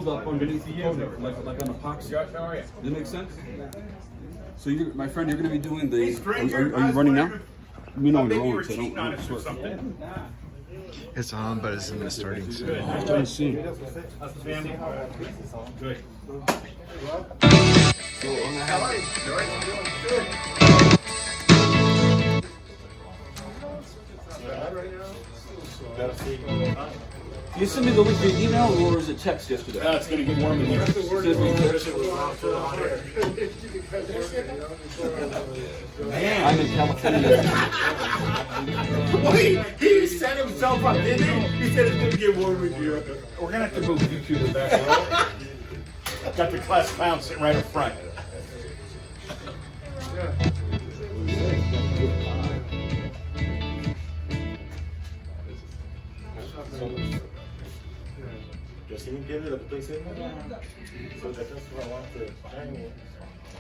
build up underneath the coating, like on epoxy. Does that make sense? So my friend, you're going to be doing the. Are you running now? Let me know when you're rolling, so don't sweat. It's on, but it's in the starting soon. I'm trying to see. Good. You sent me the link via email or was it text yesterday? It's going to get warm in here. Man, I'm in California. Wait, he set himself up, didn't he? He said it's going to get warm in here. We're going to have to move you to the back row. Got the class clown sitting right up front. Yo sí entiendo lo que estoy diciendo. So that's what I want to tell you.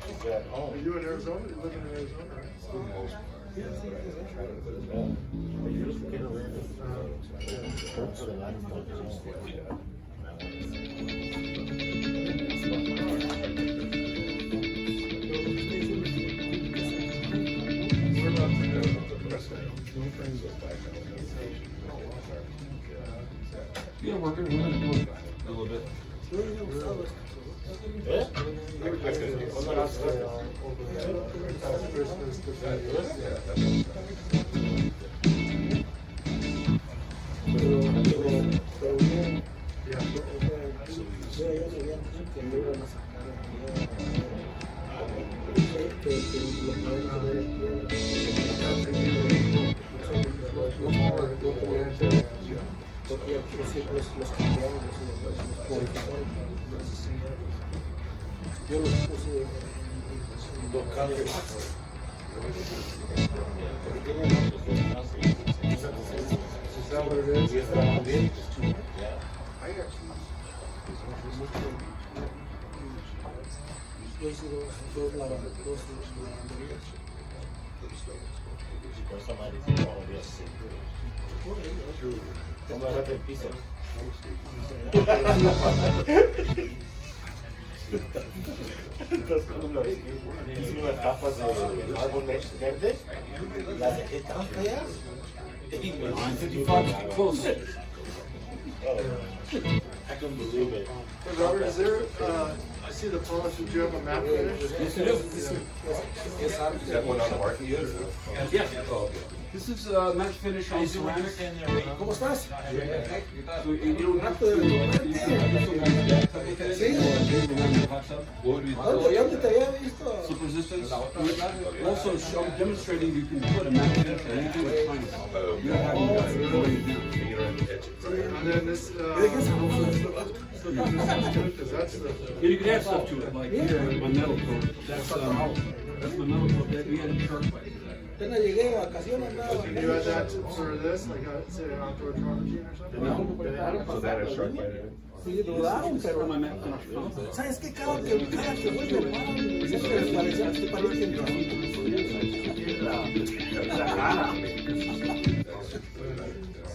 Is that home? Are you in Arizona? You live in Arizona, right? Yo lo que quiero ver es el limestone. Yeah, we're going to do it a little bit. Yo los puse dos cambios. Is that what it is? Y esta también. Yo hice dos lavanderías. Con esa madre sí, no, Dios. ¿Cómo agarraste el piso? Hice unas tapas de árbol verde, las dejé tan feas. 9:55, close. Oh, I couldn't believe it. Hey, Robert, is there, I see the polish, did you have a map finish? Yes, it is. Is that one on the market yet? Yeah. This is matte finish on ceramic. ¿Cómo estás? So you don't have to. What would be No, yo antes te había visto. slip resistance? Also demonstrating you can put a matte finish on anything with time. You don't have to do it. And then this, because that's the, Yeah, you can add stuff to it, like here, my metal coat. That's my metal coat that we had in shark bite. Apenas llegué de vacaciones, andaba. you had that for this, like, say, an outdoor drawing machine or something? So that is shark bite. Sí, dudaron, pero. My matte finish. ¿Sabes qué? Cada que vuelve, siempre me parecía que parecen.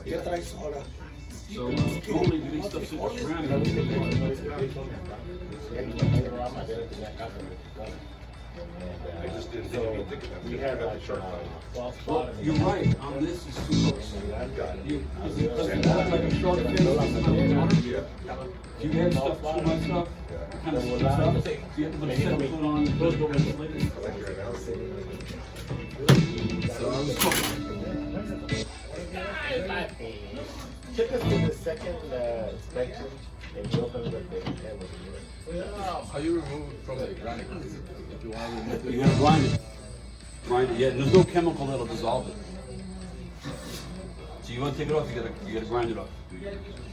¿Qué traes ahora? So normally these stuff is ceramic. I just didn't think of thinking that we had that shark bite. Well, you're right. On this is too close. Because it doesn't look like a shark fin. You add stuff to my stuff, kind of stuff. So you have to put a set foot on those over the lid. Check us with the second inspection and you open it up there. How you remove it from the granite? If you want to remove You gotta grind it. Grind it. Yeah, there's no chemical that'll dissolve it. So you want to take it off, you gotta grind it off.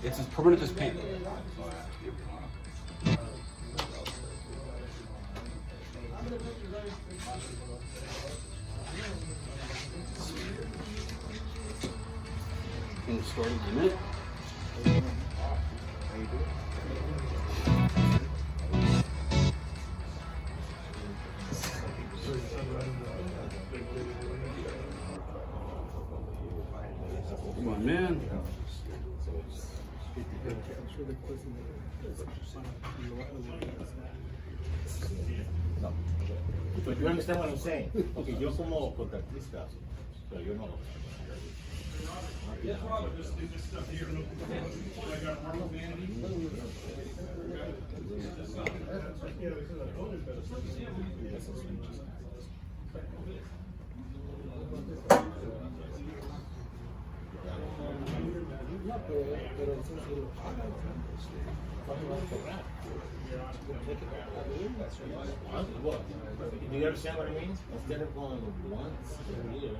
It's as permanent as paint. Gonna start in a minute. Come on, man. But you understand what I'm saying? Okay, yo como contratista, pero yo no. Yes, Robert, just do this stuff here. I got Marble Vanity. No, pero entonces lo pagan. ¿Cuánto vas a cobrar? Do you understand what I mean? Instead of going once a year,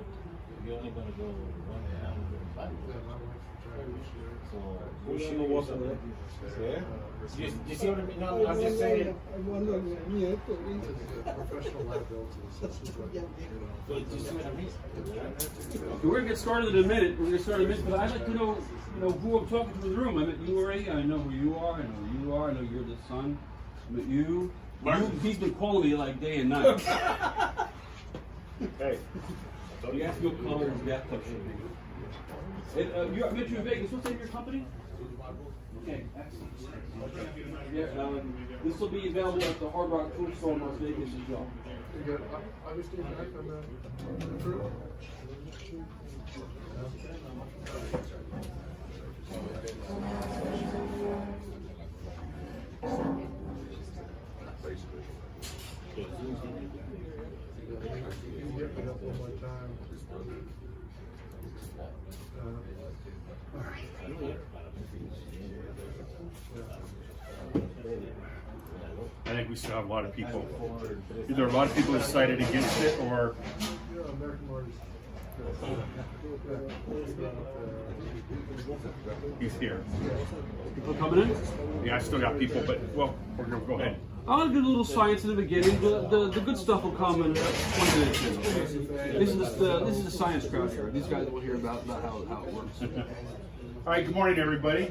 you're only going to go one time in 5 years. So, you see what I mean? No, I'm just saying. Professional liability. You see what I mean? We're gonna get started in a minute. But I'd like to know, who I'm talking to in the room. I met you already. I know who you are. I know who you are. I know you're the son. I met you. He's been calling me like day and night. Hey. You asked me what color his bathtub should be. I met you in Vegas. What's the name of your company? Okay, excellent. Yeah, this will be available at the Hard Rock Food Store in Las Vegas as well. You got Augustine back on the crew? You get me up one more time. I think we still have a lot of people. Either a lot of people decided against it, or Yeah, American Mortgage. he's here. People coming in? Yeah, I still got people, but well, we're gonna go ahead. I'll do a little science in the beginning. The good stuff will come in 20 minutes. This is the science crowd here. These guys will hear about how it works. All right, good morning, everybody.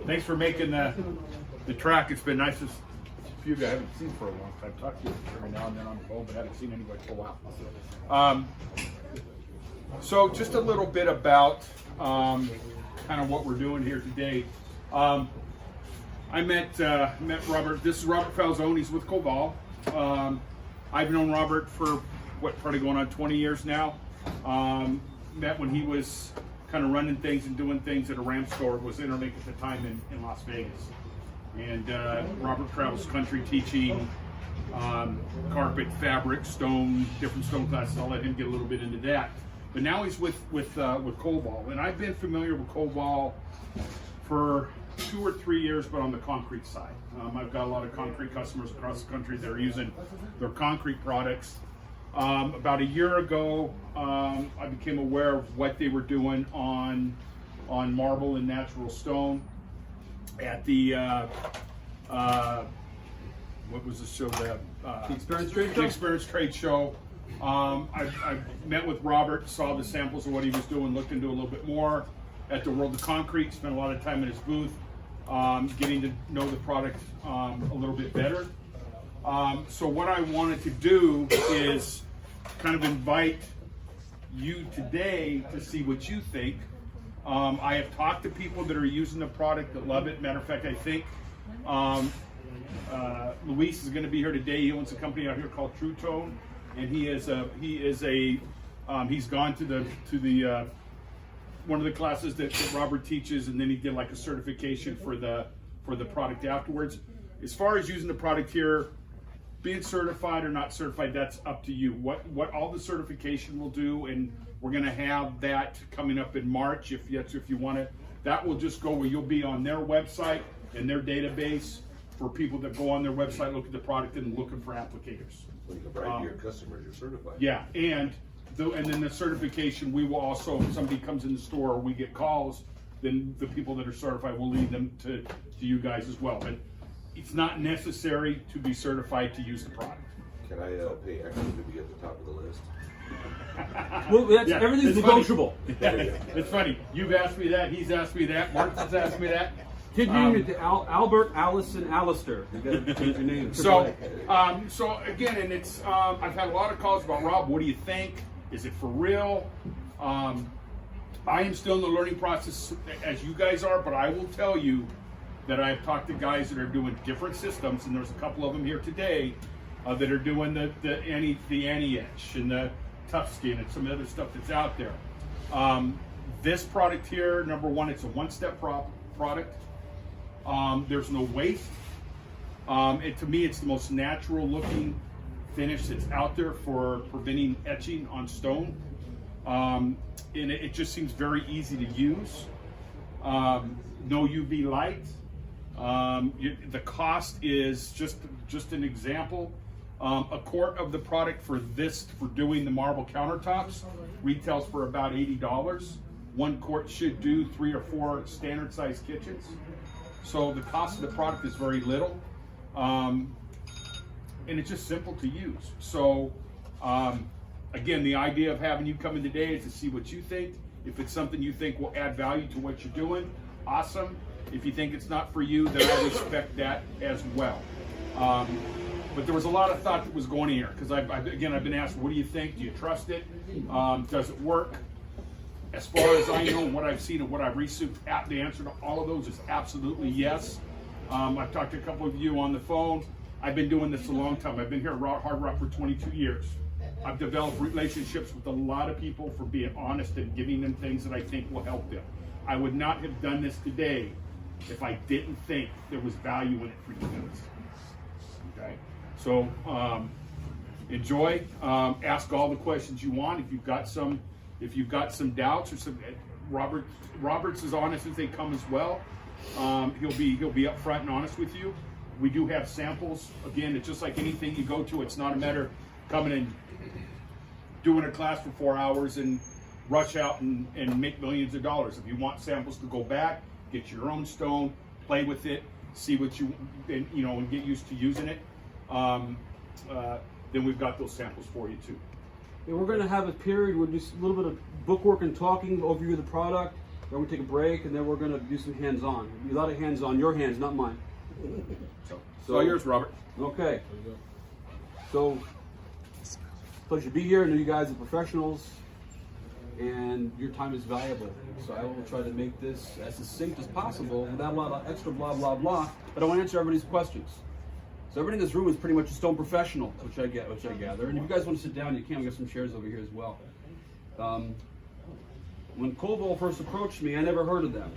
Thanks for making the track. It's been nice to see a few of you I haven't seen for a long time. Talked to you every now and then on the phone, but haven't seen anybody for a while. So just a little bit about kind of what we're doing here today. I met Robert. This is Robert Falzone. He's with Coval. I've known Robert for probably going on 20 years now. Met when he was kind of running things and doing things at a Ram store. It was Interlink at the time in Las Vegas. And Robert travels country teaching carpet, fabric, stone, different stone classes. I'll let him get a little bit into that. But now he's with Coval, and I've been familiar with Coval for 2 or 3 years, but on the concrete side. I've got a lot of concrete customers across the country that are using their concrete products. About a year ago, I became aware of what they were doing on marble and natural stone at the what was the show? The Experience Trade the Show? Experience Trade Show. I met with Robert, saw the samples of what he was doing, looked into a little bit more at the World of Concrete, spent a lot of time in his booth, getting to know the product a little bit better. So what I wanted to do is kind of invite you today to see what you think. I have talked to people that are using the product that love it. Matter of fact, I think Luis is going to be here today. He owns a company out here called True Tone, and he's gone to the one of the classes that Robert teaches, and then he did like a certification for the product afterwards. As far as using the product here, being certified or not certified, that's up to you. What all the certification will do, and we're going to have that coming up in March if you want it. That will just go where you'll be on their website and their database for people that go on their website, look at the product, and looking for applicators. Well, you can brag to your customers you're certified. Yeah, and then the certification, we will also, if somebody comes in the store or we get calls, then the people that are certified will lead them to you guys as well. But it's not necessary to be certified to use the product. Can I pay extra to be at the top of the list? Well, Yeah, everything's it's funny. negotiable. It's funny. You've asked me that. He's asked me that. Martin's asked me that. Kid name to Albert, Allison, Alistair. You gotta change your name. So again, and it's I've had a lot of calls about, Rob, what do you think? Is it for real? I am still in the learning process as you guys are, but I will tell you that I've talked to guys that are doing different systems, and there's a couple of them here today that are doing the anti-etch and the tough skin and some other stuff that's out there. This product here, number one, it's a one-step product. There's no waste. To me, it's the most natural looking finish that's out there for preventing etching on stone. And it just seems very easy to use. No UV light. The cost is just an example. A quart of the product for doing the marble countertops retails for about $80. 1 quart should do 3 or 4 standard size kitchens. So the cost of the product is very little. And it's just simple to use. So again, the idea of having you come in today is to see what you think. If it's something you think will add value to what you're doing, awesome. If you think it's not for you, then I respect that as well. But there was a lot of thought that was going in here, because I've been asked, what do you think? Do you trust it? Does it work? As far as I know, what I've seen and what I've researched, the answer to all of those is absolutely yes. I've talked to a couple of you on the phone. I've been doing this a long time. I've been here at Hard Rock for 22 years. I've developed relationships with a lot of people for being honest and giving them things that I think will help them. I would not have done this today if I didn't think there was value in it for you guys. Okay, so enjoy. Ask all the questions you want. If you've got some doubts or some, Robert's as honest as they come as well. He'll be upfront and honest with you. We do have samples. Again, it's just like anything you go to. It's not a matter of coming and doing a class for 4 hours and rush out and make millions of dollars. If you want samples to go back, get your own stone, play with it, see what and get used to using it, then we've got those samples for you too. And we're going to have a period where just a little bit of bookwork and talking, overview of the product. Then we're going to take a break, and then we're going to do some hands-on. There'll be a lot of hands-on, your hands, not mine. So all yours, Robert. Okay. So, pleasure to be here. I know you guys are professionals, and your time is valuable. So I will try to make this as succinct as possible without a lot of extra blah, blah, blah. But I want to answer everybody's questions. So everybody in this room is pretty much a stone professional, which I gather. And if you guys want to sit down, you can. We got some chairs over here as well. When Coval first approached me, I never heard of them.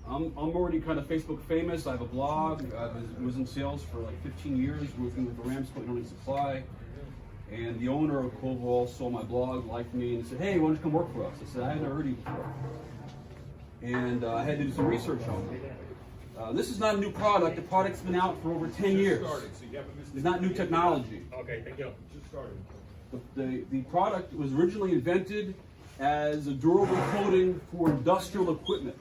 I'm already kind of Facebook famous. I have a blog. I was in sales for like 15 years, working with the Ramsco Only Supply. And the owner of Coval saw my blog, liked me, and said, "Hey, why don't you come work for us?" I said, "I haven't heard of you before." And I had to do some research on it. This is not a new product. The product's been out for over 10 years. It's not new technology. Okay, thank you. The product was originally invented as a durable coating for industrial equipment.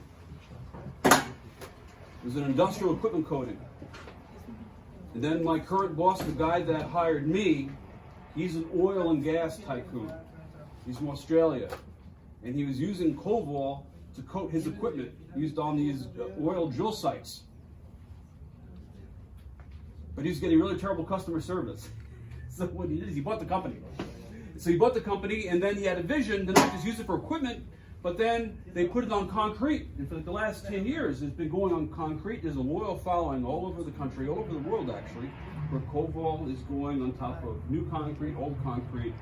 It was an industrial equipment coating. And then my current boss, the guy that hired me, he's an oil and gas tycoon. He's from Australia. And he was using Coval to coat his equipment used on these oil drill sites. But he was getting really terrible customer service. So what he did is he bought the company. So he bought the company, and then he had a vision to not just use it for equipment, but then they put it on concrete. And for the last 10 years, it's been going on concrete. There's a loyal following all over the country, all over the world actually, where Coval is going on top of new concrete, old concrete.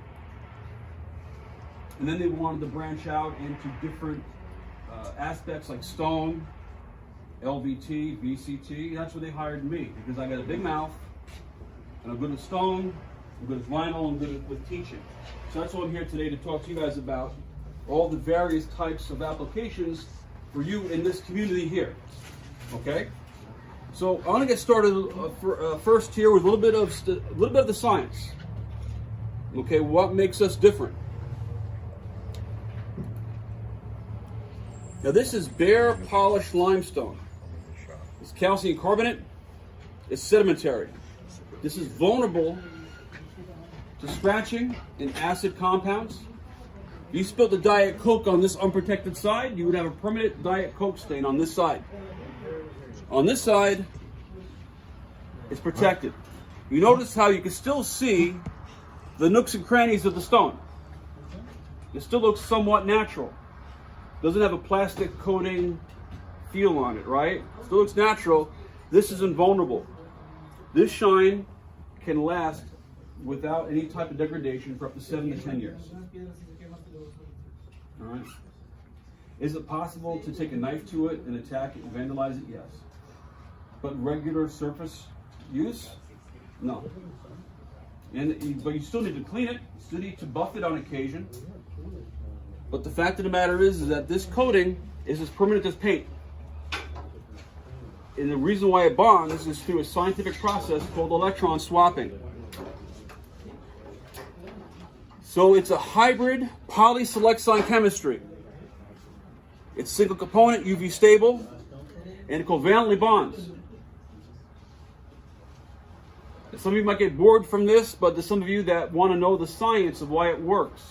And then they wanted to branch out into different aspects like stone, LVT, VCT. That's where they hired me, because I got a big mouth, and I'm good at stone, I'm good at vinyl, I'm good with teaching. So that's what I'm here today to talk to you guys about, all the various types of applications for you in this community here. Okay? So I want to get started first here with a little bit of the science. Okay, what makes us different? Now this is bare polished limestone. It's calcium carbonate. It's sedimentary. This is vulnerable to scratching and acid compounds. If you spilled the Diet Coke on this unprotected side, you would have a permanent Diet Coke stain on this side. On this side, it's protected. You notice how you can still see the nooks and crannies of the stone. It still looks somewhat natural. Doesn't have a plastic coating feel on it, right? Still looks natural. This is invulnerable. This shine can last without any type of degradation for up to 7 to 10 years. All right. Is it possible to take a knife to it and attack it and vandalize it? Yes. But regular surface use? No. But you still need to clean it. You still need to buff it on occasion. But the fact of the matter is that this coating is as permanent as paint. And the reason why it bonds is through a scientific process called electron swapping. So it's a hybrid polysiloxane chemistry. It's single component, UV stable, and it covalently bonds. Some of you might get bored from this, but there's some of you that want to know the science of why it works.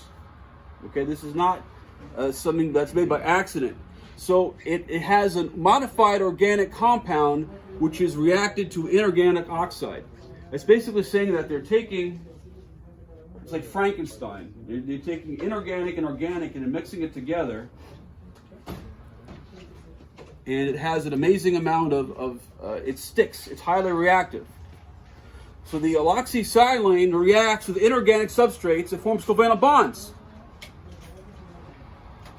Okay, this is not something that's made by accident. So it has a modified organic compound which is reacted to inorganic oxide. It's basically saying that they're taking, it's like Frankenstein. They're taking inorganic and organic and mixing it together. And it has an amazing amount of it sticks. It's highly reactive. So the aloxysilane reacts with inorganic substrates and forms covalent bonds.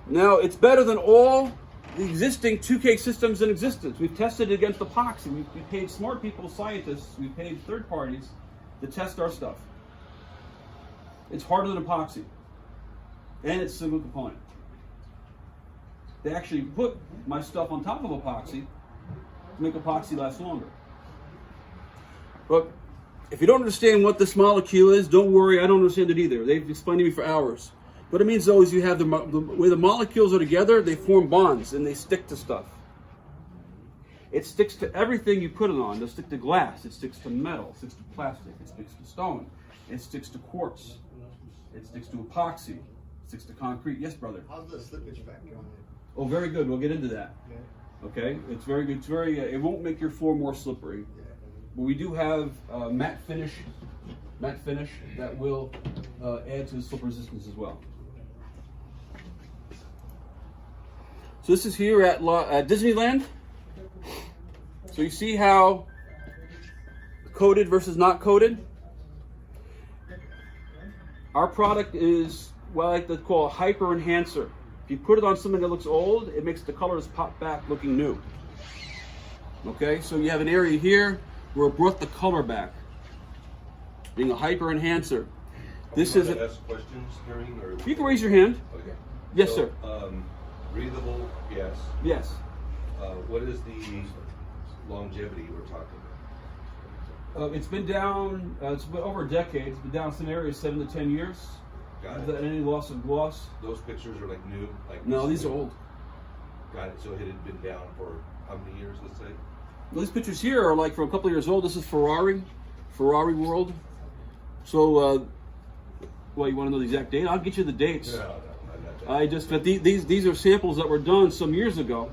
Now, it's better than all the existing 2K systems in existence. We've tested it against epoxy. We've paid smart people, scientists, we've paid third parties to test our stuff. It's harder than epoxy. And it's single component. They actually put my stuff on top of epoxy to make epoxy last longer. But if you don't understand what this molecule is, don't worry, I don't understand it either. They've explained to me for hours. What it means though is you have the way the molecules are together, they form bonds and they stick to stuff. It sticks to everything you put it on. It'll stick to glass, it sticks to metal, it sticks to plastic, it sticks to stone, it sticks to quartz, it sticks to epoxy, it sticks to concrete. Yes, brother? How's the slippage factor on it? Oh, very good. We'll get into that. Yeah. Okay, it's very good. It's very. It won't make your floor more slippery. Yeah. But we do have matte finish that will add to the slip resistance as well. So this is here at Disneyland. So you see how coated versus not coated. Our product is what I like to call a hyper enhancer. If you put it on something that looks old, it makes the colors pop back looking new. Okay, so you have an area here where it brought the color back, being a hyper enhancer. This is to ask questions during, or you can raise your hand. okay. Yes, So, sir. Breathable, yes. Yes. What is the longevity we're talking about? It's been down, it's been over a decade. It's been down in some areas 7 to 10 years. Got it. Without any loss of gloss. Those pictures are like new? Like No, these are recently? old. Got it. So it had been down for how many years, let's say? Well, these pictures here are like from a couple of years old. This is Ferrari World. So, well, you want to know the exact date? I'll get you the dates. No, I'm not that. I just, but these are samples that were done some years ago.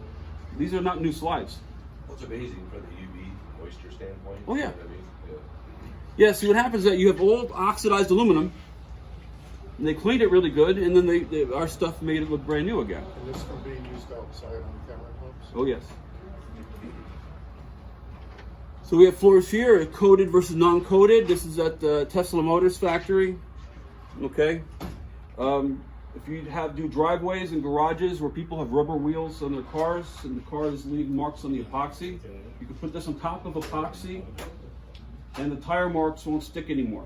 These are not new slides. Well, it's amazing from the UV moisture standpoint. Oh, yeah. You know what I mean? Yeah. Yeah, see what happens is that you have old oxidized aluminum, and they cleaned it really good, and then our stuff made it look brand new again. And this can be used outside on camera clubs? Oh, yes. So we have floors here, coated versus non-coated. This is at the Tesla Motors factory. Okay. If you do driveways and garages where people have rubber wheels on their cars and the cars leave marks on the epoxy, you can put this on top of epoxy and the tire marks won't stick anymore.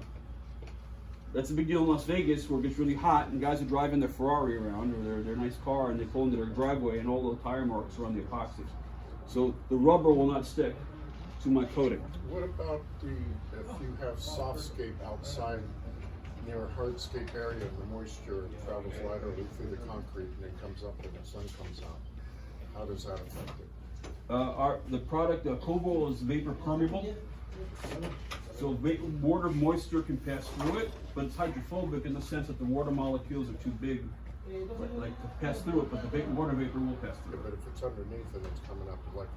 That's a big deal in Las Vegas where it gets really hot and guys are driving their Ferrari around or their nice car and they pull into their driveway and all the tire marks are on the epoxy. So the rubber will not stick to my coating. What about if you have softscape outside near a hardscape area, the moisture travels laterally through the concrete and it comes up when the sun comes out? How does that affect it? The product, Coval, is vapor permeable. So water moisture can pass through it, but it's hydrophobic in the sense that the water molecules are too big like to pass through it, but the water vapor will pass through But it. if it's underneath and it's coming up, like,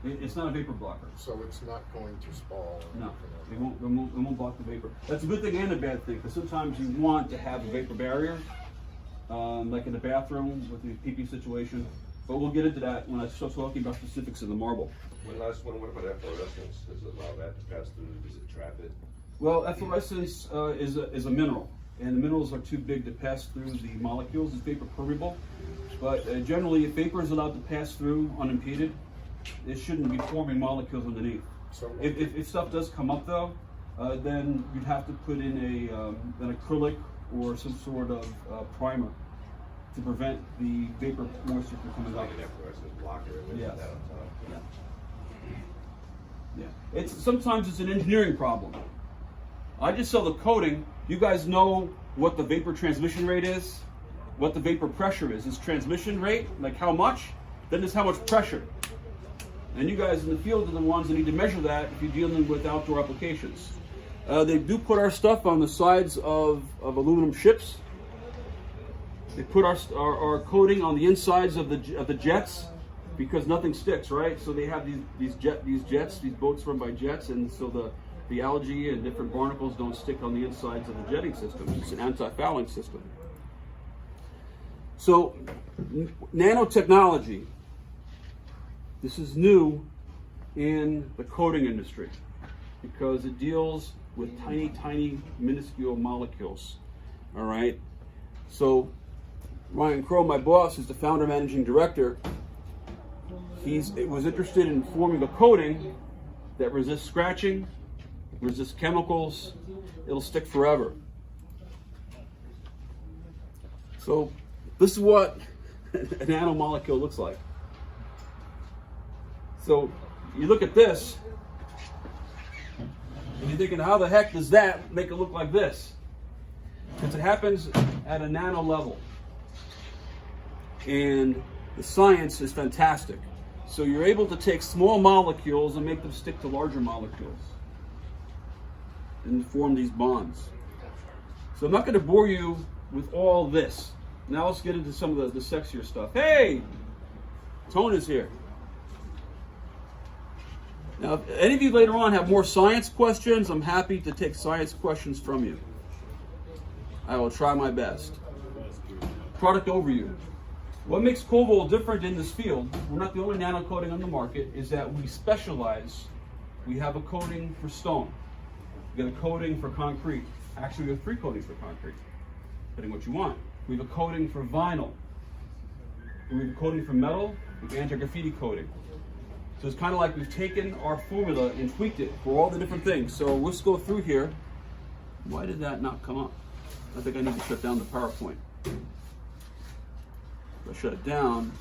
It's not a vapor blocker. so it's not going to spall or No, anything like it won't block the vapor. That's a good thing and a bad thing, because sometimes you want to have a vapor barrier, like in the bathroom with the pee-pee situation. But we'll get into that when I start talking about specifics of the marble. One last one, what about efflorescence? Does it allow that to pass through? Does it trap it? Well, efflorescence is a mineral, and the minerals are too big to pass through the molecules. It's vapor permeable, but generally, if vapor is allowed to pass through unimpeded, it shouldn't be forming molecules underneath. So If stuff does come up though, then you'd have to put in an acrylic or some sort of primer to prevent the vapor moisture from coming Like out. an efflorescence blocker, and Yes. that on top. Yeah, sometimes it's an engineering problem. I just sell the coating. You guys know what the vapor transmission rate is, what the vapor pressure is. It's transmission rate, like how much, then it's how much pressure. And you guys in the field are the ones that need to measure that if you're dealing with outdoor applications. They do put our stuff on the sides of aluminum ships. They put our coating on the insides of the jets because nothing sticks, right? So they have these boats run by jets, and so the algae and different barnacles don't stick on the insides of the jetting system. It's an anti-fouling system. So nanotechnology. This is new in the coating industry because it deals with tiny, tiny, minuscule molecules. All right. So Ryan Crow, my boss, is the founder, managing director. He was interested in forming a coating that resists scratching, resists chemicals. It'll stick forever. So this is what a nanomolecule looks like. So you look at this, and you're thinking, how the heck does that make it look like this? Because it happens at a nano level. And the science is fantastic. So you're able to take small molecules and make them stick to larger molecules and form these bonds. So I'm not going to bore you with all this. Now let's get into some of the sexier stuff. Hey! Tone is here. Now, if any of you later on have more science questions, I'm happy to take science questions from you. I will try my best. Product overview. What makes Coval different in this field, we're not the only nano coating on the market, is that we specialize. We have a coating for stone. We have a coating for concrete. Actually, we have 3 coatings for concrete, depending what you want. We have a coating for vinyl. We have a coating for metal. We have anti-graffiti coating. So it's kind of like we've taken our formula and tweaked it for all the different things. So let's go through here. Why did that not come up? I think I need to shut down the PowerPoint. If I shut it down,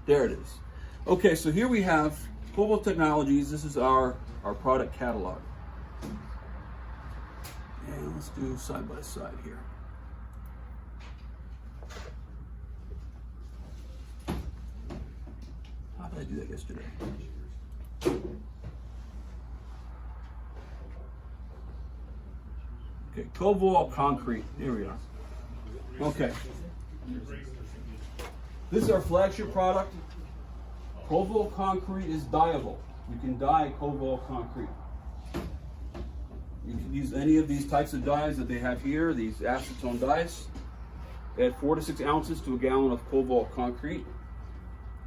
there it is. Okay, so here we have Coval Technologies. This is our product catalog. And let's do side by side here. How did I do that yesterday? Okay, Coval concrete. Here we are. Okay. This is our flagship product. Coval concrete is dyeable. You can dye Coval concrete. You can use any of these types of dyes that they have here, these acetone dyes. Add 4 to 6 ounces to a gallon of Coval concrete,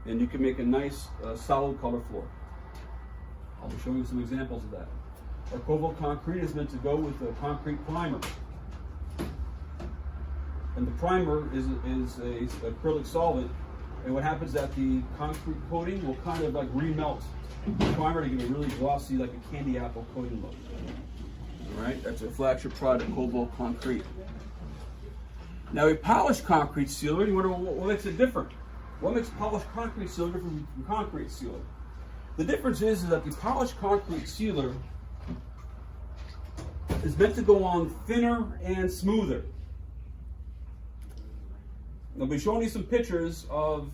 and you can make a nice solid color floor. I'll be showing you some examples of that. Our Coval concrete is meant to go with a concrete primer. And the primer is a acrylic solvent, and what happens is that the concrete coating will kind of like remelt the primer to give it a really glossy, like a candy apple coating look. All right, that's a flagship product, Coval concrete. Now a polished concrete sealer, you wonder what makes it different? What makes polished concrete sealer different from concrete sealer? The difference is that the polished concrete sealer is meant to go on thinner and smoother. I'll be showing you some pictures of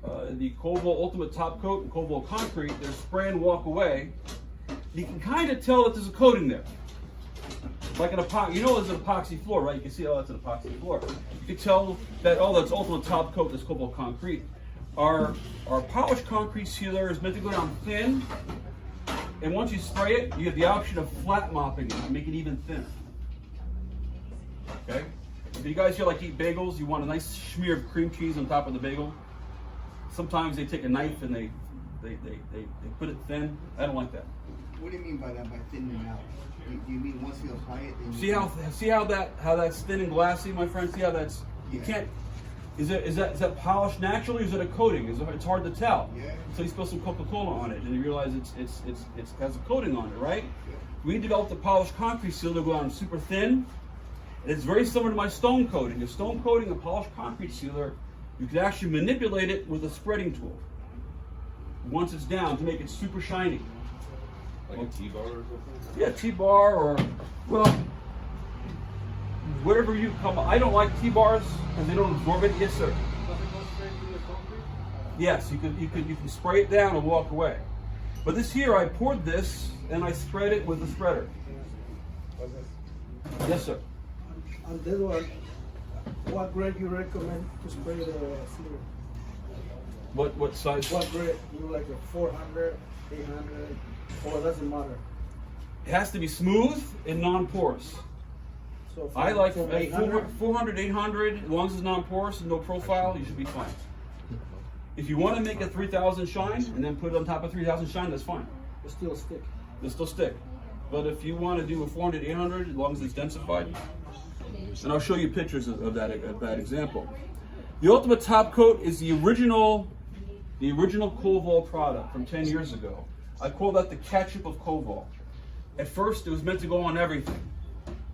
the Coval Ultimate Top Coat and Coval Concrete. They're spray and walk away. You can kind of tell that there's a coating there. Like an epoxy, you know there's an epoxy floor, right? You can see, oh, that's an epoxy floor. You can tell that, oh, that's Ultimate Top Coat, this Coval Concrete. Our polished concrete sealer is meant to go down thin, and once you spray it, you have the option of flat mopping it to make it even thinner. Okay? If you guys here like eat bagels, you want a nice smear of cream cheese on top of the bagel. sometimes they take a knife and they put it thin. I don't like that. What do you mean by that, by thinning out? Do you mean once you apply it, then you See how that's thin and glassy, my friend? See how that's, you can't, is that polished naturally or is it a coating? It's hard to tell. Yeah. So you spill some Coca-Cola on it and you realize it has a coating on it, right? We developed a polished concrete seal to go on super thin. And it's very similar to my stone coating. A stone coating, a polished concrete sealer, you can actually manipulate it with a spreading tool once it's down to make it super shiny. Like a T-bar or something? Yeah, T-bar or, well, whatever you come. I don't like T-bars because they don't absorb it. Yes, sir. Yes, you can spray it down and walk away. But this here, I poured this and I spread it with a spreader. Yes, sir. On this one, what grade you recommend to spray the sealer? What size? What grade? You like a 400, 800, or doesn't matter? It has to be smooth and non-porous. So I like from 400, 800, as long as it's non-porous and no profile, you should be fine. If you want to make a 3000 shine and then put it on top of 3000 shine, that's fine. It still stick. It'll still stick. But if you want to do a 400, 800, as long as it's densified, and I'll show you pictures of that example. The Ultimate Top Coat is the original Coval product from 10 years ago. I call that the ketchup of Coval. At first, it was meant to go on everything.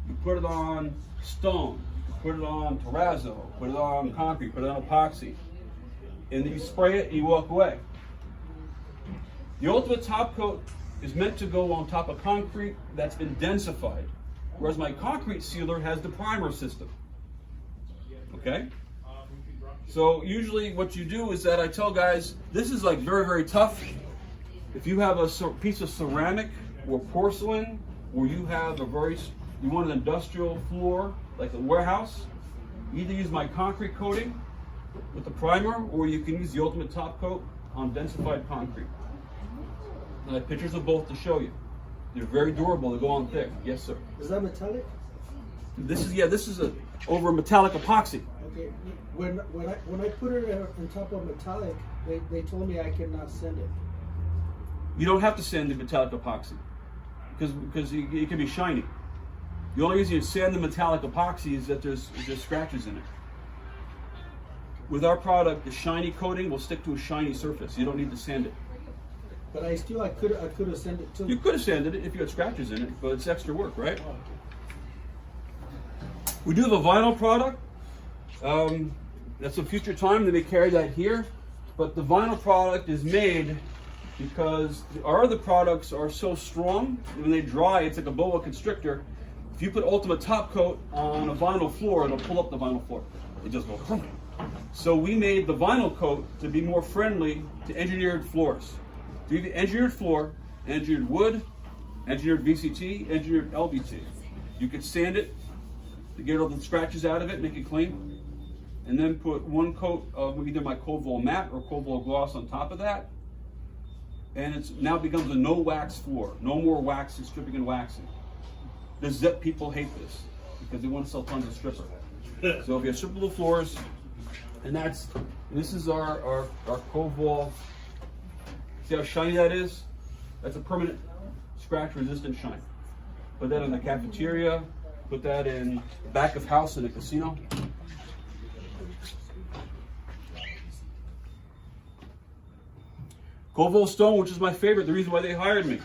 You put it on stone, you put it on terrazzo, put it on concrete, put it on epoxy, and then you spray it and you walk away. The Ultimate Top Coat is meant to go on top of concrete that's been densified, whereas my concrete sealer has the primer system. Okay? So usually what you do is that I tell guys, this is like very, very tough. If you have a piece of ceramic or porcelain, or you have you want an industrial floor, like a warehouse, either use my concrete coating with the primer, or you can use the Ultimate Top Coat on densified concrete. And I have pictures of both to show you. They're very durable, they go on thick. Yes, sir. Is that metallic? This is over metallic epoxy. Okay. When I put it on top of metallic, they told me I cannot sand it. You don't have to sand the metallic epoxy because it can be shiny. The only reason you sand the metallic epoxy is that there's scratches in it. With our product, the shiny coating will stick to a shiny surface. You don't need to sand it. But I could have sanded it too. You could have sanded it if you had scratches in it, but it's extra work, right? We do have a vinyl product. That's a future time. They may carry that here, but the vinyl product is made because our other products are so strong. When they dry, it's like a boa constrictor. If you put Ultimate Top Coat on a vinyl floor, it'll pull up the vinyl floor. It just goes. So we made the vinyl coat to be more friendly to engineered floors. So you have engineered floor, engineered wood, engineered VCT, engineered LVT. You could sand it to get all the scratches out of it, make it clean, and then put one coat of either my Coval matte or Coval gloss on top of that, and it now becomes a no wax floor. No more waxing, stripping and waxing. The ZIP people hate this because they want to sell tons of stripper. So if you have strippable floors, and this is our Coval. See how shiny that is? That's a permanent scratch resistant shine. Put that in the cafeteria, put that in the back of house in a casino. Coval stone, which is my favorite, the reason why they hired me.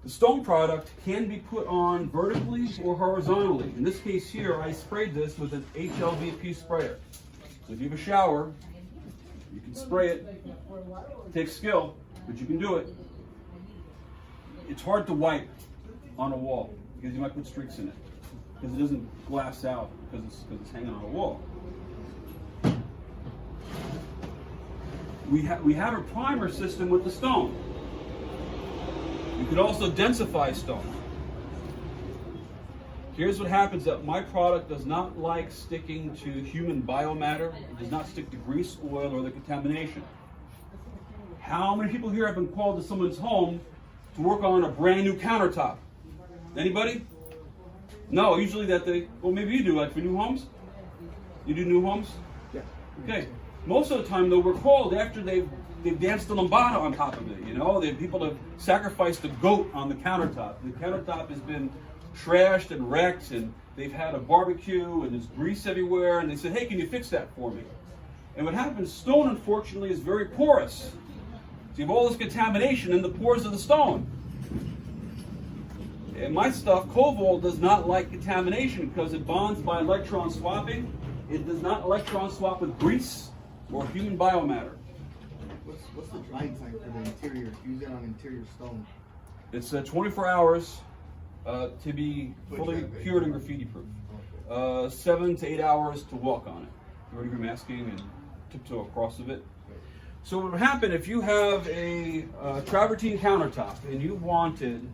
The stone product can be put on vertically or horizontally. In this case here, I sprayed this with an HLVP sprayer. So if you have a shower, you can spray it. It takes skill, but you can do it. It's hard to wipe on a wall because you might put streaks in it because it doesn't glass out because it's hanging on a wall. We have a primer system with the stone. You could also densify stone. Here's what happens: that my product does not like sticking to human biomatter. It does not stick to grease, oil, or the contamination. How many people here have been called to someone's home to work on a brand new countertop? Anybody? No, usually well, maybe you do, like for new homes? You do new homes? Yeah. Okay. Most of the time, though, we're called after they've danced the lambada on top of it. You know, people have sacrificed the goat on the countertop. The countertop has been trashed and wrecked, and they've had a barbecue, and there's grease everywhere. And they said, "Hey, can you fix that for me?" And what happens? Stone, unfortunately, is very porous. So you have all this contamination in the pores of the stone. And my stuff, Coval, does not like contamination because it bonds by electron swapping. It does not electron swap with grease or human biomatter. What's the drying time for the interior? Use it on interior stone. It's 24 hours to be fully cured and graffiti proof. 7 to 8 hours to walk on it. You already masking and tiptoe across of it. So what would happen if you have a travertine countertop and you wanted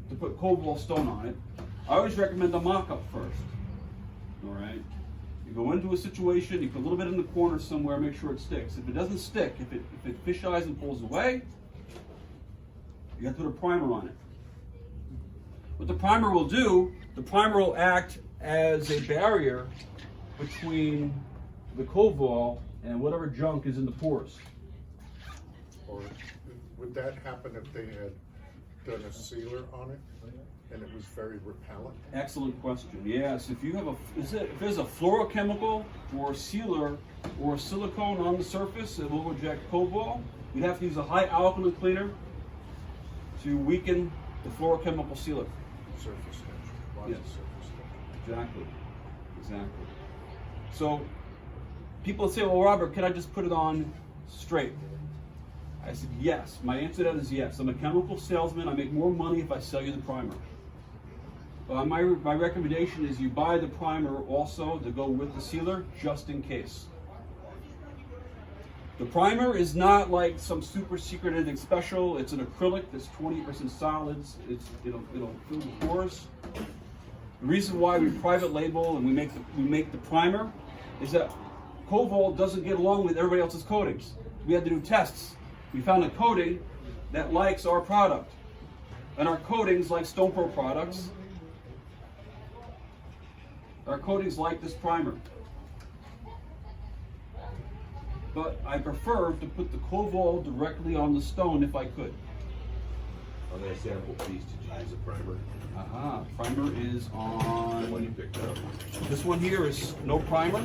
to put Coval stone on it? I always recommend a mock-up first. All right. You go into a situation, you put a little bit in the corner somewhere, make sure it sticks. If it doesn't stick, if it fish eyes and pulls away, you have to put a primer on it. What the primer will do, the primer will act as a barrier between the Coval and whatever junk is in the pores. Or would that happen if they had done a sealer on it and it was very repellent? Excellent question. Yes, if you have if there's a fluorochemical or a sealer or a silicone on the surface, it will reject Coval. You'd have to use a high alkaline cleaner to weaken the fluorochemical sealer. Surface tension. Lots Yes. of surface tension. Exactly. So people say, "Well, Robert, can I just put it on straight?" I said, yes. My answer to that is yes. I'm a chemical salesman. I make more money if I sell you the primer. My recommendation is you buy the primer also to go with the sealer, just in case. The primer is not like some super secret anything special. It's an acrylic that's 20% solids. It'll fill the pores. The reason why we private label and we make the primer is that Coval doesn't get along with everybody else's coatings. We had to do tests. We found a coating that likes our product. And our coatings like Stone Pro products. Our coatings like this primer. But I prefer to put the Coval directly on the stone if I could. On that sample piece, did you use a primer? Primer is The one you on. picked up. This one here is no primer.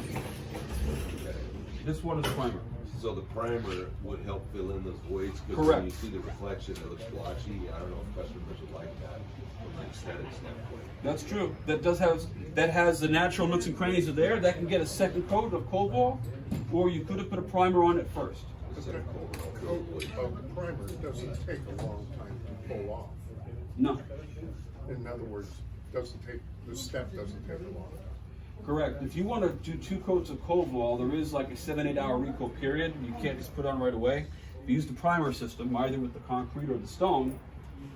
This one is primer. So the primer would help fill in those voids, because Correct. when you see the reflection, it looks blotchy. I don't know if customers would like that from an aesthetic standpoint. That's true. That has the natural nooks and crannies are there. That can get a second coat of Coval, or you could have put a primer on it first. Instead of cold, The primer doesn't take a long time to pull off. No, In other words, the step doesn't take a long time. correct. If you want to do 2 coats of Coval, there is like a 7-8 hour recoat period. You can't just put it on right away. If you use the primer system, either with the concrete or the stone,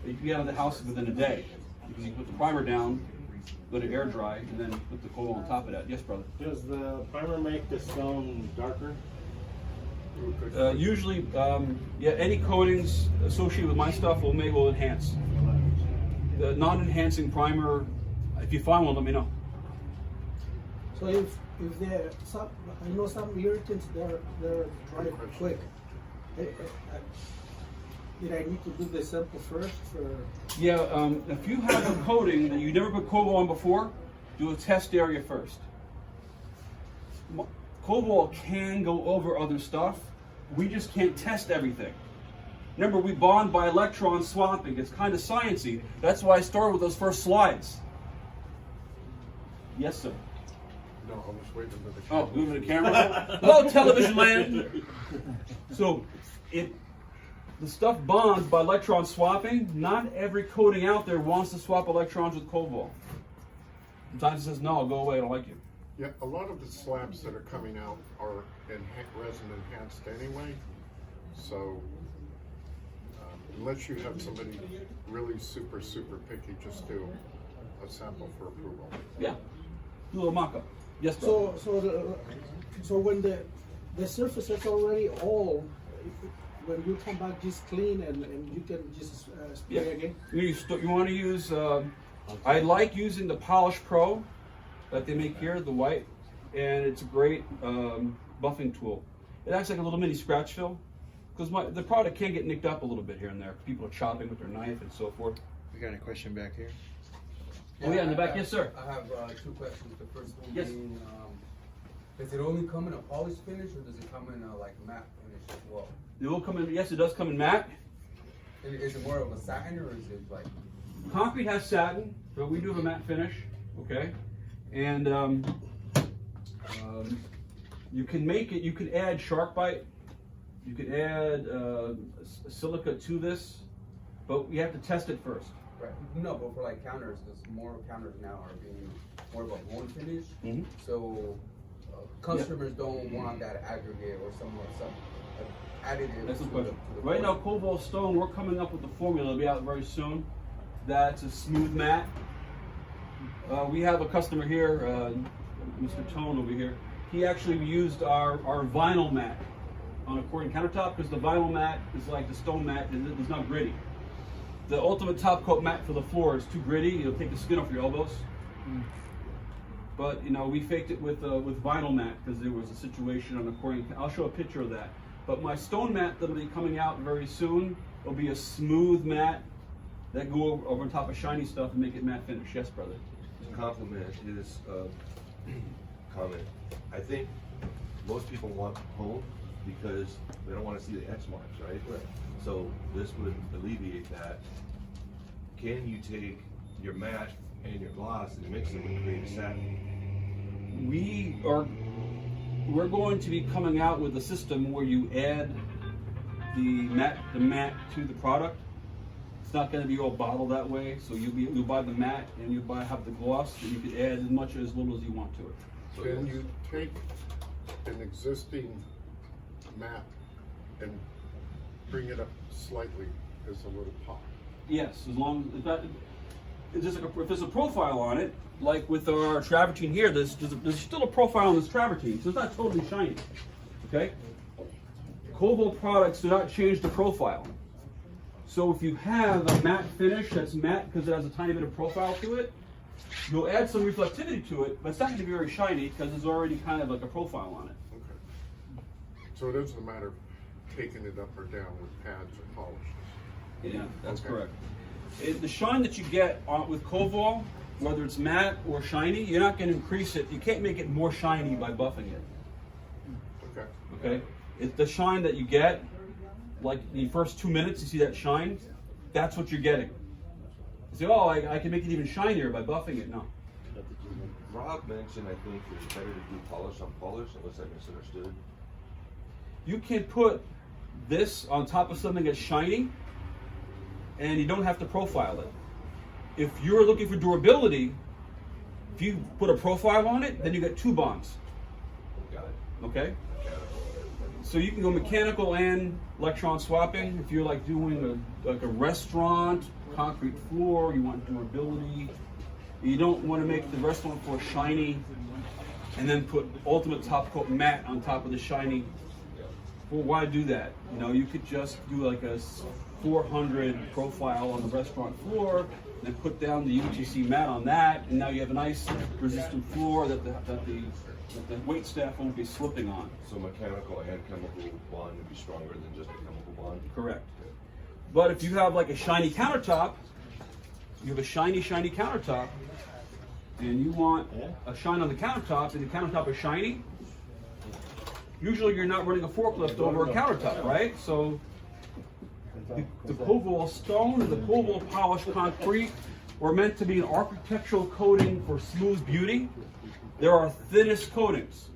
you can get out of the house within a day. Because you put the primer down, let it air dry, and then put the Coval on top of that. Yes, brother. Does the primer make the stone darker? Usually, yeah, any coatings associated with my stuff will enhance. The non-enhancing primer, if you find one, let me know. So if there some, I know some irritants they're dry quick. Did I need to do the sample first for? Yeah, if you have a coating that you never put Coval on before, do a test area first. Coval can go over other stuff. We just can't test everything. Remember, we bond by electron swapping. It's kind of sciencey. That's why I started with those first slides. Yes, sir. No, I was waiting for the Oh, camera. moving the camera. Hello, television land. So, the stuff bonds by electron swapping. Not every coating out there wants to swap electrons with Coval. Sometimes it says, no, go away, I don't like you. Yeah, a lot of the slabs that are coming out are resin enhanced anyway. So unless you have somebody really super picky, just do a sample for approval. Yeah. Do a little mock-up. Yes, brother. So when the surface is already all, when you come back, just clean and you can just spray Yeah. again. You want to use, I like using the Polish Pro that they make here, the white, and it's a great buffing tool. It acts like a little mini scratch fill, because the product can get nicked up a little bit here and there. People are chopping with their knife and so forth. We got a question back here. Oh yeah, in the back, yes sir. I have two questions. The first one Yes. being, does it only come in a polished finish, or does it come in a like matte finish as well? It will come in, yes it does come in matte. Is it more of a satin, or is it like? Concrete has satin, but we do have a matte finish, okay? And you can make it, you can add shark bite, you can add silica to this, but you have to test it first. Right. No, but for like counters, because more counters now are being more of a bone finish. Mhm. So customers don't want that aggregate or some additive. That's the to question. to the Right now, coating. Coval Stone, we're coming up with the formula, it'll be out very soon. That's a smooth matte. We have a customer here, Mr. Tone over here. He actually used our vinyl mat on a cording countertop because the vinyl mat is like the stone mat, it's not gritty. The ultimate top coat mat for the floor is too gritty, it'll take the skin off your elbows. But you know, we faked it with vinyl mat because there was a situation on the cording. I'll show a picture of that. But my stone mat that'll be coming out very soon will be a smooth mat that go over on top of shiny stuff and make it matte finish. Yes, brother. Compliment his comment. I think most people want home because they don't want to see the X marks, right? So this would alleviate that. Can you take your matte and your gloss and mix them and create a satin? We're going to be coming out with a system where you add the matte to the product. It's not going to be all bottled that way. So you'll buy the matte and you have the gloss, and you can add as much or as little as you want to it. Can you take an existing map and bring it up slightly as a little pop? Yes, as long as that. If there's a profile on it, like with our travertine here, there's still a profile on this travertine, so it's not totally shiny. Okay? Coval products do not change the profile. So if you have a matte finish that's matte because it has a tiny bit of profile to it, you'll add some reflectivity to it, but it's not going to be very shiny because there's already kind of like a profile on it. Okay. So it isn't a matter of taking it up or down with pads or polishes? Yeah, that's Okay. correct. The shine that you get with Coval, whether it's matte or shiny, you're not going to increase it. You can't make it more shiny by buffing it. Okay. Okay? It's the shine that you get, like the first 2 minutes, you see that shine, that's what you're getting. You say, oh, I can make it even shinier by buffing it. No. Rob mentioned, I think, it's better to do polish on polish, unless I misunderstood. You can put this on top of something that's shiny, and you don't have to profile it. If you're looking for durability, if you put a profile on it, then you get two bonds. Got it. Okay? So you can go mechanical and electron swapping. If you're like doing a restaurant, concrete floor, you want durability. You don't want to make the restaurant floor shiny and then put ultimate top coat matte on top of the shiny. Well, why do that? You know, you could just do like a 400 profile on the restaurant floor, then put down the UTC mat on that, and now you have a nice resistant floor that the wait staff won't be slipping on. So mechanical and chemical bond would be stronger than just a chemical bond? Correct. But if you have like a shiny countertop, you have a shiny countertop, and you want a shine on the countertop, and the countertop is shiny, usually you're not running a forklift over a countertop, right? So the Coval stone and the Coval polished concrete were meant to be an architectural coating for smooth beauty. There are thinnest coatings.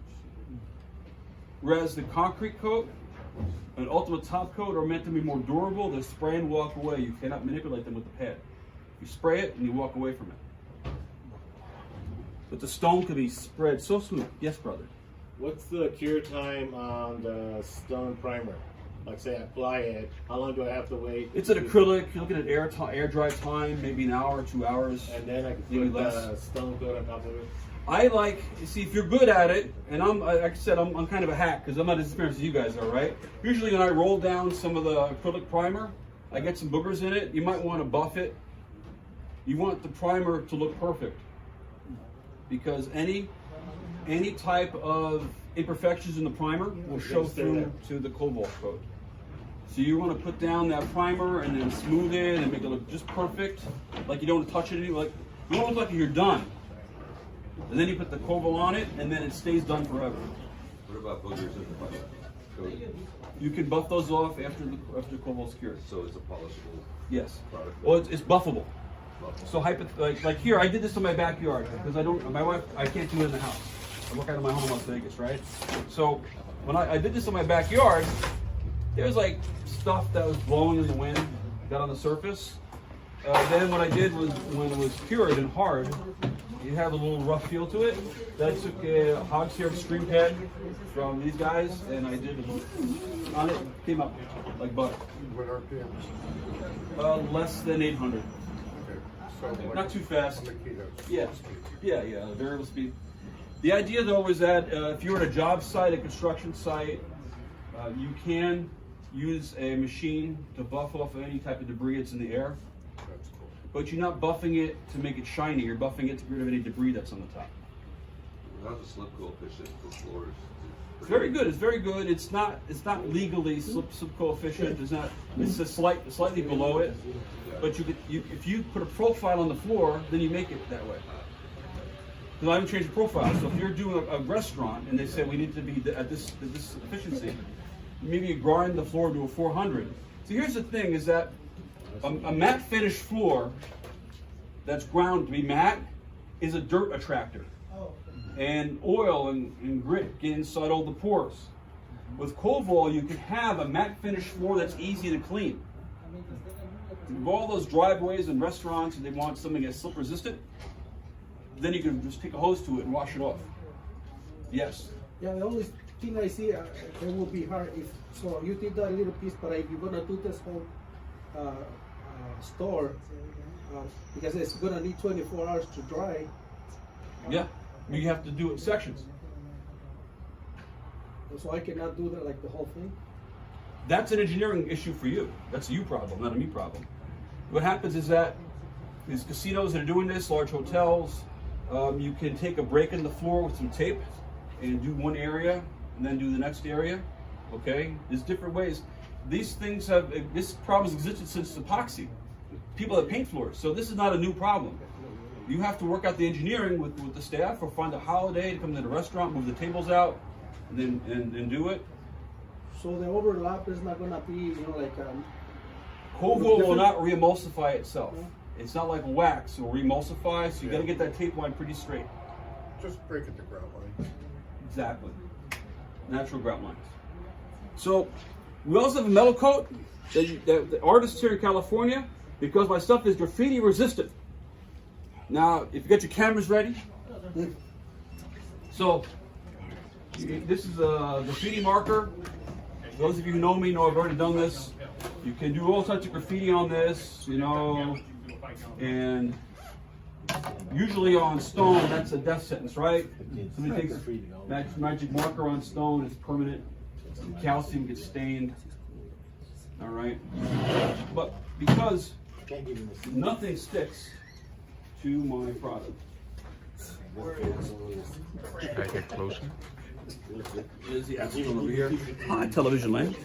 Whereas the concrete coat and ultimate top coat are meant to be more durable. They spray and walk away. You cannot manipulate them with the pad. You spray it and you walk away from it. But the stone can be spread so smooth. Yes, brother. What's the cure time on the stone primer? Like say I apply it, how long do I have to wait? It's an acrylic. You're looking at air dry time, maybe an hour, 2 hours. And then I can maybe put less. the stone coat on top of it? I like, see, if you're good at it, and like I said, I'm kind of a hack because I'm not as experienced as you guys are, right? Usually when I roll down some of the acrylic primer, I get some boogers in it. You might want to buff it. You want the primer to look perfect because any type of imperfections in the primer will show through to the Coval coat. So you want to put down that primer and then smooth it and make it look just perfect, like you don't want to touch it anymore. Like you want to look like you're done. And then you put the Coval on it, and then it stays done forever. What about boogers in the bottom? You can buff those off after the Coval's cured. So it's a polishable Yes. product. Well, it's buffable. So like here, I did this in my backyard because my wife, I can't do it in the house. I work out of my home in Las Vegas, right? So when I did this in my backyard, there's like stuff that was blowing in the wind, got on the surface. Then what I did was, when it was cured and hard, it had a little rough feel to it. Then I took a Hog's Hair Extreme Pad from these guys, and I did on it. Came up like butter. What RPMs? Less than 800. Okay. So like Not too fast. taquitos. Yeah, variable speed. The idea though is that if you're at a job site, a construction site, you can use a machine to buff off any type of debris that's in the air. That's cool. But you're not buffing it to make it shiny, you're buffing it to get rid of any debris that's on the top. How's the slip coefficient for floors? It's very good, it's very good. It's not legally slip coefficient, it's just slightly below it. But if you put a profile on the floor, then you make it that way. Because I haven't changed the profile. So if you're doing a restaurant and they say we need to be at this efficiency, maybe you grind the floor to a 400. So here's the thing: is that a matte finish floor that's ground to be matte is a dirt attractor, and oil and grit get inside all the pores. With Coval, you can have a matte finish floor that's easy to clean. With all those driveways and restaurants, and they want something that's slip resistant, then you can just take a hose to it and wash it off. Yes. Yeah, the only thing I see, it will be hard if, so you did that little piece, but if you're gonna do this whole store, because it's gonna need 24 hours to dry. Yeah. You have to do it in sections. So I cannot do that like the whole thing. That's an engineering issue for you. That's a you problem, not a me problem. What happens is that these casinos that are doing this, large hotels, you can take a break in the floor with some tape and do one area and then do the next area. Okay? There's different ways. These things this problem has existed since epoxy. People that paint floors. So this is not a new problem. You have to work out the engineering with the staff, or find a holiday to come to the restaurant, move the tables out, and then do it. So the overlap is not gonna be, like Coval will not re-emulsify itself. It's not like wax, it will re-emulsify, so you gotta get that tape line pretty straight. Just break it to ground line. Exactly. Natural grout lines. So we also have a metal coat that the artists here in California, because my stuff is graffiti resistant. Now, if you get your cameras ready, so this is a graffiti marker. Those of you who know me know I've already done this. You can do all types of graffiti on this, and usually on stone, that's a death sentence, right? Somebody takes magic marker on stone, it's permanent. The calcium gets stained. All right, but because nothing sticks to my product. Should I get closer? There's the acetone over here. Hi, television land.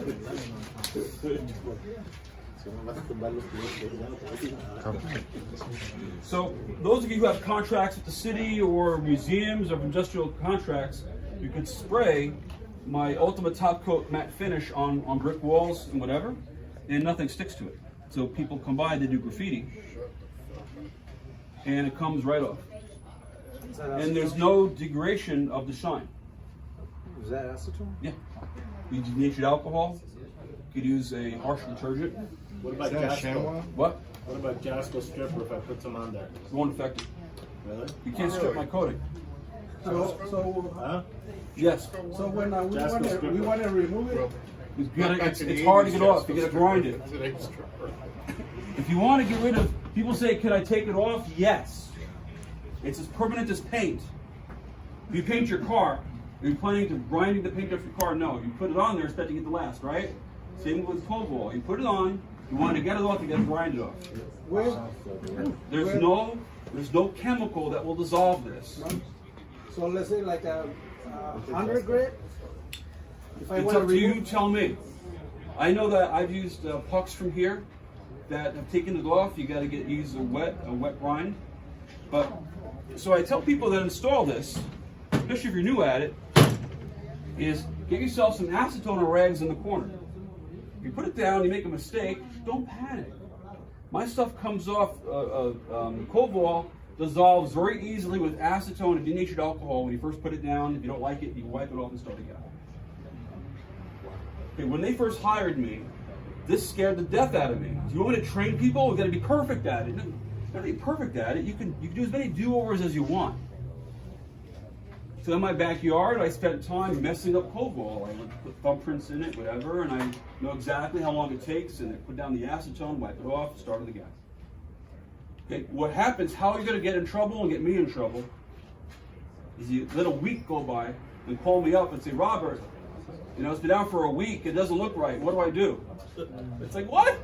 So those of you who have contracts with the city or museums or industrial contracts, you can spray my Ultimate Top Coat matte finish on brick walls and whatever, and nothing sticks to it. So people come by, they do graffiti, and it comes right off. And there's no degradation of the shine. Is that acetone? Yeah. You can use alcohol. You could use a harsh detergent. What about Jasco? What? What about Jasco stripper if I put some on there? It won't affect it. Really? You can't strip my coating. Huh? Yes. So when we want to remove it, It's hard to get off. You gotta grind it. If you want to get rid of, people say, "Can I take it off?" Yes. It's as permanent as paint. If you paint your car, are you planning to grinding the paint off your car? No. You put it on there, expecting it to last, right? Same with Coval. You put it on. You want to get it off, you got to grind it off. There's no chemical that will dissolve this. so let's say like 100 grit. If I It's want up to you, remove- tell me. I know that I've used pucks from here that have taken it off. You got to use a wet brine. But so I tell people that install this, especially if you're new at it, is get yourself some acetone or rags in the corner. If you put it down, you make a mistake, don't panic. My stuff comes off, Coval dissolves very easily with acetone and denatured alcohol when you first put it down. If you don't like it, you can wipe it off and start again. Okay, when they first hired me, this scared the death out of me. Do you want me to train people? We've got to be perfect at it. No, you got to be perfect at it. You can do as many do-overs as you want. So in my backyard, I spent time messing up Coval. I went to put thumbprints in it, whatever, and I know exactly how long it takes, and I put down the acetone, wipe it off, start it again. Okay, what happens, how you're going to get in trouble and get me in trouble, is you let a week go by and call me up and say, Robert, it's been out for a week, it doesn't look right, what do I do? It's like, what?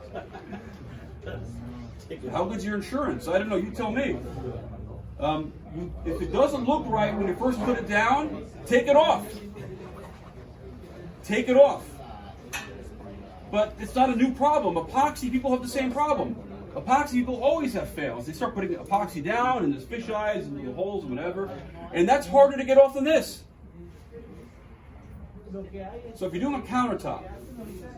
How good's your insurance? I don't know, you tell me. If it doesn't look right when you first put it down, take it off. Take it off. But it's not a new problem. Epoxy people have the same problem. Epoxy people always have fails. They start putting epoxy down and there's fish eyes and little holes and whatever. And that's harder to get off than this. So if you're doing a countertop,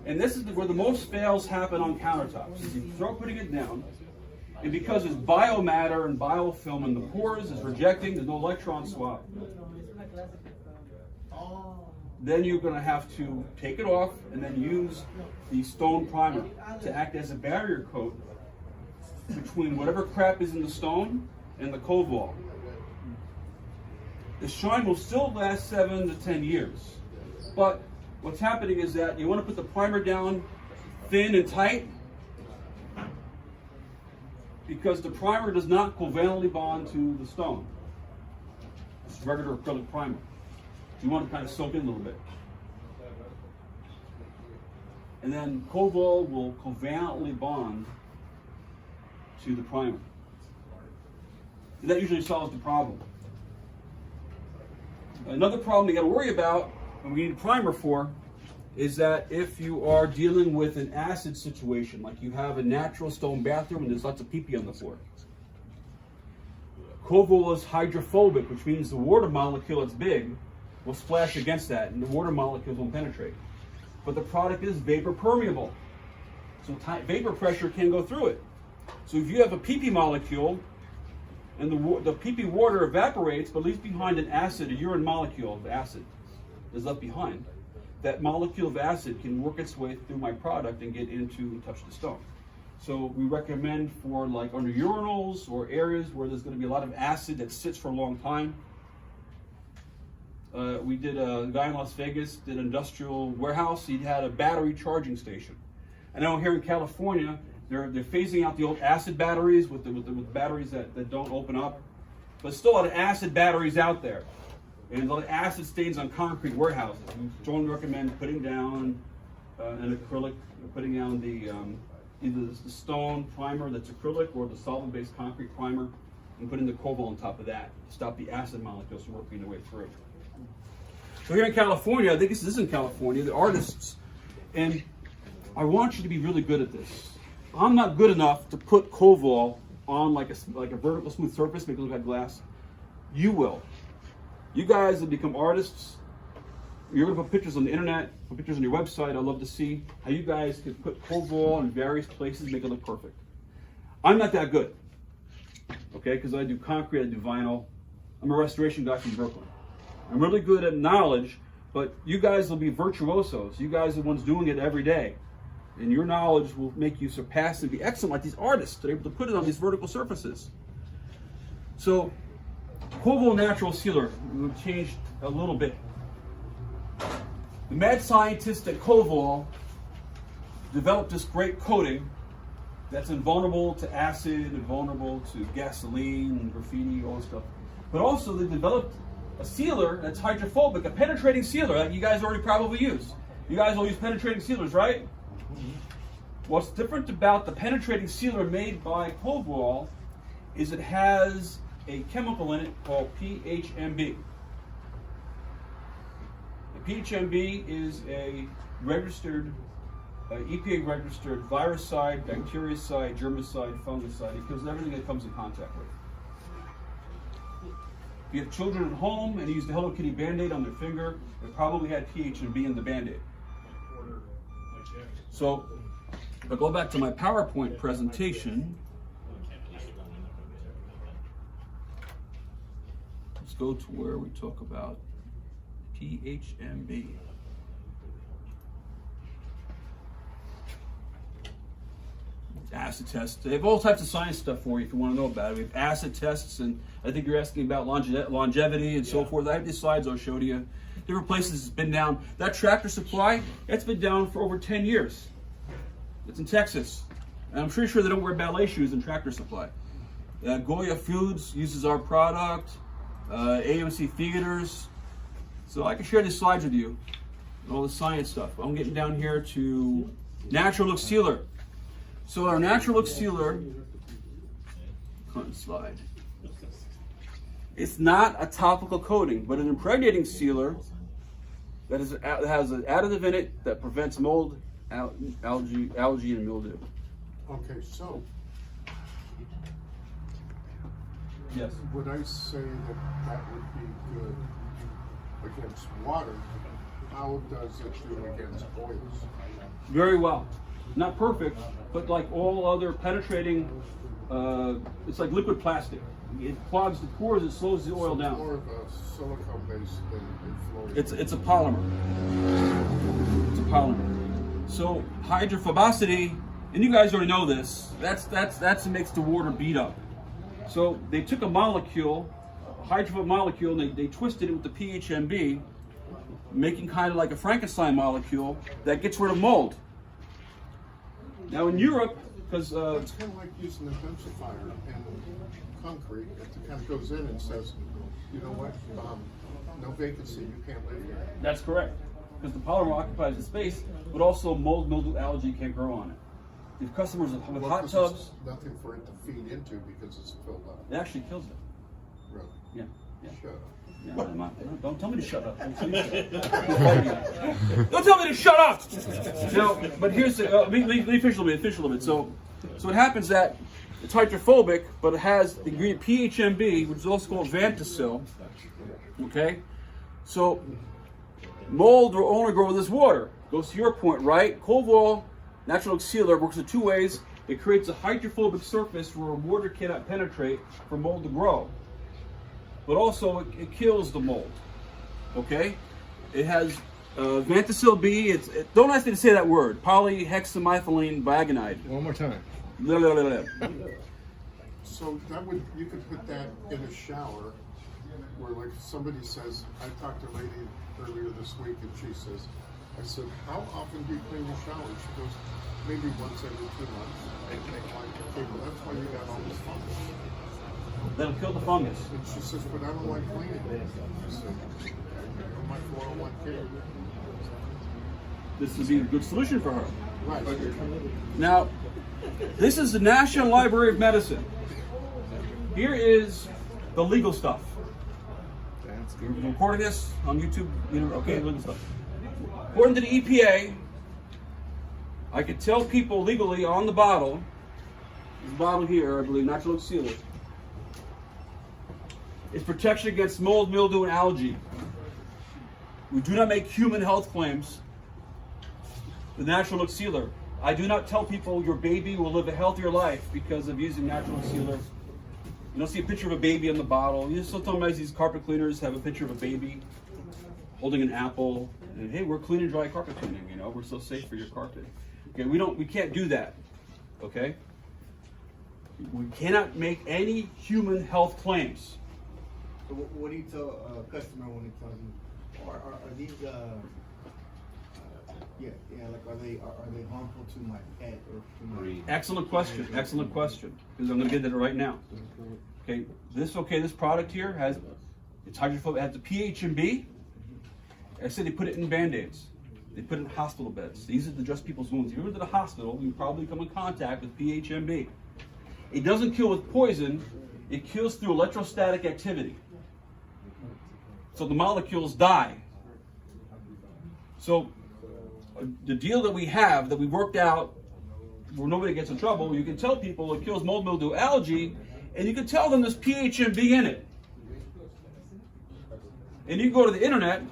and this is where the most fails happen on countertops, is you start putting it down, and because there's biomatter and biofilm in the pores, it's rejecting, there's no electron swap, then you're going to have to take it off and then use the stone primer to act as a barrier coat between whatever crap is in the stone and the Coval. The shine will still last 7 to 10 years. But what's happening is that you want to put the primer down thin and tight, because the primer does not covalently bond to the stone. It's regular acrylic primer. So you want to kind of soak in a little bit. And then Coval will covalently bond to the primer. And that usually solves the problem. Another problem you got to worry about, and we need a primer for, is that if you are dealing with an acid situation, like you have a natural stone bathroom and there's lots of pee-pee on the floor. Coval is hydrophobic, which means the water molecule that's big will splash against that and the water molecules won't penetrate. But the product is vapor permeable, so vapor pressure can go through it. So if you have a pee-pee molecule and the pee-pee water evaporates but leaves behind an acid, a urine molecule of acid is left behind, that molecule of acid can work its way through my product and get into and touch the stone. So we recommend for like under urinals or areas where there's going to be a lot of acid that sits for a long time. We did a guy in Las Vegas, did an industrial warehouse. He had a battery charging station. I know here in California, they're phasing out the old acid batteries with batteries that don't open up. But still a lot of acid batteries out there. And a lot of acid stains on concrete warehouses. We strongly recommend putting down an acrylic, putting down the either the stone primer that's acrylic or the solvent-based concrete primer, and putting the Coval on top of that to stop the acid molecules from working their way through. So here in California, I think this is in California, the artists, and I want you to be really good at this. I'm not good enough to put Coval on like a vertical smooth surface, make it look like glass. You will. You guys have become artists. You're going to put pictures on the internet, put pictures on your website. I'd love to see how you guys can put Coval in various places, make it look perfect. I'm not that good, okay, because I do concrete, I do vinyl. I'm a restoration guy from Brooklyn. I'm really good at knowledge, but you guys will be virtuosos. You guys are the ones doing it every day. And your knowledge will make you surpass and be excellent like these artists that are able to put it on these vertical surfaces. So, Coval Natural Sealer, we've changed a little bit. The mad scientists at Coval developed this great coating that's invulnerable to acid, invulnerable to gasoline, and graffiti, all this stuff. But also they developed a sealer that's hydrophobic, a penetrating sealer that you guys already probably use. You guys all use penetrating sealers, right? What's different about the penetrating sealer made by Coval is it has a chemical in it called PHMB. PHMB is a registered, EPA registered viricide, bactericide, germicide, fungicide. It kills everything it comes in contact with. If you have children at home and you use the Hello Kitty Band-Aid on their finger, it probably had PHMB in the Band-Aid. So, if I go back to my PowerPoint presentation, let's go to where we talk about PHMB. Acid tests. They have all types of science stuff for you if you want to know about it. We have acid tests, and I think you're asking about longevity and so forth. I have these slides I'll show to you. Different places it's been down. That Tractor Supply, it's been down for over 10 years. It's in Texas. And I'm pretty sure they don't wear ballet shoes in Tractor Supply. Goya Foods uses our product. AMC Theaters. So I can share these slides with you. All the science stuff. I'm getting down here to Natural Look Sealer. So our Natural Look Sealer, current slide. It's not a topical coating, but an impregnating sealer that has an additive in it that prevents mold, algae, and mildew. Okay, so Yes. would I say that that would be good against water? How does it do against oils? Very well. Not perfect, but like all other penetrating, it's like liquid plastic. It clogs the pores, it slows the oil It's down. more of a silicone based than a fluoride. It's a polymer. It's a polymer. So hydrophobicity, and you guys already know this, that's what makes the water beat up. So they took a molecule, a hydrophobic molecule, and they twisted it with the PHMB, making kind of like a Frankenstein molecule that gets rid of mold. Now in Europe, because It's kind of like using a densifier in concrete. It kind of goes in and says, you know what, no vacancy, you can't live here. that's correct, because the polymer occupies the space, but also mold, mildew, algae can't grow on it. If customers with Well, hot 'cause tubs, it's nothing for it to feed into because it's filled up. it actually kills it. Really? Yeah, yeah. Shut up. Yeah, don't tell me to shut up. Don't tell me to shut up. Now, but here's the, let me finish a little bit. So it happens that it's hydrophobic, but it has the ingredient PHMB, which is also called Vanticil. Okay? So mold will only grow with this water. Goes to your point, right? Coval Natural Look Sealer works in two ways. It creates a hydrophobic surface where water cannot penetrate for mold to grow. But also it kills the mold. Okay? It has Vanticil B. Don't ask me to say that word. Polyhexamethylene biagonide. One more time. Blah, blah, blah, blah. So that would, you could put that in a shower where like somebody says, I talked to a lady earlier this week and she says, I said, how often do you clean your shower? She goes, maybe once every 2 months. I'm like, okay, well that's why you got all this fungus. That'll kill the fungus. And she says, but I don't like cleaning it. I said, you're my 401k. This would be a good solution for her. Right. Now, this is the National Library of Medicine. Here is the legal stuff. You're recording this on YouTube, okay, legal stuff. According to the EPA, I could tell people legally on the bottle, this bottle here, I believe, Natural Look Sealer, is protection against mold, mildew, and algae. We do not make human health claims with Natural Look Sealer. I do not tell people your baby will live a healthier life because of using Natural Look Sealer. You don't see a picture of a baby on the bottle. You sometimes these carpet cleaners have a picture of a baby holding an apple, and hey, we're clean and dry carpet cleaning. We're so safe for your carpet. Okay, we can't do that. Okay, we cannot make any human health claims. So what do you tell a customer when he tells you, are these like are they harmful to my pet or to my Excellent question. Excellent question. Because I'm going to get to it right now. Okay, this product here has it's hydrophobic. It has the PHMB. I said they put it in Band-Aids. They put it in hospital beds. They use it to adjust people's wounds. If you go to the hospital, you probably come in contact with PHMB. It doesn't kill with poison. It kills through electrostatic activity. So the molecules die. So the deal that we have, that we worked out, where nobody gets in trouble, you can tell people it kills mold, mildew, algae, and you can tell them there's PHMB in it. And you go to the internet,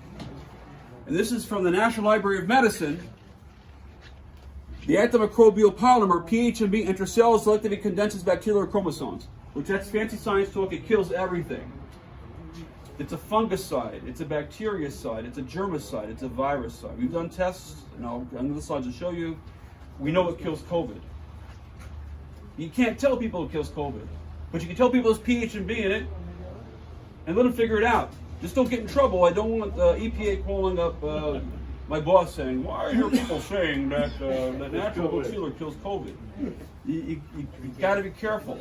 and this is from the National Library of Medicine. The antimicrobial polymer PHMB enters cells, selectively condenses bacterial chromosomes, which that's fancy science talk. It kills everything. It's a fungicide, it's a bactericide, it's a germicide, it's a virusicide. We've done tests, and under the slides to show you. We know it kills COVID. You can't tell people it kills COVID, but you can tell people there's PHMB in it, and let them figure it out. Just don't get in trouble. I don't want EPA calling up my boss saying, "Why are your people saying that that natural sealer kills COVID?" You got to be careful.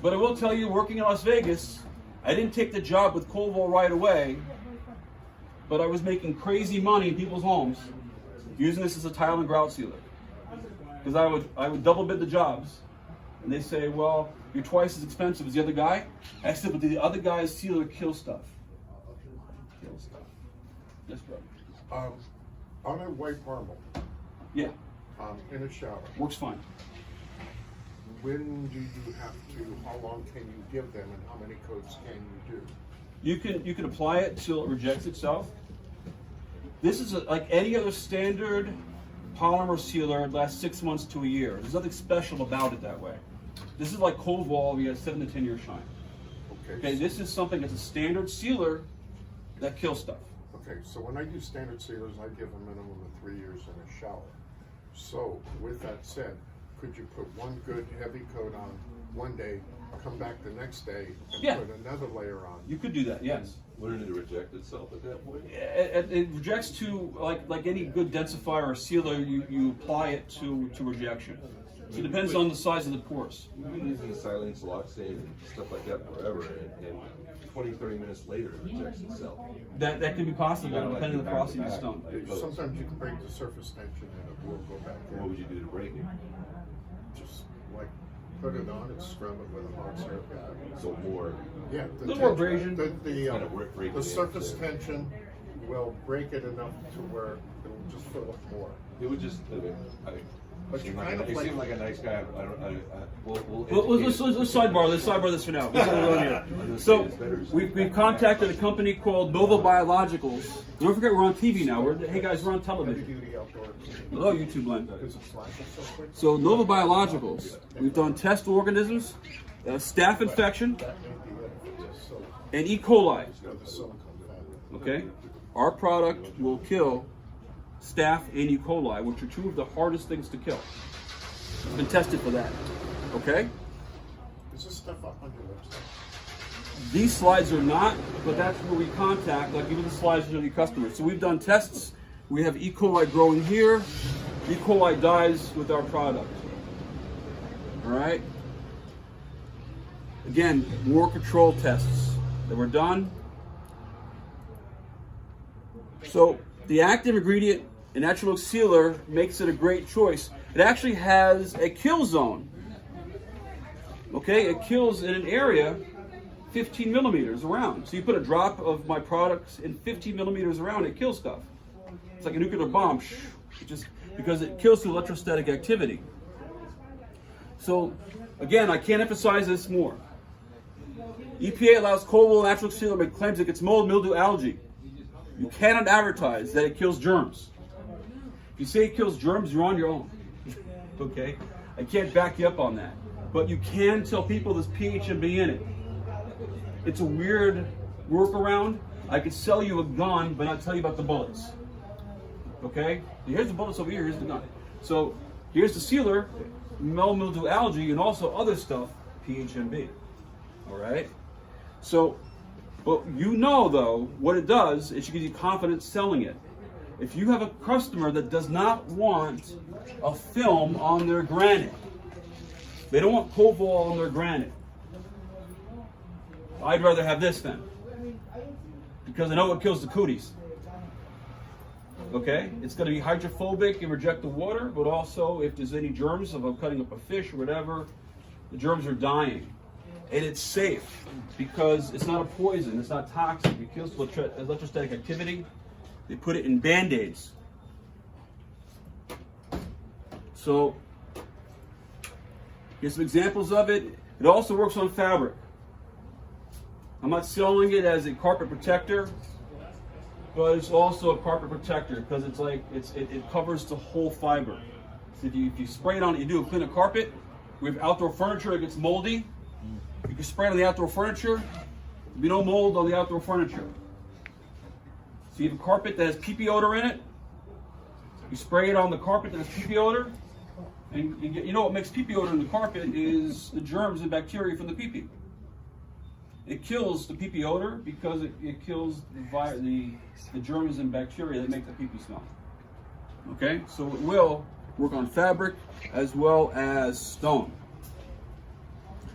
But I will tell you, working in Las Vegas, I didn't take the job with Coval right away, but I was making crazy money in people's homes using this as a tile and grout sealer. Because I would double bid the jobs, and they say, "Well, you're twice as expensive as the other guy." I said, "But the other guy's sealer kills stuff." Kills stuff. Yes, bro. On a white marble, Yeah, in a shower, works fine. when do you have to, how long can you give them, and how many coats can you do? You can apply it till it rejects itself. This is like any other standard polymer sealer. It lasts 6 months to a year. There's nothing special about it that way. This is like Coval. We have 7 to 10 year shine. Okay, this is something that's a standard sealer that kills stuff. Okay, so when I use standard sealers, I give a minimum of 3 years in a shower. So with that said, could you put one good heavy coat on one day, come back the next day, and put another layer on? You could do that, yes. Wouldn't it reject itself at that point? It rejects to, like any good densifier or sealer, you apply it to rejection. So it depends on the size of the pores. We've been using silane, siloxane, and stuff like that forever, and 20, 30 minutes later, it rejects itself. That could be possible, depending on the porosity of the stone. Sometimes you can break the surface tension and it will go back in. What would you do to break it? Just like put it on and scrub it with a hard syrup. So more. Yeah, A little more abrasion. Kind of break The it surface in, yeah. tension will break it enough to where it will just fill up more. It would just. But you You kind of seem like, like a nice guy. We'll Let's sidebar this for now. Let's go on here. So we've contacted a company called Nova Biologicals. Don't forget we're on TV now. Hey guys, we're on television. duty outdoor. Hello, YouTube land. Because it flashes so quick. So Nova Biologicals, we've done test organisms, staph infection, That may be it if it's so, and E. coli. the silicone fat. Okay, our product will kill staph and E. coli, which are two of the hardest things to kill. It's been tested for that. Okay. Is this stuff up on your website? These slides are not, but that's where we contact, like even the slides to the customers. So we've done tests. We have E. coli growing here. E. coli dies with our product. All right. Again, more control tests that were done. So the active ingredient in natural sealer makes it a great choice. It actually has a kill zone. Okay, it kills in an area 15 millimeters around. So you put a drop of my products in 15 millimeters around, it kills stuff. It's like a nuclear bomb, just because it kills through electrostatic activity. So again, I can't emphasize this more. EPA allows Coval natural sealer to make claims it gets mold, mildew, algae. You cannot advertise that it kills germs. If you say it kills germs, you're on your own. Okay? I can't back you up on that. But you can tell people there's PHMB in it. It's a weird workaround. I could sell you a gun, but not tell you about the bullets. Okay? Here's the bullets over here, here's the gun. So here's the sealer, mold, mildew, algae, and also other stuff, PHMB. Alright? So, but you know though, what it does is it gives you confidence selling it. If you have a customer that does not want a film on their granite, they don't want Coval on their granite, I'd rather have this then. Because I know it kills the cooties. Okay? It's going to be hydrophobic and reject the water, but also if there's any germs, if I'm cutting up a fish or whatever, the germs are dying. And it's safe because it's not a poison, it's not toxic, it kills electrostatic activity. They put it in Band-Aids. So, here's some examples of it. It also works on fabric. I'm not selling it as a carpet protector, but it's also a carpet protector because it's like it covers the whole fiber. So if you spray it on it, you do a clean a carpet. We have outdoor furniture that gets moldy. You can spray it on the outdoor furniture. There'll be no mold on the outdoor furniture. So you have a carpet that has pee-pee odor in it. You spray it on the carpet that has pee-pee odor. And you know what makes pee-pee odor in the carpet is the germs and bacteria from the pee-pee. It kills the pee-pee odor because it kills the germs and bacteria that make the pee-pee smell. Okay, so it will work on fabric as well as stone.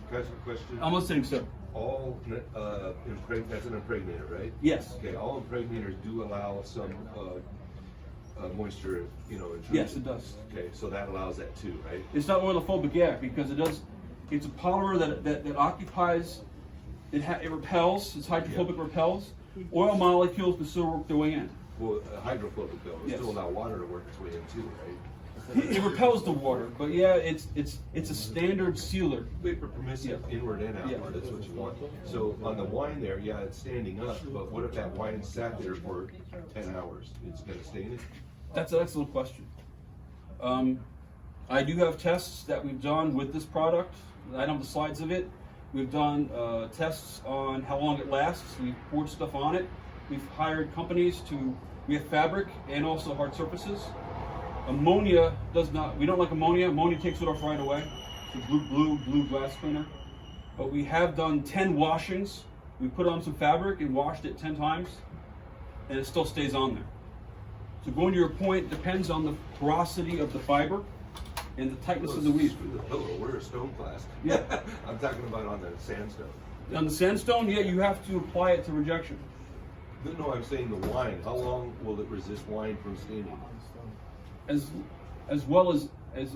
Can I ask a question? I'm listening, sir. All that's an impregnator, right? Yes. Okay, all impregnators do allow some moisture, intrusion. Yes, it does. Okay, so that allows that too, right? It's not oilophobic, yeah, because it does. It's a polymer that occupies. It repels. It's hydrophobic, repels. Oil molecules can still work their way in. Well, hydrophobic though, it Yes. still allow water to work its way in too, right? It repels the water, but yeah, it's a standard sealer. Vapor permissive, Yeah. inward and outward, Yeah. that's what you want. So on the wine there, yeah, it's standing up, but what if that wine sat there for 10 hours? It's gonna stain it? That's an excellent question. I do have tests that we've done with this product. I don't have the slides of it. We've done tests on how long it lasts. We've poured stuff on it. We've hired companies we have fabric and also hard surfaces. Ammonia does not, we don't like ammonia. Ammonia takes it off right away. It's a blue glass cleaner. But we have done 10 washings. We put on some fabric and washed it 10 times, and it still stays on there. So going to your point, depends on the porosity of the fiber and the tightness of the weave. Screw the pillow, we're a stone class. Yeah. I'm talking about on the sandstone. On the sandstone, yeah, you have to apply it to rejection. No, I'm saying the wine, how long will it resist wine from staining? As well as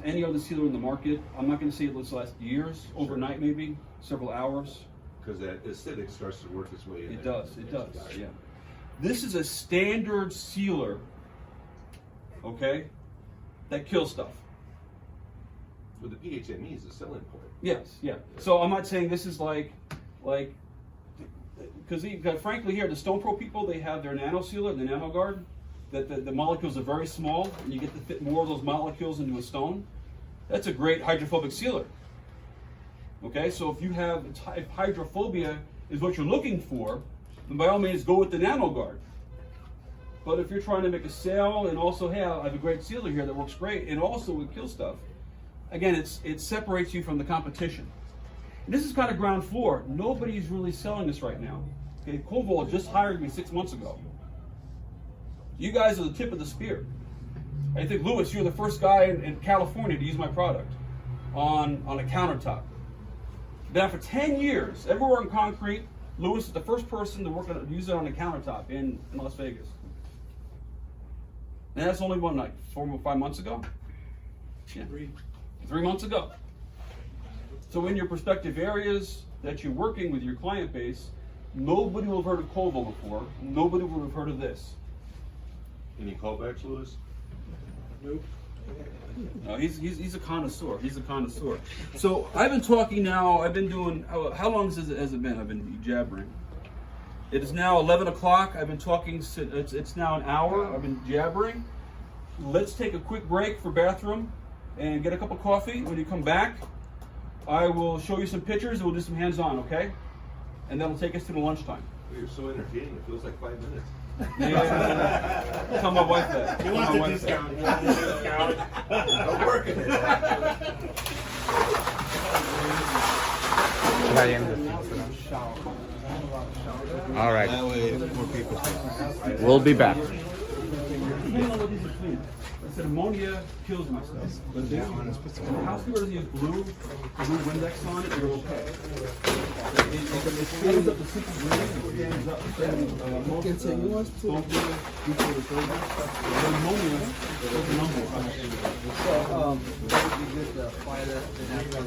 any other sealer in the market. I'm not going to say it lasts years, overnight maybe, several hours. Because that acidic starts to work its way in. It does, yeah. This is a standard sealer, okay, that kills stuff. But the PHME is the selling point. Yes, yeah. So I'm not saying this is because frankly here, the Stone Pro people, they have their nano sealer, the nano guard, that the molecules are very small, and you get to fit more of those molecules into a stone. That's a great hydrophobic sealer. Okay, so if you have, if hydrophobia is what you're looking for, then by all means go with the nano guard. But if you're trying to make a sale and also, hey, I have a great sealer here that works great and also would kill stuff, again, it separates you from the competition. And this is kind of ground floor. Nobody's really selling this right now. Okay, Coval just hired me 6 months ago. You guys are the tip of the spear. I think, Louis, you're the first guy in California to use my product on a countertop. Now, for 10 years, everywhere in concrete, Louis is the first person to use it on a countertop in Las Vegas. And that's only 4 or 5 months ago? Yeah. 3 months ago. So in your prospective areas that you're working with your client base, nobody will have heard of Coval before. Nobody would have heard of this. Any callbacks, Louis? Nope. No, he's a connoisseur. He's a connoisseur. So I've been talking now. I've been doing. How long has it been? I've been jabbering. It is now 11 o'clock. I've been talking. It's now an hour. I've been jabbering. Let's take a quick break for bathroom and get a cup of coffee. When you come back, I will show you some pictures and we'll do some hands-on. Okay? And that'll take us to the lunchtime. You're so entertaining. It feels like 5 minutes. Yeah. Tell my wife that. You want the discount. You want the discount. I'm working. All right. That way, more people. We'll be back. Depending on what these are clean. I said ammonia kills my stuff. But if the house cover doesn't use blue Windex on it, you're okay. It stands up to 6 degrees, it stands up. Most don't do it before the third. The pneumonia is a number. That would be good to apply that, the natural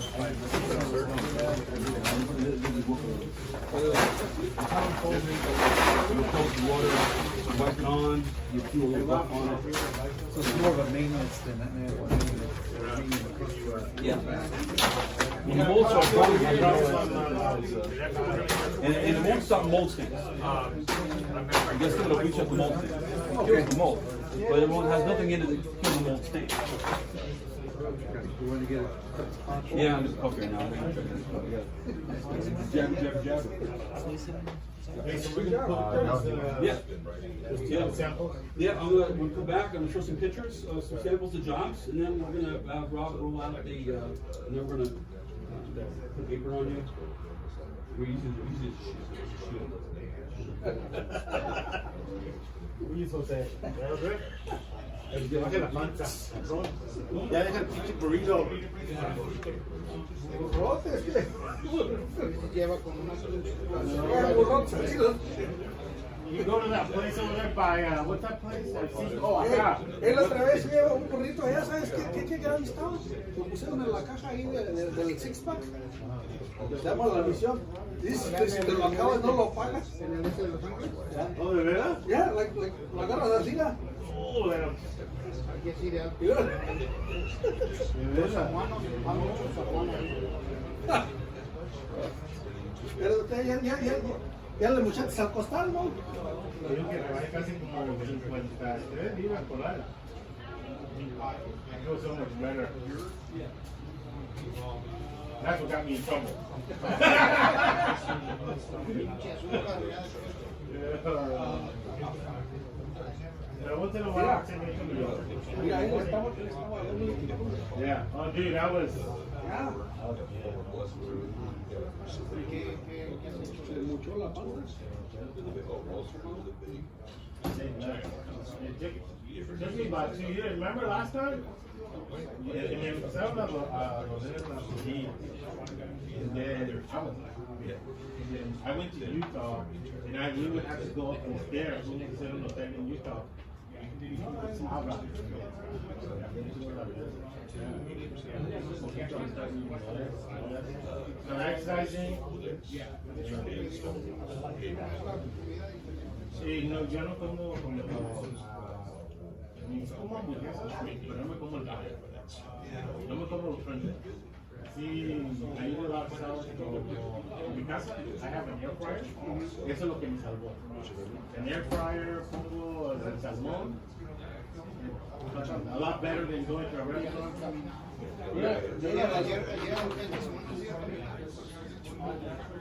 You cold water, wipe it on, you put a little buff on it. So it's more of a maintenance than that. Yeah. When the molds are growing, and it won't stop mold stains. I guess it'll reach up the mold stain. It kills the mold, but it has nothing in it to kill the mold stain. You want to get it? Yeah, I'm just okay now. Jab. Yeah. Yeah, we'll come back, I'm gonna show some pictures, some samples of jobs, and then we're gonna have Rob roll out the, and then we're gonna put paper on you. We're using Baje la panza. Ya deja el pinche burrito. Lleva como una You go to that place over there by, what's that place? Acá. Él otra vez lleva un burrito allá, ¿sabes qué grande estaba? Lo pusieron en la caja ahí del six pack. Se llama La Misión. Dice que si te lo acabas no lo pagas. Oh, ¿de veras? Ya, la agarras así, ¿no? Oh, bueno. Aquí es ideal. ¿De veras? Pero usted ya le muchachos al costal, ¿no? Digo que me vaya casi como 53 libras por hora. I feel so much better. That's what got me in trouble. Pero vos te lo vas a hacer Mira, ahí estaba. Yeah. Oh, dude, that was. Se muchó la panza. It took me about 2 years. Remember last time? And then empezaron a doler las rodillas. And then I went to Utah, and we would have to go up the stairs. We went to an hotel in Utah. So exercising. Sí, no, yo no como hamburguesas, pero no me como el pollo. No me como los frentes. Sí, I eat a lot of salad. En mi casa, I have an air fryer. Eso es lo que me salvó. An air fryer, pongo el salmón. A lot better than going to a restaurant.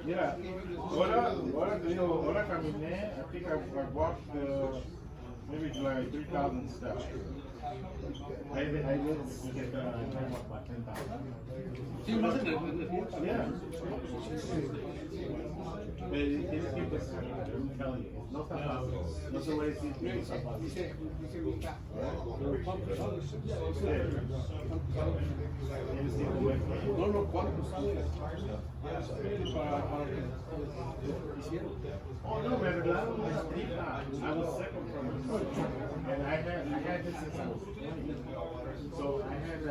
Yeah. Ahora caminé, I think I walked maybe like 3,000 steps. I did get about 10,000. Yeah. But it's keep this, I'm telling you, no está fácil. No se puede decir que no está fácil. No, ¿cuánto sale? Oh no, me regalaron una tripa. I was second from it. And I had this since I was 20. So I had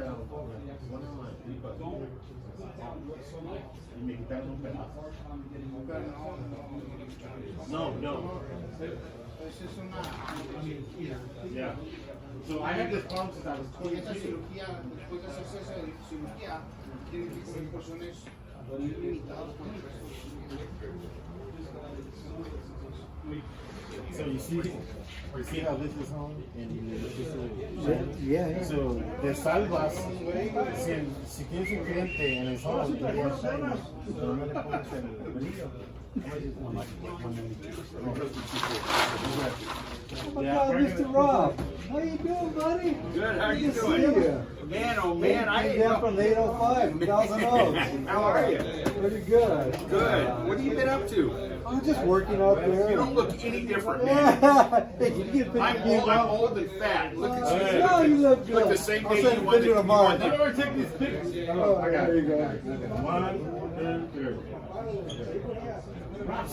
one of my tripas. Y me quitaron un pedazo. No. Yeah. So I had this problem since I was 22. So you see how this is hung and Yeah. So te salvas si tienes un cliente en el home y pero no le pones el brillo. Oh my God, Mr. Rob, how you doing, buddy? Good, how you Good to doing? see you. Man, oh man, I Came didn't down know. from the 805, Thousand Oaks. How are you? Pretty good. Good. What have you been up to? I'm just working out there. You don't look any different, man. Hey, can you get a picture of me, I'm bro? old and fat. Look at you. No, you look good. Like the same I'll day send you a won the, picture you tomorrow. won the, Take these pictures. Oh, I got there you it. go. 1, 2, 3.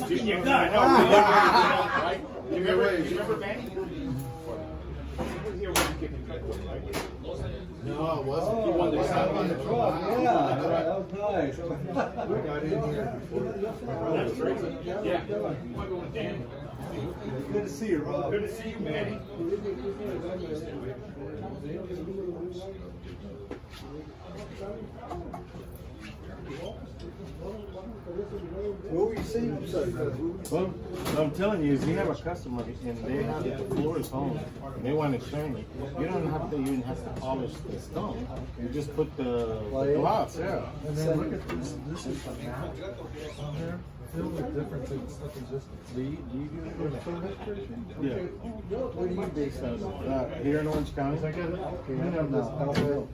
Sticking your gun. Right? You remember Manny? No, it wasn't. Oh, won the shot. on the truck. Yeah, that was nice. We got in here before. Yeah. I'm going, damn. Good to see you, Rob. Good to see you, Manny. What were you saying? I'm sorry. Well, what I'm telling you is you have a customer and they have the floor is home and they want it shiny. You don't have to even have to polish the stone. You just put the gloss, yeah. And then look at this, this is the map on there. Feel the difference in stuff is just. Do you do it? Yeah. Where do you base out of? Here in Orange County? I got it. We have this out there. And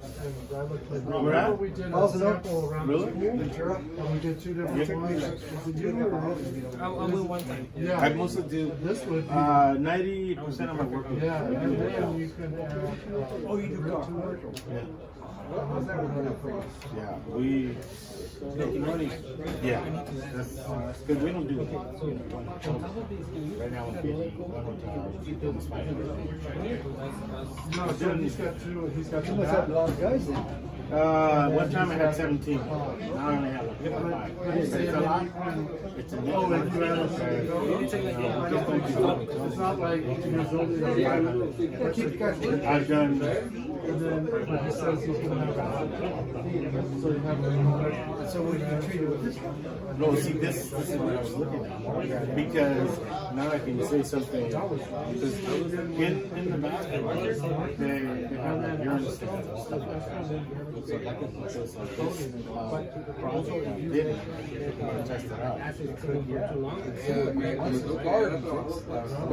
I looked at. Where at? We did a How's it up? sample around the school. And we did 2 different ones. Did you I will one time. Yeah. I mostly do This would be. 90% of my work. is- Yeah, and then you can add. Oh, you do car. How's that work for you? Yeah, we making money. Yeah, that's because we don't do it. Right now I'm busy. No, so he's got 2. He's got You must have a lot of guys then. One time I had 17. Now I only have like 55. It's a lot. It's a Oh, and you add it's not like you're building a I've done. and then he says he's gonna have a so you have a So what do you treat it with this? No, see, this is what I was looking at. Because now I can say something. Because in the bathroom, they have like urine stands and stuff like that. So I can put this like this. Project I did it. I'm going to test it out.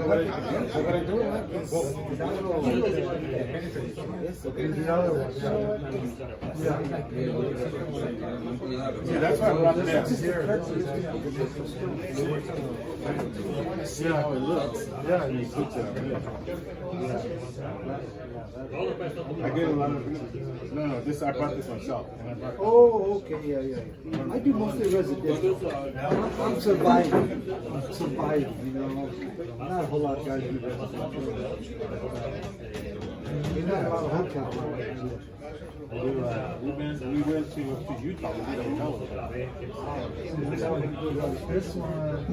What I do is the other one. see, that's why I brought this. See how it looks. Yeah, And you put it. I get a lot of. No, this I bought this myself. And I brought Oh, okay, yeah. I do mostly residential. I'm surviving. I'm surviving, you know. Not a whole lot of guys do residential. There's not a lot of hotel. we went to Utah. We did a hotel. This one.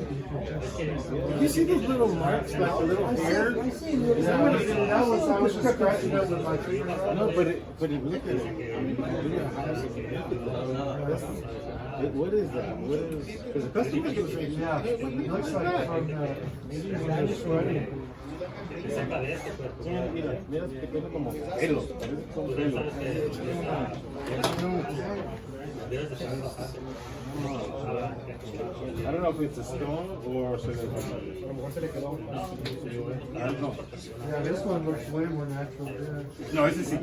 You see those little marks, like the little hairs? I see little. I was just scratching it with my finger. No, but it look at it. I mean, what is that? What is? Because the customer was saying, Yeah, it looks like from when you're sweating. mira, que tiene como pelo, parece como pelo. I don't know if it's a stone or so I don't know. Yeah, this one looks way more natural. Yeah. No, ese sí.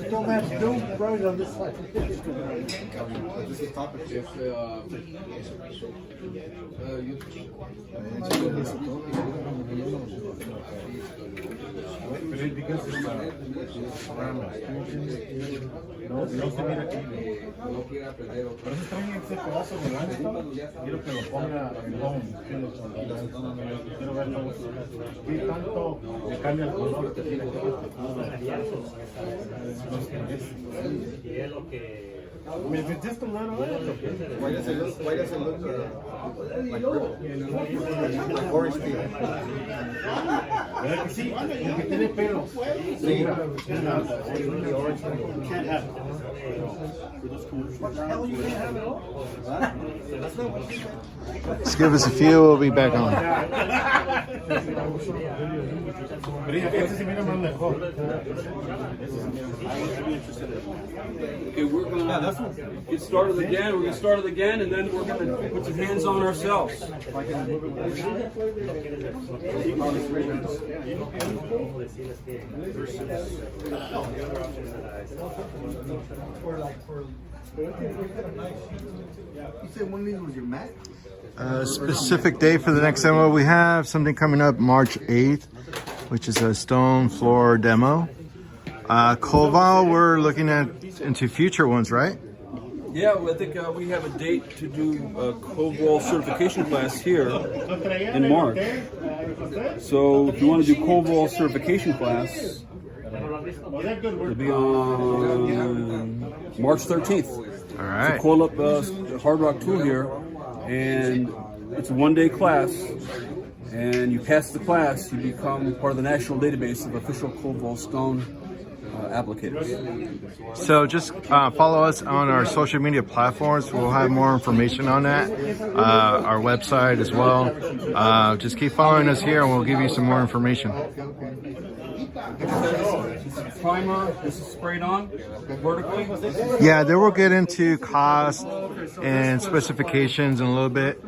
Don't have to do right on this side. This is topic. It's Pero es because it's no se mira aquí. no quiere aprender Por eso traen ese pedazo de blanco. Quiero que lo ponga en home. Quiero verlo. ¿Qué tanto le cambia el color que tiene que I mean, if it's just a little, Why does it look like purple? Like orange peel? ¿verdad que sí? Porque tiene pelo. Sí. Can't have it. Just give us a few, we'll be back on. Este se mira más mejor. Okay, we're gonna get started again. We're gonna start it again, and then we're gonna put some hands on ourselves. said one of these was your mat? Specific date for the next demo, we have something coming up March 8th, which is a stone floor demo. Coval, we're looking at into future ones, right? Yeah, well, I think we have a date to do a Coval certification class here in March. So if you want to do Coval certification class, it'll be on March 13th. All right. So call up Hard Rock Tool here, and it's a one-day class. And you pass the class, you become part of the national database of official Coval stone applicators. So just follow us on our social media platforms. We'll have more information on that. Our website as well. Just keep following us here and we'll give you some more information. Primer, this is sprayed on vertically. Yeah, then we'll get into cost and specifications in a little bit.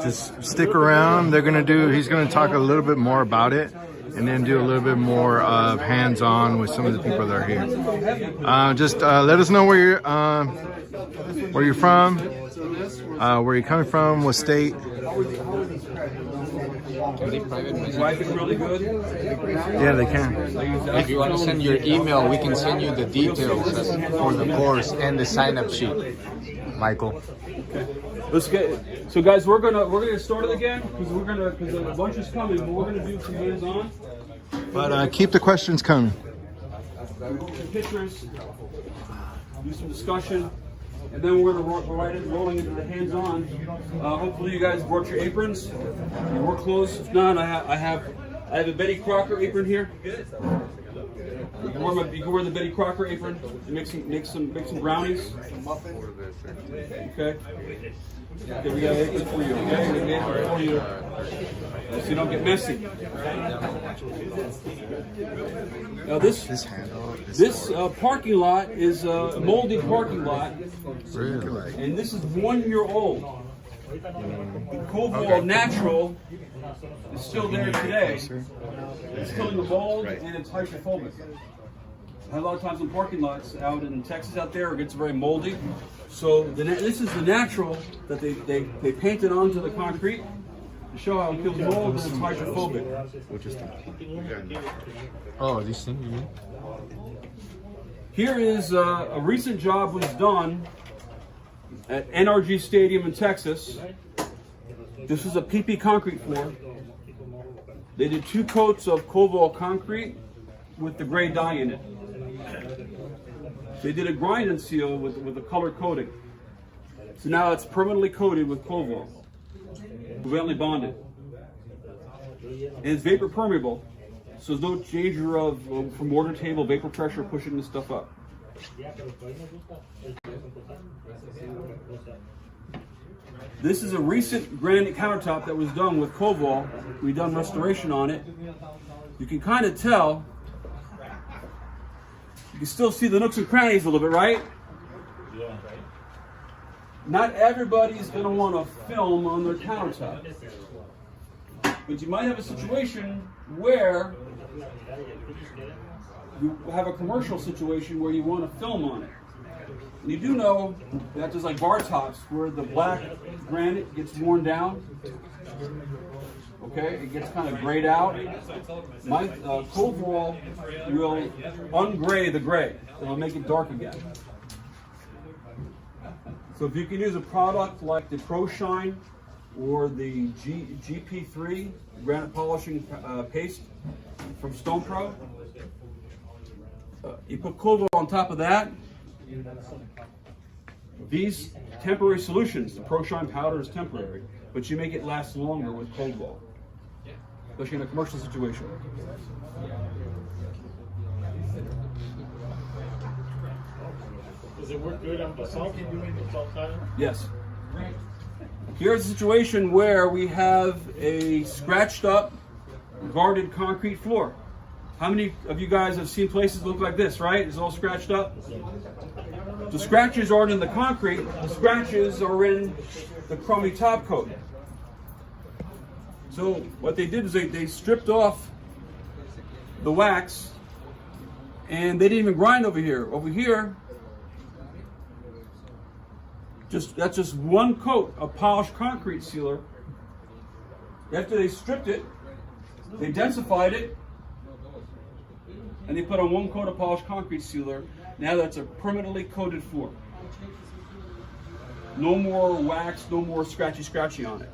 Just stick around. He's gonna talk a little bit more about it, and then do a little bit more of hands-on with some of the people that are here. Just let us know where you're from, where you're coming from, what state. Really good. Yeah, they can. If you want to send your email, we can send you the details for the course and the sign-up sheet, Michael. Let's get. So, guys, we're gonna get started again because a bunch is coming. But we're gonna do some hands-on. But keep the questions coming. Pictures. Do some discussion, and then we're gonna rolling into the hands-on. Hopefully, you guys brought your aprons, your work clothes. If not, I have a Betty Crocker apron here. You can wear the Betty Crocker apron and make some brownies. Okay. Okay, we got an apron for you. Okay, we got an apron for you, so you don't get messy. Now this parking lot is a moldy parking lot, and this is 1 year old. The Coval Natural is still there today. It's killing the mold and it's hydrophobic. A lot of times in parking lots out in Texas out there, it gets very moldy. So this is the natural that they painted onto the concrete to show how it kills mold and it's hydrophobic. Oh, these things you mean? Here is a recent job was done at NRG Stadium in Texas. This is a PP concrete floor. They did 2 coats of Coval concrete with the gray dye in it. They did a grind and seal with a color coating. So now it's permanently coated with Coval, covalently bonded. And it's vapor permeable, so there's no danger of from mortar table vapor pressure pushing this stuff up. This is a recent granite countertop that was done with Coval. We've done restoration on it. You can kind of tell. You can still see the nooks and crannies a little bit, right? Yeah. Not everybody's going to want to film on their countertop. But you might have a situation where you have a commercial situation where you want to film on it. And you do know that just like bar tops where the black granite gets worn down, okay, it gets kind of grayed out. My Coval will ungray the gray. It'll make it dark again. So if you can use a product like the Pro Shine or the GP3 granite polishing paste from Stone Pro, you put Coval on top of that. These temporary solutions, the Pro Shine powder is temporary, but you make it last longer with Coval, especially in a commercial situation. Does it work good on the salt? Yes. Here's a situation where we have a scratched up, guarded concrete floor. How many of you guys have seen places look like this, right? It's all scratched up. The scratches aren't in the concrete, the scratches are in the crummy top coat. So what they did is they stripped off the wax and they didn't even grind over here. Over here, That's just one coat of polished concrete sealer. After they stripped it, they densified it, and they put on one coat of polished concrete sealer. Now that's a permanently coated floor. No more wax, no more scratchy on it.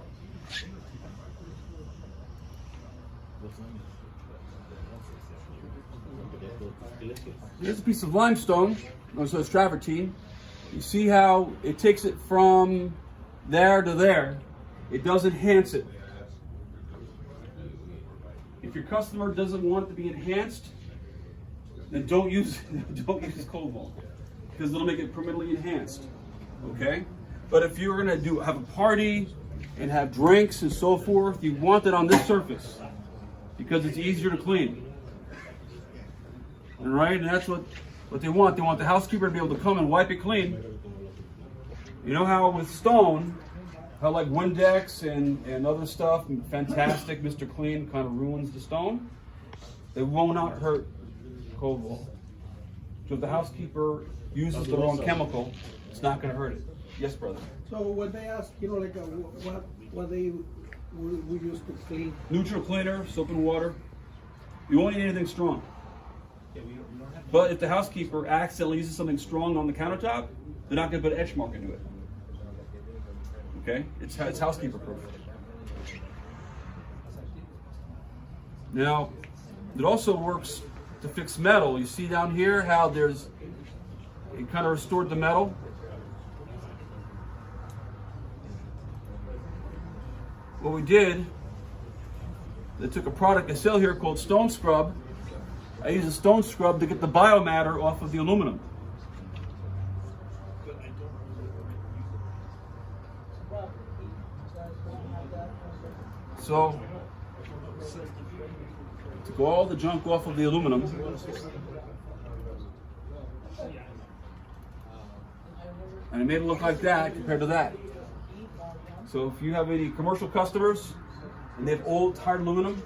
Here's a piece of limestone, also travertine. You see how it takes it from there to there. It does enhance it. If your customer doesn't want it to be enhanced, then don't use Coval, because it'll make it permanently enhanced. Okay? But if you're gonna have a party and have drinks and so forth, you want it on this surface because it's easier to clean. All right, and that's what they want. They want the housekeeper to be able to come and wipe it clean. You know how with stone, how like Windex and other stuff, fantastic, Mr. Clean kind of ruins the stone. They will not hurt Coval. So if the housekeeper uses the wrong chemical, it's not going to hurt it. Yes, brother. So when they ask, like what they we use to clean? Neutral cleaner, soap and water. You won't need anything strong. But if the housekeeper accidentally uses something strong on the countertop, they're not going to put an etch mark into it. Okay? It's housekeeper proof. Now, it also works to fix metal. You see down here how it kind of restored the metal. What we did, they took a product I sell here called Stone Scrub. I use a stone scrub to get the biomatter off of the aluminum. So, took all the junk off of the aluminum. And it made it look like that compared to that. So if you have any commercial customers and they have old tired aluminum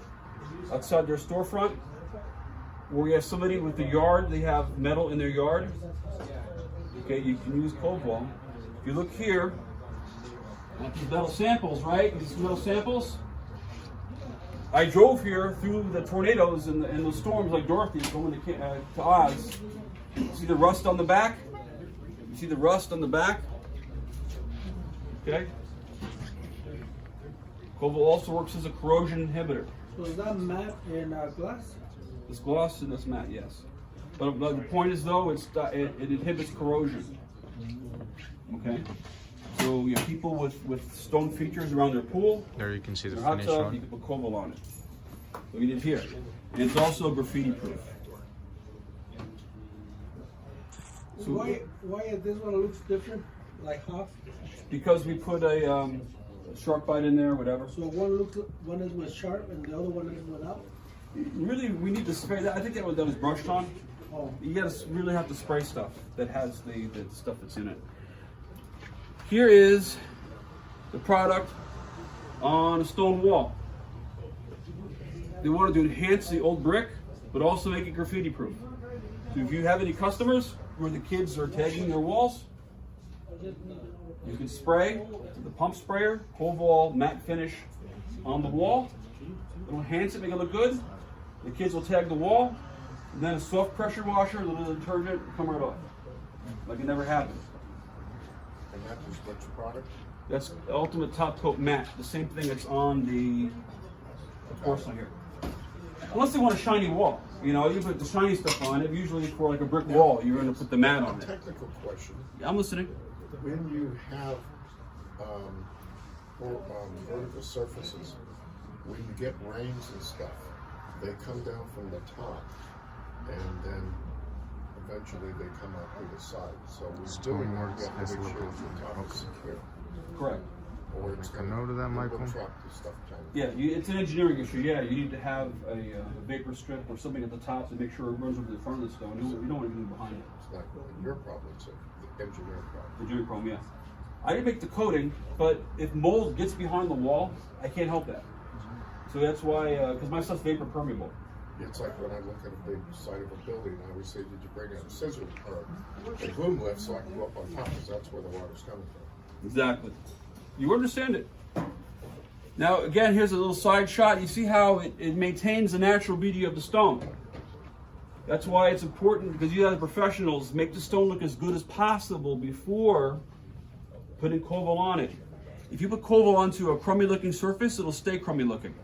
outside their storefront, or you have somebody with the yard, they have metal in their yard, okay, you can use Coval. If you look here, at these metal samples, right? These metal samples. I drove here through the tornadoes and the storms like Dorothy going to Oz. See the rust on the back? You see the rust on the back? Okay. Coval also works as a corrosion inhibitor. So is that matte in glass? This gloss and this matte, yes. But the point is, though, it inhibits corrosion. Okay. So you have people with stone features around their pool. There you can see the their hot finish tub, on. you can put Coval on it. So we did here, and it's also graffiti proof. So why this one looks different, like half? Because we put a shark bite in there, whatever. So one is with sharp and the other one is without. Really, we need to spray that. I think that was brushed on. Oh. You gotta really have to spray stuff that has the stuff that's in it. Here is the product on a stone wall. They wanted to enhance the old brick, but also make it graffiti proof. So if you have any customers where the kids are tagging their walls, you can spray the pump sprayer, Coval matte finish on the wall. It'll enhance it, make it look good. The kids will tag the wall, and then a soft pressure washer, a little detergent, come right off. Like it never happened. And that is which product? That's the Ultimate Top Coat Matte, the same thing that's on the porcelain here. Unless they want a shiny wall. You know, you put the shiny stuff on it, usually for like a brick wall, you're going to put the matte on it. Technical question. Yeah, I'm listening. When you have vertical surfaces, when you get rains and stuff, they come down from the top, and then eventually they come out through the side. So we're doing that, we have to make sure the top is secure. Correct. Or it's Make a note of that, Michael. trap the stuff down. Yeah, it's an engineering issue. Yeah, you need to have a vapor strip or something at the top to make sure it runs over the front of the stone. You don't want anything behind it. It's not really your problem, it's the engineer problem. The engineering problem, yes. I didn't make the coating, but if mold gets behind the wall, I can't help that. So that's why, because my stuff's vapor permeable. It's like when I look at a big side of a building, I always say, did you bring a scissor or a boom lift so I can go up on top, because that's where the water's coming from. Exactly. You understand it. Now, again, here's a little side shot. You see how it maintains the natural beauty of the stone. That's why it's important, because you as professionals make the stone look as good as possible before putting Coval on it. If you put Coval onto a crummy looking surface, it'll stay crummy looking.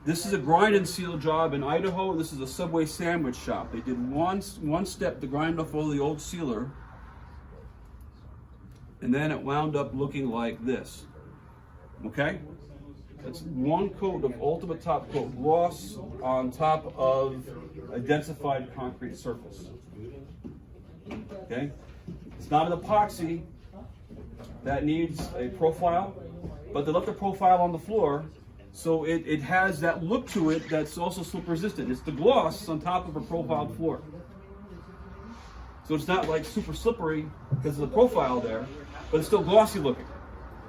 This is a grind and seal job in Idaho. This is a Subway sandwich shop. They did one step to grind off all the old sealer, and then it wound up looking like this. Okay? That's one coat of ultimate top coat gloss on top of a densified concrete surface. Okay? It's not an epoxy that needs a profile, but they left the profile on the floor, so it has that look to it that's also slip resistant. It's the gloss on top of a profiled floor. So it's not like super slippery because of the profile there, but it's still glossy looking.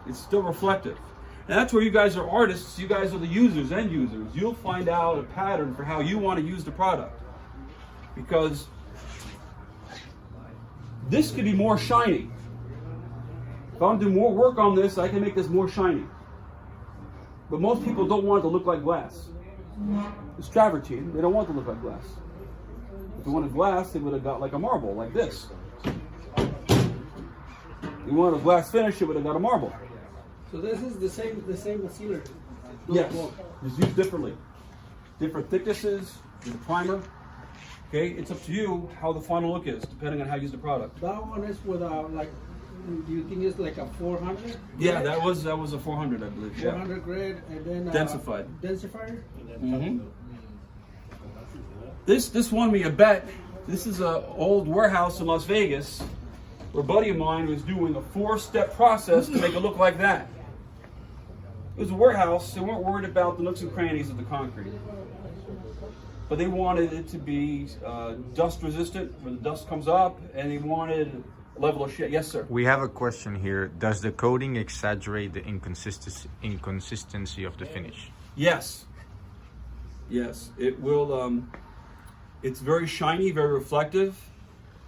It's still reflective. And that's where you guys are artists, you guys are the users, end users. You'll find out a pattern for how you want to use the product. Because this could be more shiny. If I'm doing more work on this, I can make this more shiny. But most people don't want it to look like glass. It's travertine, they don't want it to look like glass. If they wanted glass, they would have got like a marble, like this. If you wanted a glass finish, it would have got a marble. So this is the same sealer. Yes, it's used differently. Different thicknesses, the primer. Okay, it's up to you how the final look is, depending on how you use the product. That one is with do you think it's like a 400? Yeah, that was a 400, I believe. 400 grade, and then densified. Densifier. Mm-hmm. This won me a bet. This is an old warehouse in Las Vegas, where a buddy of mine was doing a 4-step process to make it look like that. It was a warehouse. They weren't worried about the nooks and crannies of the concrete, but they wanted it to be dust resistant, where the dust comes up, and they wanted a level of shit. Yes, sir. We have a question here. Does the coating exaggerate the inconsistency of the finish? Yes. Yes, it will. It's very shiny, very reflective.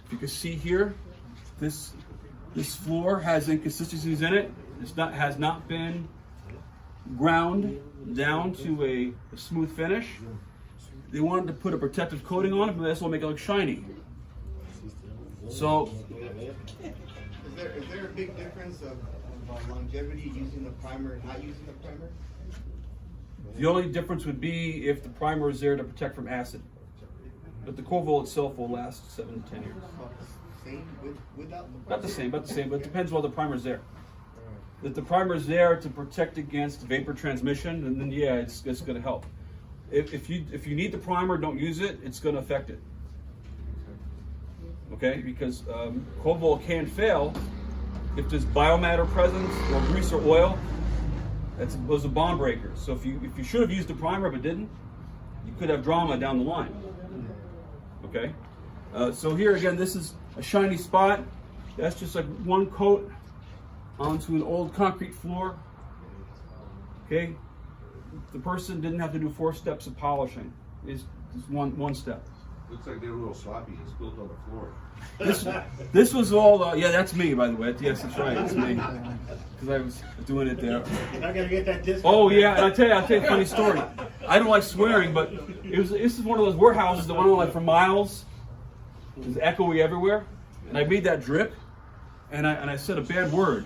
If you can see here, this floor has inconsistencies in it. Has not been ground down to a smooth finish. They wanted to put a protective coating on it, but this will make it look shiny. So, is there a big difference of longevity using the primer and not using the primer? the only difference would be if the primer is there to protect from acid. But the Coval itself will last 7 to 10 years. Same without the primer? Not the same, but it depends while the primer's there. If the primer's there to protect against vapor transmission, and then yeah, it's going to help. If you need the primer, don't use it. It's going to affect it. Okay, because Coval can fail if there's biomatter present or grease or oil. Those are bond breakers. So if you should have used the primer but didn't, you could have drama down the line. Okay, so here again, this is a shiny spot. That's just like one coat onto an old concrete floor. Okay, the person didn't have to do 4 steps of polishing. It's one step. Looks like they were a little sloppy and spilled on the floor. This was all, yeah, that's me, by the way. Yes, that's right, it's me. Because I was doing it there. You're not gonna get that discount. Oh yeah, and I'll tell you a funny story. I don't like swearing, but this is one of those warehouses that went on like for miles. It was echoey everywhere. And I made that drip, and I said a bad word.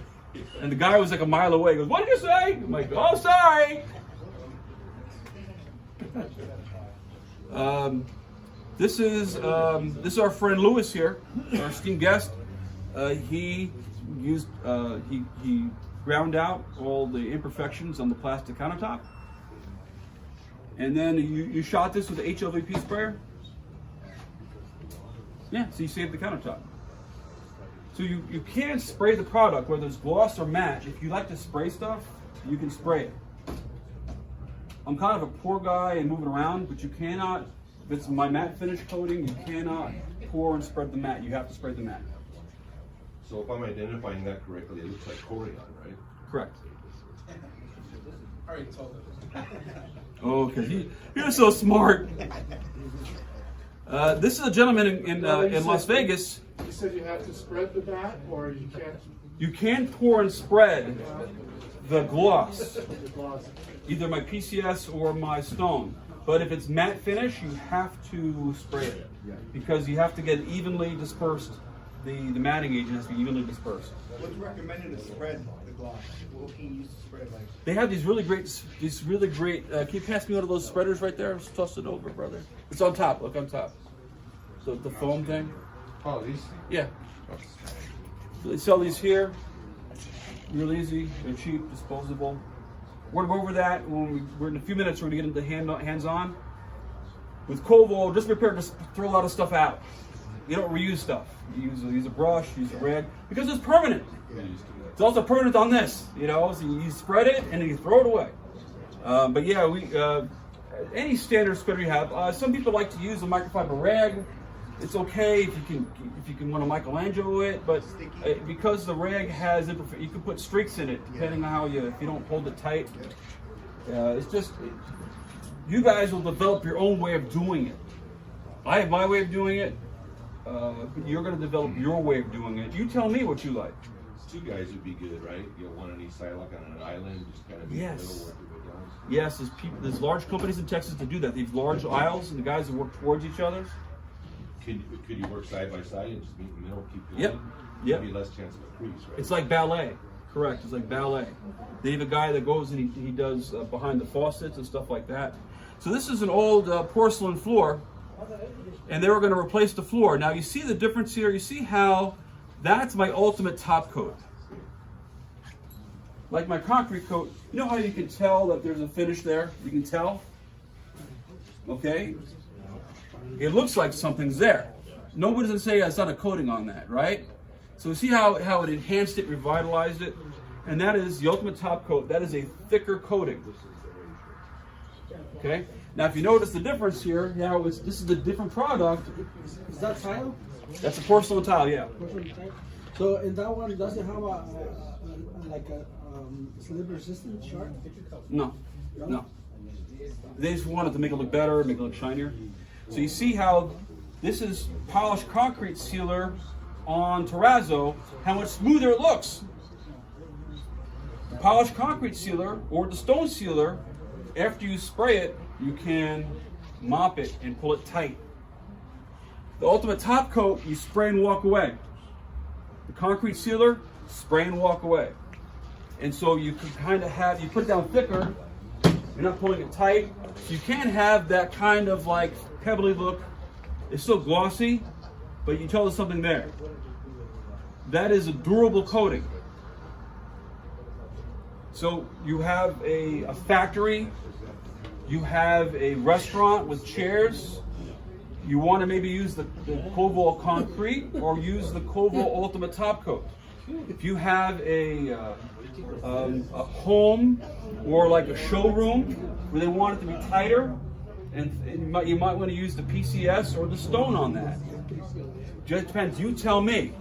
And the guy was like a mile away. He goes, "What did you say?" I'm like, "Oh, sorry." This is our friend Lewis here, our esteemed guest. He ground out all the imperfections on the plastic countertop, and then you shot this with the HLVP sprayer. Yeah, so you saved the countertop. So you can spray the product, whether it's gloss or matte. If you like to spray stuff, you can spray it. I'm kind of a poor guy and moving around, but you cannot. If it's my matte finish coating, you cannot pour and spread the matte. You have to spray the matte. So if I'm identifying that correctly, it looks like Corian, right? Correct. Oh, because you're so smart. This is a gentleman in Las Vegas. said you have to spread the mat, or you can't? You can pour and spread the gloss, The gloss. either my PCS or my stone. But if it's matte finish, you have to spray it because you have to get evenly dispersed. The matting agent has to be evenly dispersed. What's recommended to spread the gloss? What can you use to spread like? They have these really great. Can you pass me one of those spreaders right there? Just toss it over, brother. It's on top. Look on top. So the foam thing. Oh, these? Yeah. They sell these here. Real easy. They're cheap, disposable. We're gonna go over that we're in a few minutes. We're gonna get into hands-on. With Coval, just prepare to throw a lot of stuff out. You don't reuse stuff. You use a brush, use a rag, because it's permanent. It's also permanent on this, you know. So you spread it and then you throw it away. But yeah, any standard spreader you have. Some people like to use a microfiber rag. It's okay if you can want to Michelangelo it, but because the rag has you can put streaks in it depending on how if you don't hold it tight. It's just you guys will develop your own way of doing it. I have my way of doing it, but you're going to develop your way of doing it. You tell me what you like. Two guys would be good, right? You know, one on each side, like on an island, just kind of make Yes. a little work to go down. Yes, there's large companies in Texas that do that. They have large aisles, and the guys that work towards each other. Could you work side by side and just meet in the middle, keep going? Yep. Yep. Maybe less chance of a crease, right? It's like ballet. Correct. It's like ballet. They have a guy that goes and he does behind the faucets and stuff like that. So this is an old porcelain floor, and they were going to replace the floor. Now you see the difference here. You see how that's my ultimate top coat. Like my concrete coat, you know how you can tell that there's a finish there? You can tell? Okay? It looks like something's there. Nobody's going to say it's not a coating on that, right? So see how it enhanced it, revitalized it? And that is the ultimate top coat. That is a thicker coating. Okay? Now if you notice the difference here, now this is a different product. Is that tile? That's a porcelain tile, yeah. Porcelain tile? So in that one, does it have a slip resistant sharp? No, no. They just wanted to make it look better, make it look shinier. So you see how this is polished concrete sealer on terrazzo, how much smoother it looks. The polished concrete sealer or the stone sealer, after you spray it, you can mop it and pull it tight. The ultimate top coat, you spray and walk away. The concrete sealer, spray and walk away. And so you can kind of you put it down thicker, you're not pulling it tight, so you can have that kind of like pebbly look. It's still glossy, but you can tell there's something there. That is a durable coating. So you have a factory, you have a restaurant with chairs, you want to maybe use the Coval concrete or use the Coval Ultimate Top Coat. If you have a home or like a showroom where they want it to be tighter, and you might want to use the PCS or the stone on that. Just depends. You tell me.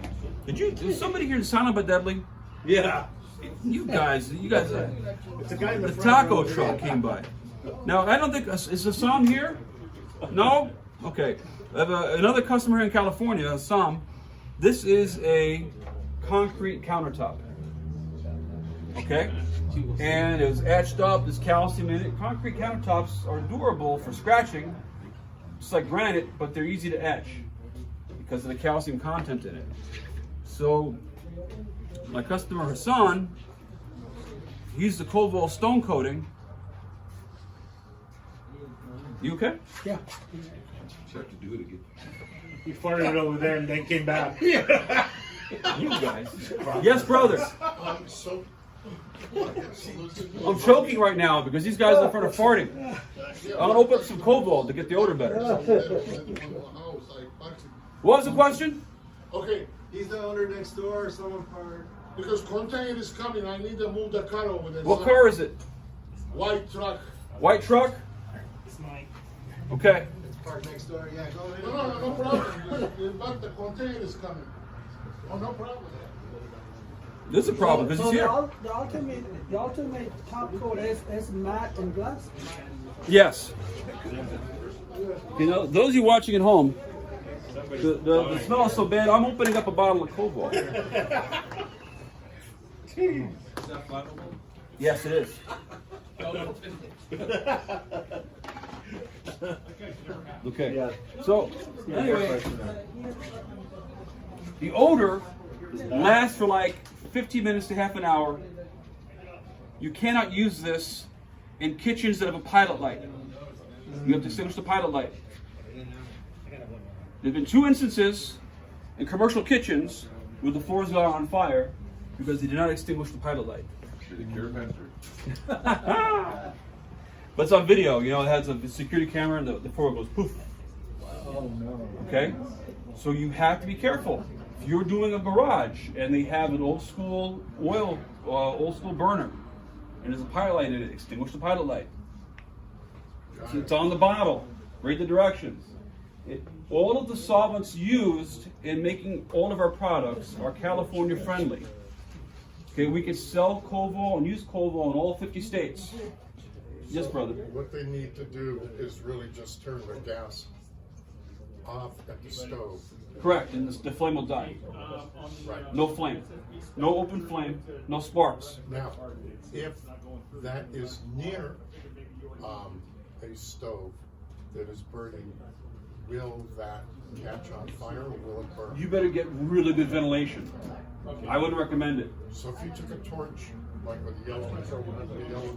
Did somebody here in Silent but Deadly? Yeah. You guys. The taco truck came by. Now I don't think is Assam here. No. Okay. I have another customer here in California, Assam. This is a concrete countertop. Okay? And it was etched up, there's calcium in it. Concrete countertops are durable for scratching, just like granite, but they're easy to etch because of the calcium content in it. So, my customer Hassan, he used the Coval stone coating. You okay? Yeah. You have to do it again. He farted over there and then came back. You guys. Yes, brother. I'm choking right now because these guys are in front of farting. I'm gonna open up some Coval to get the odor better. What was the question? Okay, He's the owner next door, or someone part. because container is coming, I need to move the car over there. What car is it? White truck. White truck? It's mine. Okay. Park next door, yeah, go ahead. No problem. But the container is coming. Oh, no problem. This is a problem because So it's here. the ultimate top coat is matte and glass. Yes. You know, those of you watching at home, The smell is so bad, I'm opening up a bottle of Coval. Yes, it is. Okay. So, anyway, the odor lasts for like 15 minutes to half an hour. You cannot use this in kitchens that have a pilot light. You have to extinguish the pilot light. There have been 2 instances in commercial kitchens where the floors got on fire because they did not extinguish the pilot light. Did it cure faster? But it's on video, you know, it has a security camera and the floor goes poof. Oh no. Okay? So you have to be careful. If you're doing a garage and they have an old school old school burner and there's a pilot light in it, extinguish the pilot light. It's on the bottle. Read the directions. All of the solvents used in making all of our products are California friendly. Okay, we can sell Coval and use Coval in all 50 states. Yes, brother. What they need to do is really just turn the gas off at the stove. Correct, and the flame will die. Right. No flame. No open flame. No sparks. Now, if that is near a stove that is burning, will that catch on fire or will it burn? You better get really good ventilation. I wouldn't recommend it. So if you took a torch, like with the yellow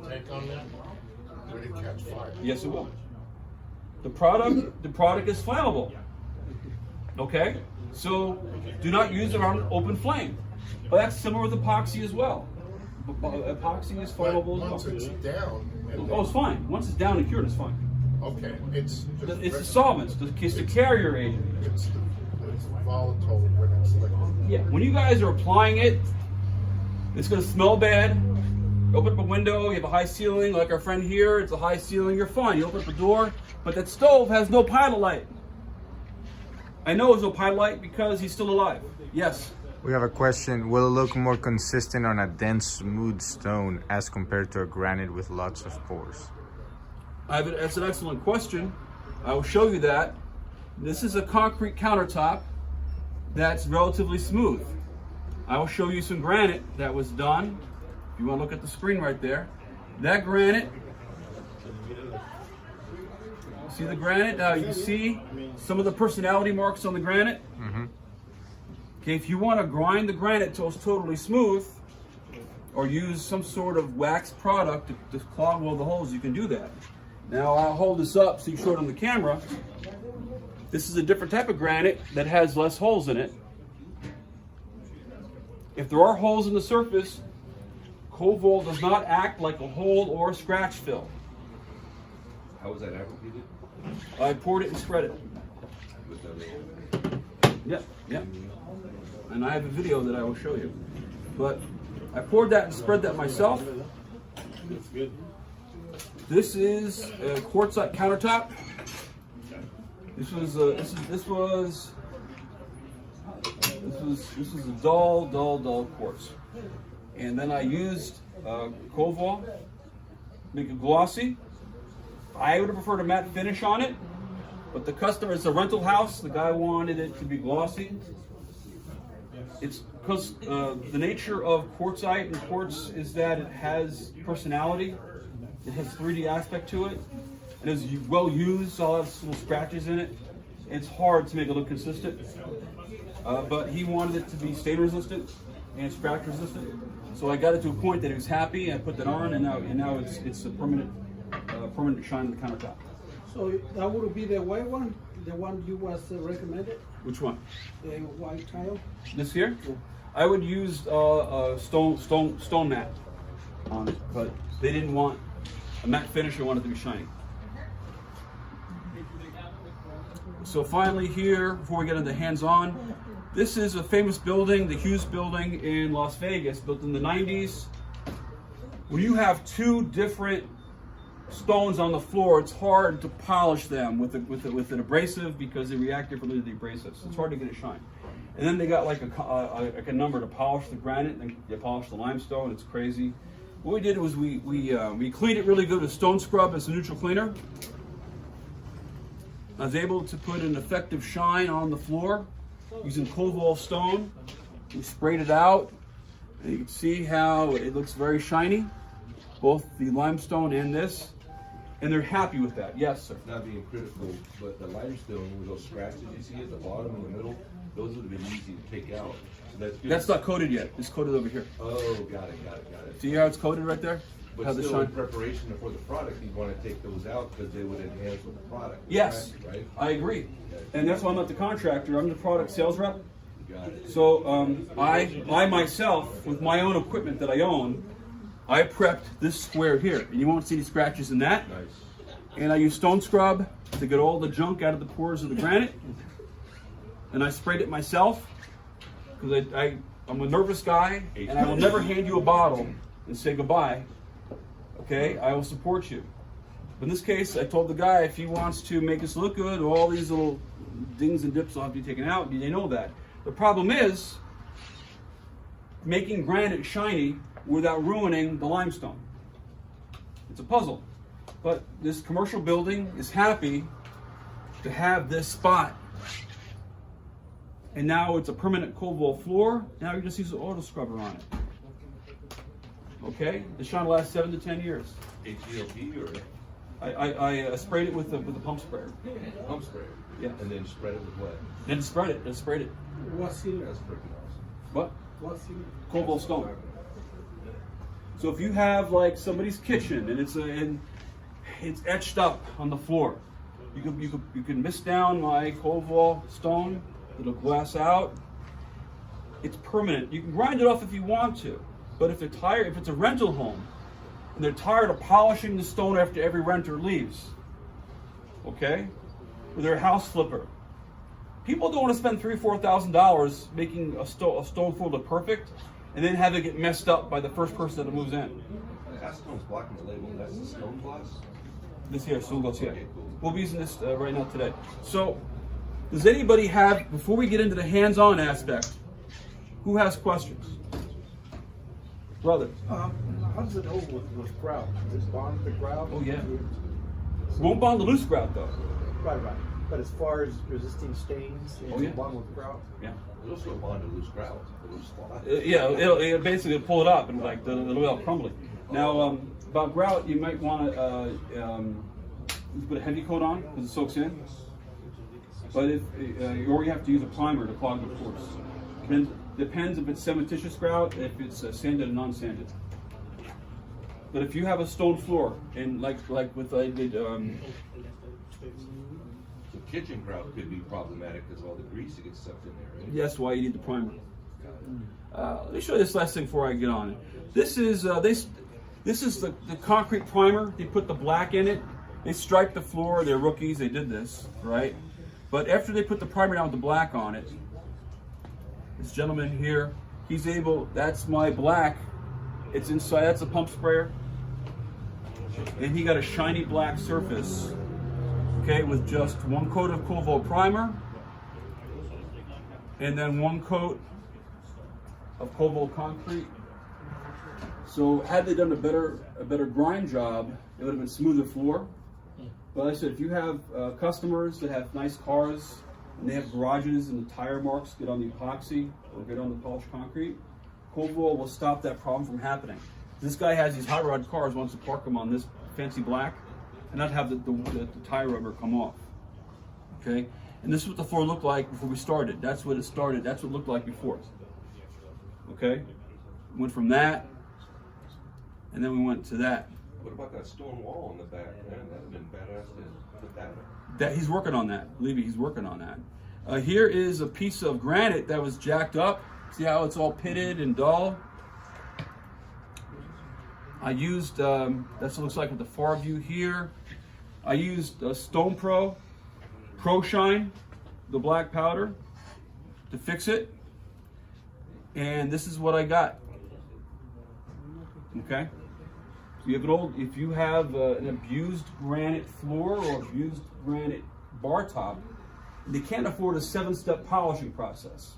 tank on that, would it catch fire? Yes, it will. The product is flammable. Okay? So do not use it on open flame. But that's similar with epoxy as well. Epoxy is flammable as well. Once it's down. Oh, it's fine. Once it's down and cured, it's fine. Okay, it's the solvents, it's the carrier agent. It's volatile when it's liquid. Yeah, when you guys are applying it, it's going to smell bad. You open up a window, you have a high ceiling, like our friend here, it's a high ceiling, you're fine. You open up a door, but that stove has no pilot light. I know there's no pilot light because he's still alive. Yes. We have a question. Will it look more consistent on a dense, smooth stone as compared to a granite with lots of pores? That's an excellent question. I will show you that. This is a concrete countertop that's relatively smooth. I will show you some granite that was done. If you want to look at the screen right there. That granite, see the granite? Now you see some of the personality marks on the granite? Mm-hmm. Okay, if you want to grind the granite till it's totally smooth, or use some sort of wax product to clog all the holes, you can do that. Now I'll hold this up so you show it on the camera. This is a different type of granite that has less holes in it. If there are holes in the surface, Coval does not act like a hole or a scratch fill. How was that applicated? I poured it and spread it. With the Yep, yep. And I have a video that I will show you. But I poured that and spread that myself. That's good. This is a quartzite countertop. This was a dull quartz. And then I used Coval, make it glossy. I would have preferred a matte finish on it, but the customer, it's a rental house, the guy wanted it to be glossy. It's because the nature of quartzite and quartz is that it has personality. It has 3D aspect to it. It is well used, so it has little scratches in it. It's hard to make it look consistent. But he wanted it to be stain resistant and scratch resistant. So I got it to a point that he was happy, and I put that on, and now it's a permanent shine on the countertop. So that would be the white one, the one you was recommended, Which one? the white tile. This here? I would use stone mat on it, but they didn't want a matte finish. They wanted it to be shiny. So finally here, before we get into hands-on, this is a famous building, the Hughes Building in Las Vegas, built in the 90s. When you have two different stones on the floor, it's hard to polish them with an abrasive because they react differently to the abrasives. It's hard to get it shine. And then they got like a number to polish the granite, and they polish the limestone. It's crazy. What we did was we cleaned it really good with stone scrub as a neutral cleaner. I was able to put an effective shine on the floor using Coval stone. We sprayed it out, and you can see how it looks very shiny, both the limestone and this, and they're happy with that. Yes, sir. Not being critical, but the lighter stone with those scratches you see at the bottom and the middle, those would have been easy to take out. So that's good. That's not coated yet. It's coated over here. Oh, got it. See how it's coated right there? But How the still, in shine. preparation for the product, you want to take those out because they would enhance with the product. Yes, Right? I agree, and that's why I'm not the contractor. I'm the product sales rep. Got it. So I myself, with my own equipment that I own, I prepped this square here, and you won't see any scratches in that. Nice. And I use stone scrub to get all the junk out of the pores of the granite. And I sprayed it myself because I'm a nervous guy, and I will never hand you a bottle and say goodbye. Okay, I will support you. But in this case, I told the guy if he wants to make us look good, all these little dings and dips will have to be taken out. They know that. The problem is making granite shiny without ruining the limestone. It's a puzzle. But this commercial building is happy to have this spot. And now it's a permanent Coval floor. Now you just use an auto scrubber on it. Okay? The shine will last 7 to 10 years. HVLP or I sprayed it with the pump sprayer. pump sprayer? Yeah. And then spread it with what? And sprayed it. And sprayed it. What ceiling? That's freaking awesome. What? What ceiling? Coval stone. So if you have like somebody's kitchen and it's etched up on the floor, you can mist down my Coval stone. It'll glass out. It's permanent. You can grind it off if you want to, but if it's a rental home and they're tired of polishing the stone after every renter leaves, okay, or they're a house flipper, people don't want to spend $3,000 or $4,000 making a stone floor look perfect and then have it get messed up by the first person that moves in. That stone's blocking the label. That's the stone gloss? This here, stone gloss here. Okay, cool. We'll be using this right now today. So, does anybody have, before we get into the hands-on aspect, who has questions? Brother. How does it hold with grout? Does it bond with the grout? Oh yeah. Won't bond the loose grout though. Right. But as far as resisting stains, Oh, yeah. bond with grout? Yeah. There's also a bond to loose grout, a loose spot. Yeah, it'll basically pull it up and like it'll be all crumbly. Now about grout, you might want to put a heavy coat on because it soaks in. But or you have to use a primer to clog the pores. Depends if it's cementitious grout, if it's sanded or non-sanded. But if you have a stone floor and like with I did. The kitchen grout could be problematic because all the grease that gets sucked in there, right? That's why you need the primer. Let me show you this last thing before I get on it. This is the concrete primer. They put the black in it. They striped the floor. They're rookies. They did this, right? But after they put the primer down with the black on it, this gentleman here, he's able. That's my black. It's inside. That's a pump sprayer, and he got a shiny black surface. Okay, with just one coat of Coval primer, and then one coat of Coval concrete. So had they done a better grind job, it would have been smoother floor. But like I said, if you have customers that have nice cars and they have garages and the tire marks get on the epoxy or get on the polished concrete, Coval will stop that problem from happening. This guy has these hot rod cars, wants to park them on this fancy black and not have the tire rubber come off. Okay, and this is what the floor looked like before we started. That's what it started. That's what it looked like before. Okay, went from that, and then we went to that. What about that stone wall in the back? Man, that would have been badass to put that in. That he's working on that. Believe me, he's working on that. Here is a piece of granite that was jacked up. See how it's all pitted and dull? I used, that's what it looks like with the far view here. I used Stone Pro Shine, the black powder, to fix it. And this is what I got. Okay? So you have if you have an abused granite floor or abused granite bar top, they can't afford a 7-step polishing process.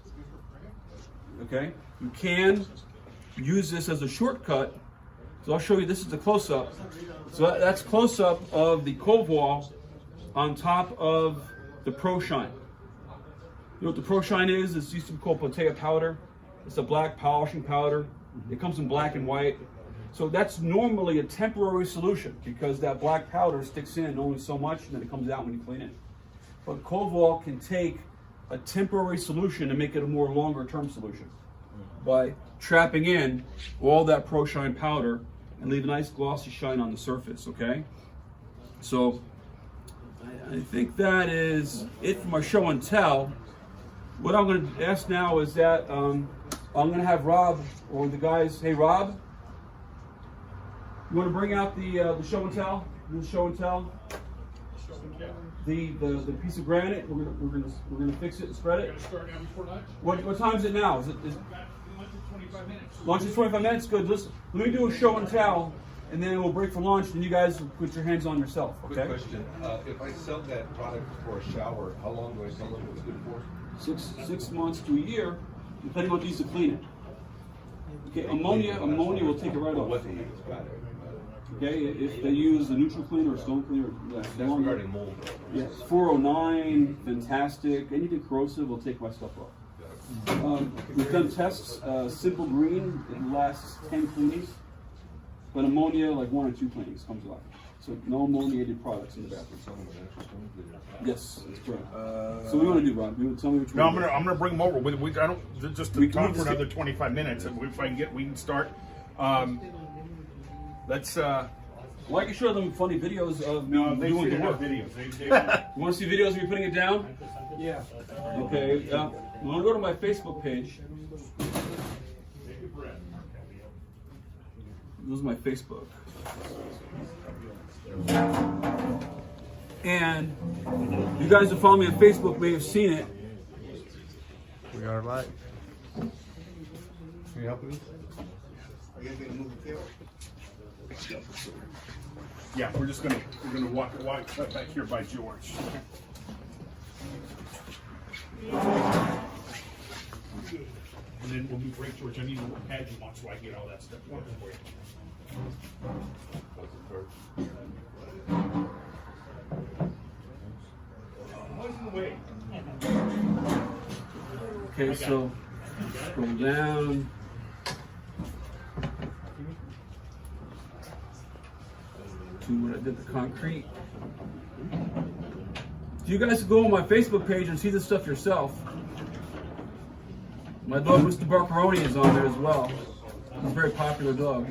Okay? You can use this as a shortcut. So I'll show you, this is the close-up. So that's close-up of the Coval on top of the Pro Shine. You know what the Pro Shine is? It used to be called Potea powder. It's a black polishing powder. It comes in black and white. So that's normally a temporary solution because that black powder sticks in only so much and then it comes out when you clean it. But Coval can take a temporary solution and make it a more longer term solution by trapping in all that Pro Shine powder and leave a nice glossy shine on the surface, okay? So I think that is it for my show and tell. What I'm going to ask now is that I'm going to have Rob or the guys. Hey, Rob, you want to bring out the show and tell? The show and tell. The piece of granite. We're gonna fix it and spread it. Start now before lunch. What time is it now? Is Lunch is 25 minutes. lunch is 25 minutes? Good. Listen, let me do a show and tell, and then we'll break for lunch. And you guys will put your hands on yourself. Okay. Quick question, if I sell that product for a shower, how long do I sell it it's good for? 6 months to a year, depending on what you use to clean it. Okay, ammonia will take it right off. What they use, got it. Okay, if they use a neutral cleaner or stone cleaner, That's regarding mold. yes, 409, fantastic. Anything corrosive will take my stuff off. We've done tests. Simple green, it lasts 10 cleanings, but ammonia, like 1 or 2 cleanings comes off. So no ammoniated products in the bathroom. Yes, that's correct. So what do you want to do, Rob? You want to tell me which No, one? I'm gonna bring them over. I don't just We to can talk for just- another 25 minutes, and if I can we can start. Let's. Well, I can show them funny videos of me No, they doing should the have work. videos. They You want to see videos of me putting it down? Yeah. Okay. You want to go to my Facebook page? This is my Facebook. And you guys who follow me on Facebook may have seen it. We are live. Can you help me? Are you guys gonna move the table? Yeah, we're gonna walk right back here by George. And then we'll move right George. I need to know what pad you want so I can get all that stuff working for you. Okay, so scroll down. To when I did the concrete. You guys can go on my Facebook page and see this stuff yourself. My dog, Mr. Barcaroni, is on there as well. He's a very popular dog.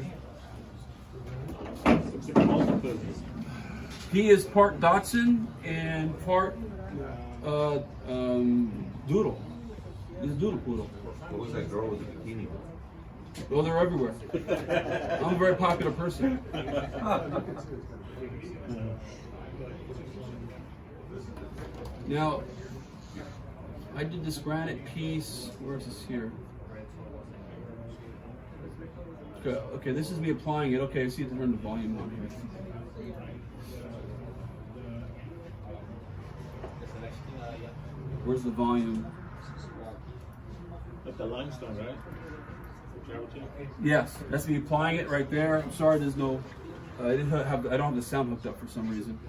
He is part Dachshund and part Doodle. He's a Doodle Poodle. What was that girl with the bikini? Well, they're everywhere. I'm a very popular person. Now, I did this granite piece. Where is this here? Okay, this is me applying it. Okay, I see to turn the volume on here. Where's the volume? That's the limestone, right? Yes, that's me applying it right there. I'm sorry, there's no. I don't have the sound hooked up for some reason.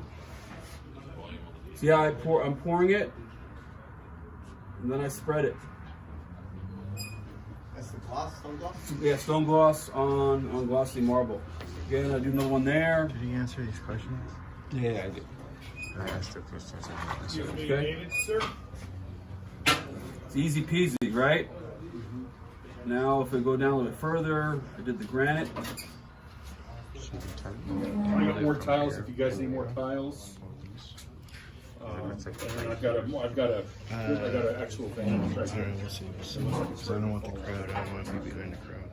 See how I'm pouring it, and then I spread it. That's the gloss, stone gloss? Yeah, stone gloss on glossy marble. Again, I do another one there. Did he answer these questions? Yeah, I did. I asked the questions. Okay. It's easy peasy, right? Now, if I go down a little bit further, I did the granite. I got more tiles if you guys need more tiles. And I've got an actual thing right here. Let's see. So I don't want the crowd. I don't want to be behind the crowd.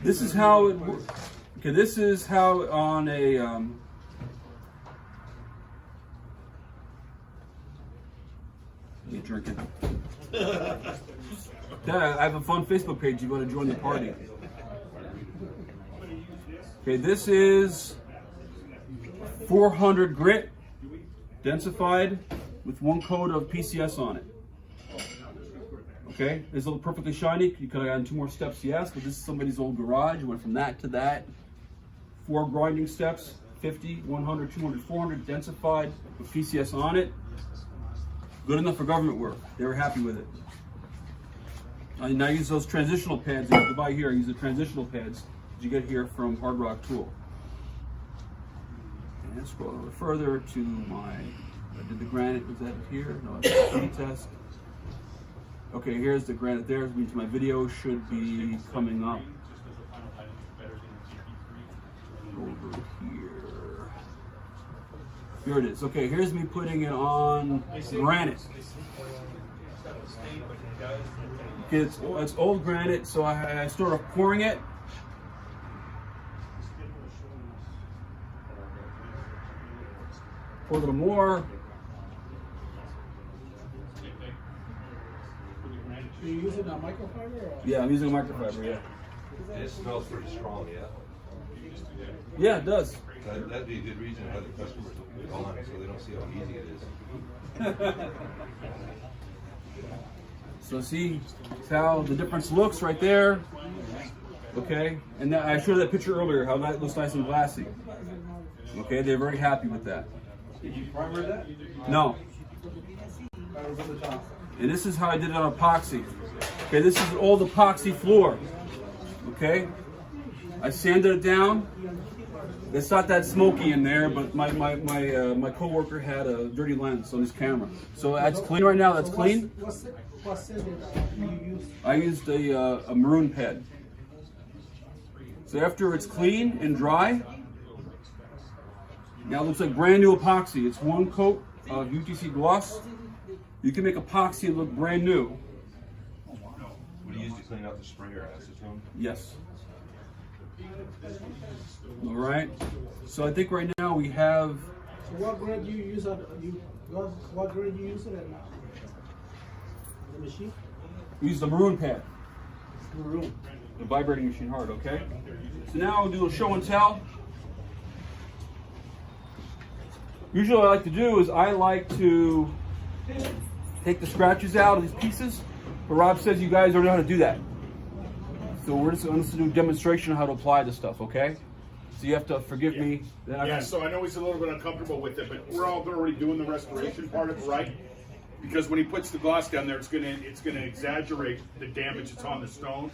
This is how it works. Okay, this is how on a you drinking. Yeah, I have a fun Facebook page. You want to join the party? Okay, this is 400 grit, densified with 1 coat of PCS on it. Okay, is it perfectly shiny? You could have gotten 2 more steps, yes, but this is somebody's old garage. You went from that to that. 4 grinding steps, 50, 100, 200, 400, densified with PCS on it. Good enough for government work. They were happy with it. I now use those transitional pads you have to buy here. I use the transitional pads that you get here from Hard Rock Tool. And scroll a little further to my, I did the granite, was that here? No, it's a speed test. Okay, here's the granite there, which means my video should be coming up over here. Here it is. Okay, here's me putting it on granite. Okay, it's old granite, so I started pouring it. Pour a little more. Are you using a microfiber? Or? Yeah, I'm using a microfiber, yeah. It smells pretty strong, yeah? Yeah, it does. That'd be a good reason why the customers will put it on, so they don't see how easy it is. So see how the difference looks right there. Okay, and I showed that picture earlier, how that looks nice and glassy. Okay, they're very happy with that. Did you primer that? No. And this is how I did it on epoxy. Okay, this is an old epoxy floor. Okay, I sanded it down. It's not that smoky in there, but my coworker had a dirty lens on his camera. So that's clean right now. That's clean. What scent did you use? I used a maroon pad. So after it's clean and dry, now it looks like brand new epoxy. It's 1 coat of UTC gloss. You can make epoxy look brand new. What do you use to clean out the sprayer, acetone? Yes. All right. So I think right now we have. So what grade do you use? What grade do you use it at now? The machine? We use the maroon pad. Maroon. The vibrating machine hard, okay? So now we'll do a show and tell. Usually what I like to do is I like to take the scratches out of these pieces, but Rob says you guys don't know how to do that. So we're just going to do a demonstration of how to apply this stuff, okay? So you have to forgive me. Yeah, so I know he's a little bit uncomfortable with it, but we're all already doing the restoration part of it, right? Because when he puts the gloss down there, it's gonna exaggerate the damage that's on the stone.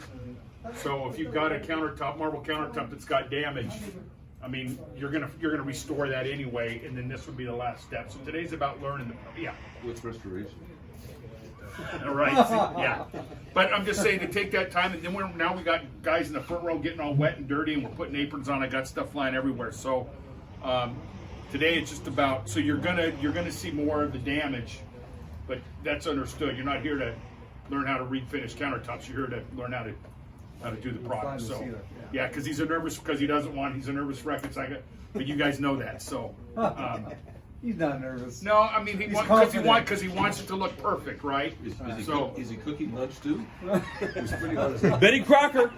So if you've got a countertop, marble countertop that's got damage, I mean, you're gonna restore that anyway, and then this would be the last step. So today's about learning the What's restoration? All right, yeah. But I'm just saying to take that time, and then now we got guys in the front row getting all wet and dirty, and we're putting aprons on. I got stuff flying everywhere. So today it's just about, so you're gonna see more of the damage, but that's understood. You're not here to learn how to refinish countertops. You're here to learn how to do the product. So yeah, because he's a nervous wreck. It's like but you guys know that. So. He's not nervous. No, I mean because he wants it to look perfect, right? Is he cooking lunch too? Betty Crocker.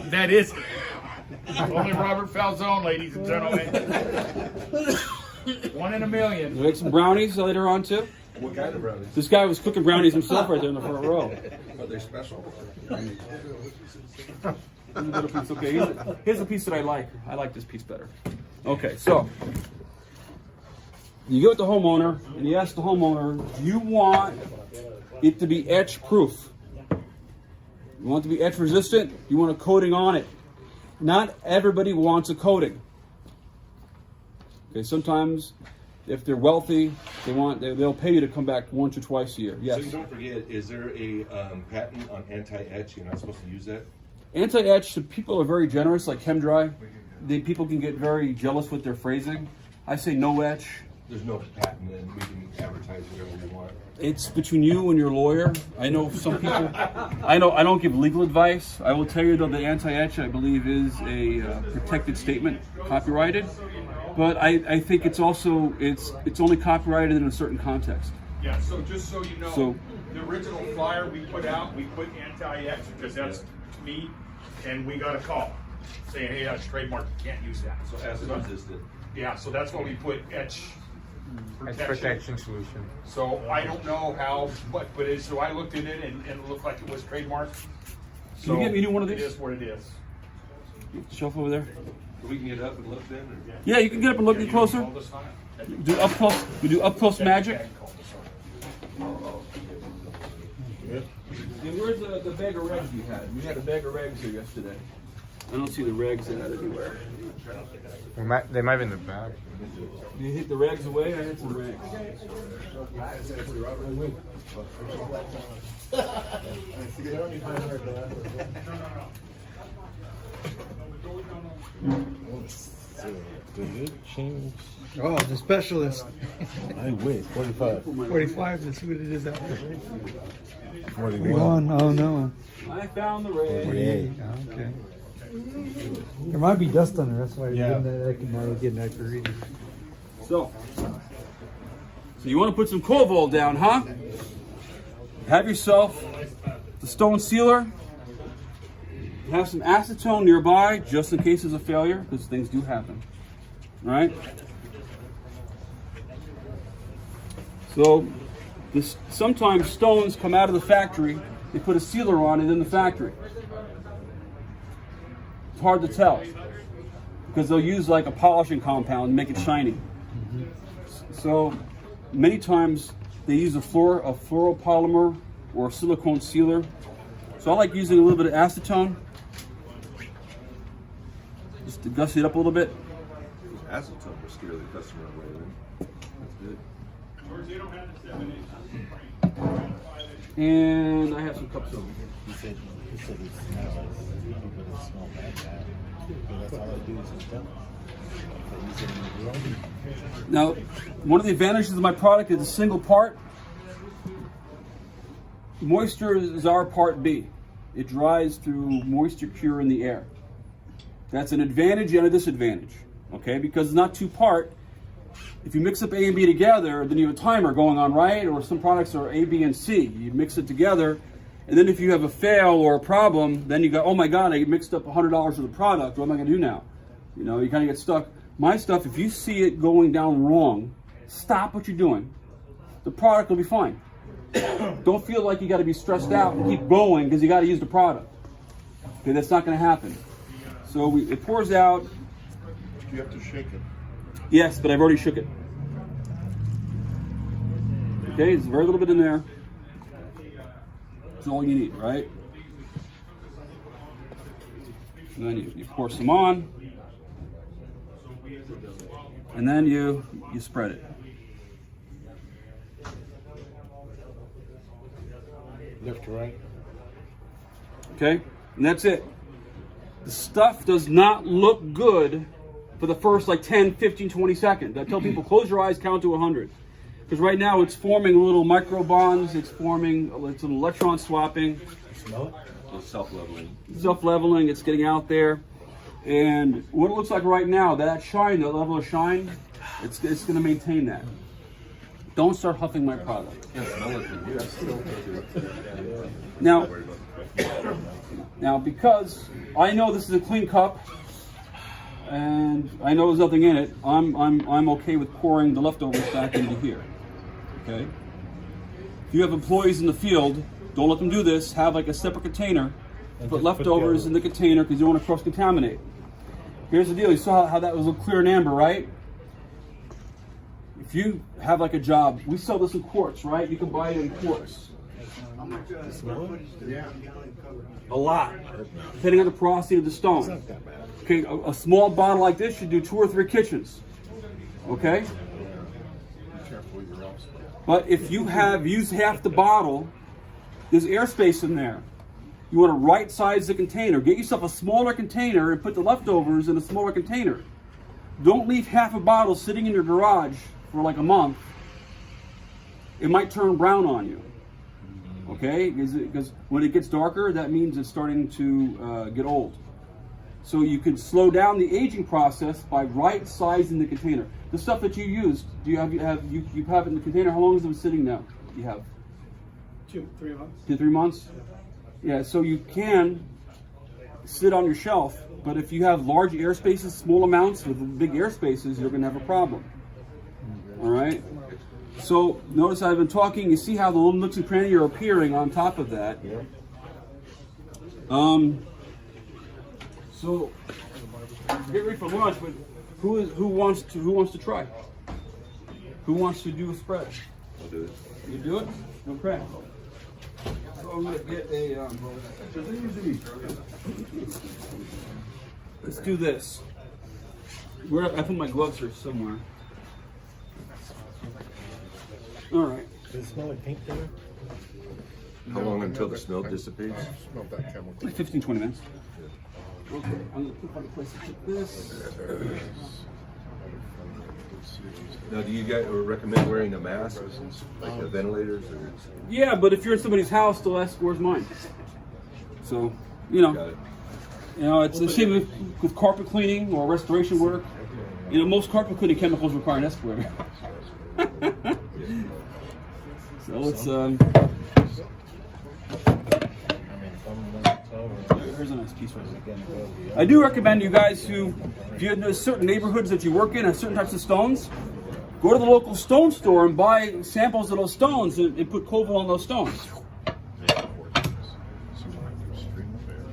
That is only Robert Falzone, ladies and gentlemen. 1 in a million. We'll make some brownies later on too. What kind of brownies? This guy was cooking brownies himself right there in the front row. Are they special? Okay, here's a piece that I like. I like this piece better. Okay, so you go with the homeowner and you ask the homeowner, do you want it to be etch proof? You want it to be etch resistant? You want a coating on it? Not everybody wants a coating. Okay, sometimes if they're wealthy, they'll pay you to come back once or twice a year. Yes. So don't forget, is there a patent on anti-etch? You're not supposed to use that? Anti-etch, the people are very generous, like ChemDry. People can get very jealous with their phrasing. I say no etch. There's no patent, and we can advertise whatever we want. It's between you and your lawyer. I know some people. I don't give legal advice. I will tell you though, the anti-etch, I believe, is a protected statement, copyrighted. But I think it's also it's only copyrighted in a certain context. Yeah. So just so you know, So the original flyer we put out, we put anti-etch because that's me, and we got a call saying, "Hey, that's trademark. You can't use that." So as resistant. Yeah. So that's why we put etch protection. solution. So I don't know how, but so I looked at it and it looked like it was trademarked. Can you get me one of these? It is what it is. Shelf over there. We can get up and look then? Or? Yeah, you can get up and look closer. Do up close. We do up close magic. And where's the bag of regs you had? We had a bag of regs here yesterday. I don't see the regs in that anywhere. They might be in the back. You hit the regs away? I had some regs. Oh, the specialist. I wait, 45. 45, let's see what it is out there. 41. Oh no. I found the regs. 48. Okay. There might be dust on there, that's why Yeah. you're getting that for reading. So you want to put some Coval down, huh? Have yourself the stone sealer. Have some acetone nearby, just in case there's a failure, because things do happen. All right? So sometimes stones come out of the factory, they put a sealer on it in the factory. It's hard to tell, because they'll use like a polishing compound and make it shiny. So many times they use a fluoropolymer or a silicone sealer. So I like using a little bit of acetone, just to gussy it up a little bit. Acetone will scare the customer away then. That's good. And I have some cups over here. He said it smells like sleepy, but it smells bad. But that's all I do is just dump it. Now, one of the advantages of my product is a single part. Moisture is our part B. It dries through moisture cure in the air. That's an advantage and a disadvantage, okay? Because it's not two-part. If you mix up A and B together, then you have a timer going on, right? Or some products are A, B, and C. You mix it together, and then if you have a fail or a problem, then you go, oh my God, I mixed up $100 worth of product. What am I going to do now? You know, you kind of get stuck. My stuff, if you see it going down wrong, stop what you're doing. The product will be fine. Don't feel like you got to be stressed out and keep going because you got to use the product. Okay, that's not going to happen. So it pours out. You have to shake it. Yes, but I've already shook it. Okay, there's very little bit in there. That's all you need, right? And then you pour some on, and then you spread it. Left to right. Okay, and that's it. The stuff does not look good for the first like 10, 15, 20 seconds. I tell people, close your eyes, count to 100. Because right now it's forming little micro bonds, it's an electron swapping. Smell it? It's self-leveling. Self-leveling, it's getting out there. And what it looks like right now, that shine, that level of shine, it's going to maintain that. Don't start huffing my product. Now, because I know this is a clean cup, and I know there's nothing in it, I'm okay with pouring the leftovers back into here. Okay. If you have employees in the field, don't let them do this. Have like a separate container. Put leftovers in the container because you don't want to cross-contaminate. Here's the deal. You saw how that was a clear and amber, right? If you have like a job, we sell this in quarts, right? You can buy it in quarts. How much square footage does a gallon cover? A lot, depending on the porosity of the stone. Okay, a small bottle like this should do 2 or 3 kitchens. Okay? But if you have used half the bottle, there's airspace in there. You want to right size the container. Get yourself a smaller container and put the leftovers in a smaller container. Don't leave half a bottle sitting in your garage for like a month. It might turn brown on you. Okay? Because when it gets darker, that means it's starting to get old. So you can slow down the aging process by right sizing the container. The stuff that you used, do you have it in the container? How long has it been sitting now? You have 2, 3 months. 2, 3 months? Yeah, so you can sit on your shelf, but if you have large air spaces, small amounts with big air spaces, you're going to have a problem. All right. So notice I've been talking. You see how the little nooks and crannies are appearing on top of that. So get ready for lunch. But who wants to try? Who wants to do a spread? I'll do it. You do it? Okay. So I'm gonna get a. Let's do this. I put my gloves here somewhere. All right. Does it smell like paint there? How long until the smell dissipates? Smell that chemical. Like 15, 20 minutes. Okay, I'm gonna find a place to put this. Now, do you guys recommend wearing a mask, like the ventilators? Or? Yeah, but if you're in somebody's house, they'll ask, "Where's mine?" So, you know, Got it. it's the same with carpet cleaning or restoration work. You know, most carpet cleaning chemicals require an escalator. So let's. Here's a nice piece right there. I do recommend you guys who, if you know certain neighborhoods that you work in have certain types of stones, go to the local stone store and buy samples of those stones and put Coval on those stones.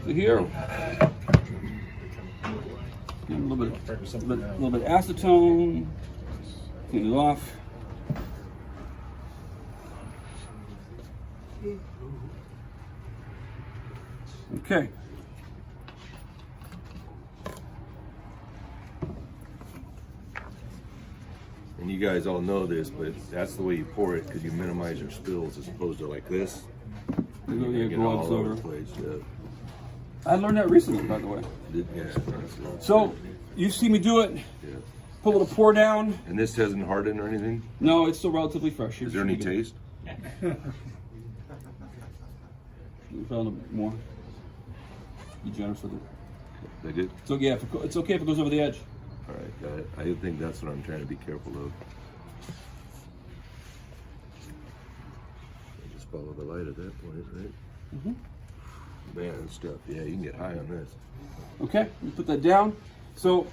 So here, a little bit acetone, clean it off. Okay. And you guys all know this, but that's the way you pour it because you minimize your spills as opposed to like this. You get all over the place. Yeah. I learned that recently, by the way. Yeah. So you see me do it. Yeah. Put a little pour down. And this hasn't hardened or anything? No, it's still relatively fresh. Is there any taste? You found more. Be generous with it. They did? So yeah, it's okay if it goes over the edge. All right, got it. I think that's what I'm trying to be careful of. Just follow the light at that point, right? Mm-hmm. Man, this stuff. Yeah, you can get high on this. Okay, you put that down. So,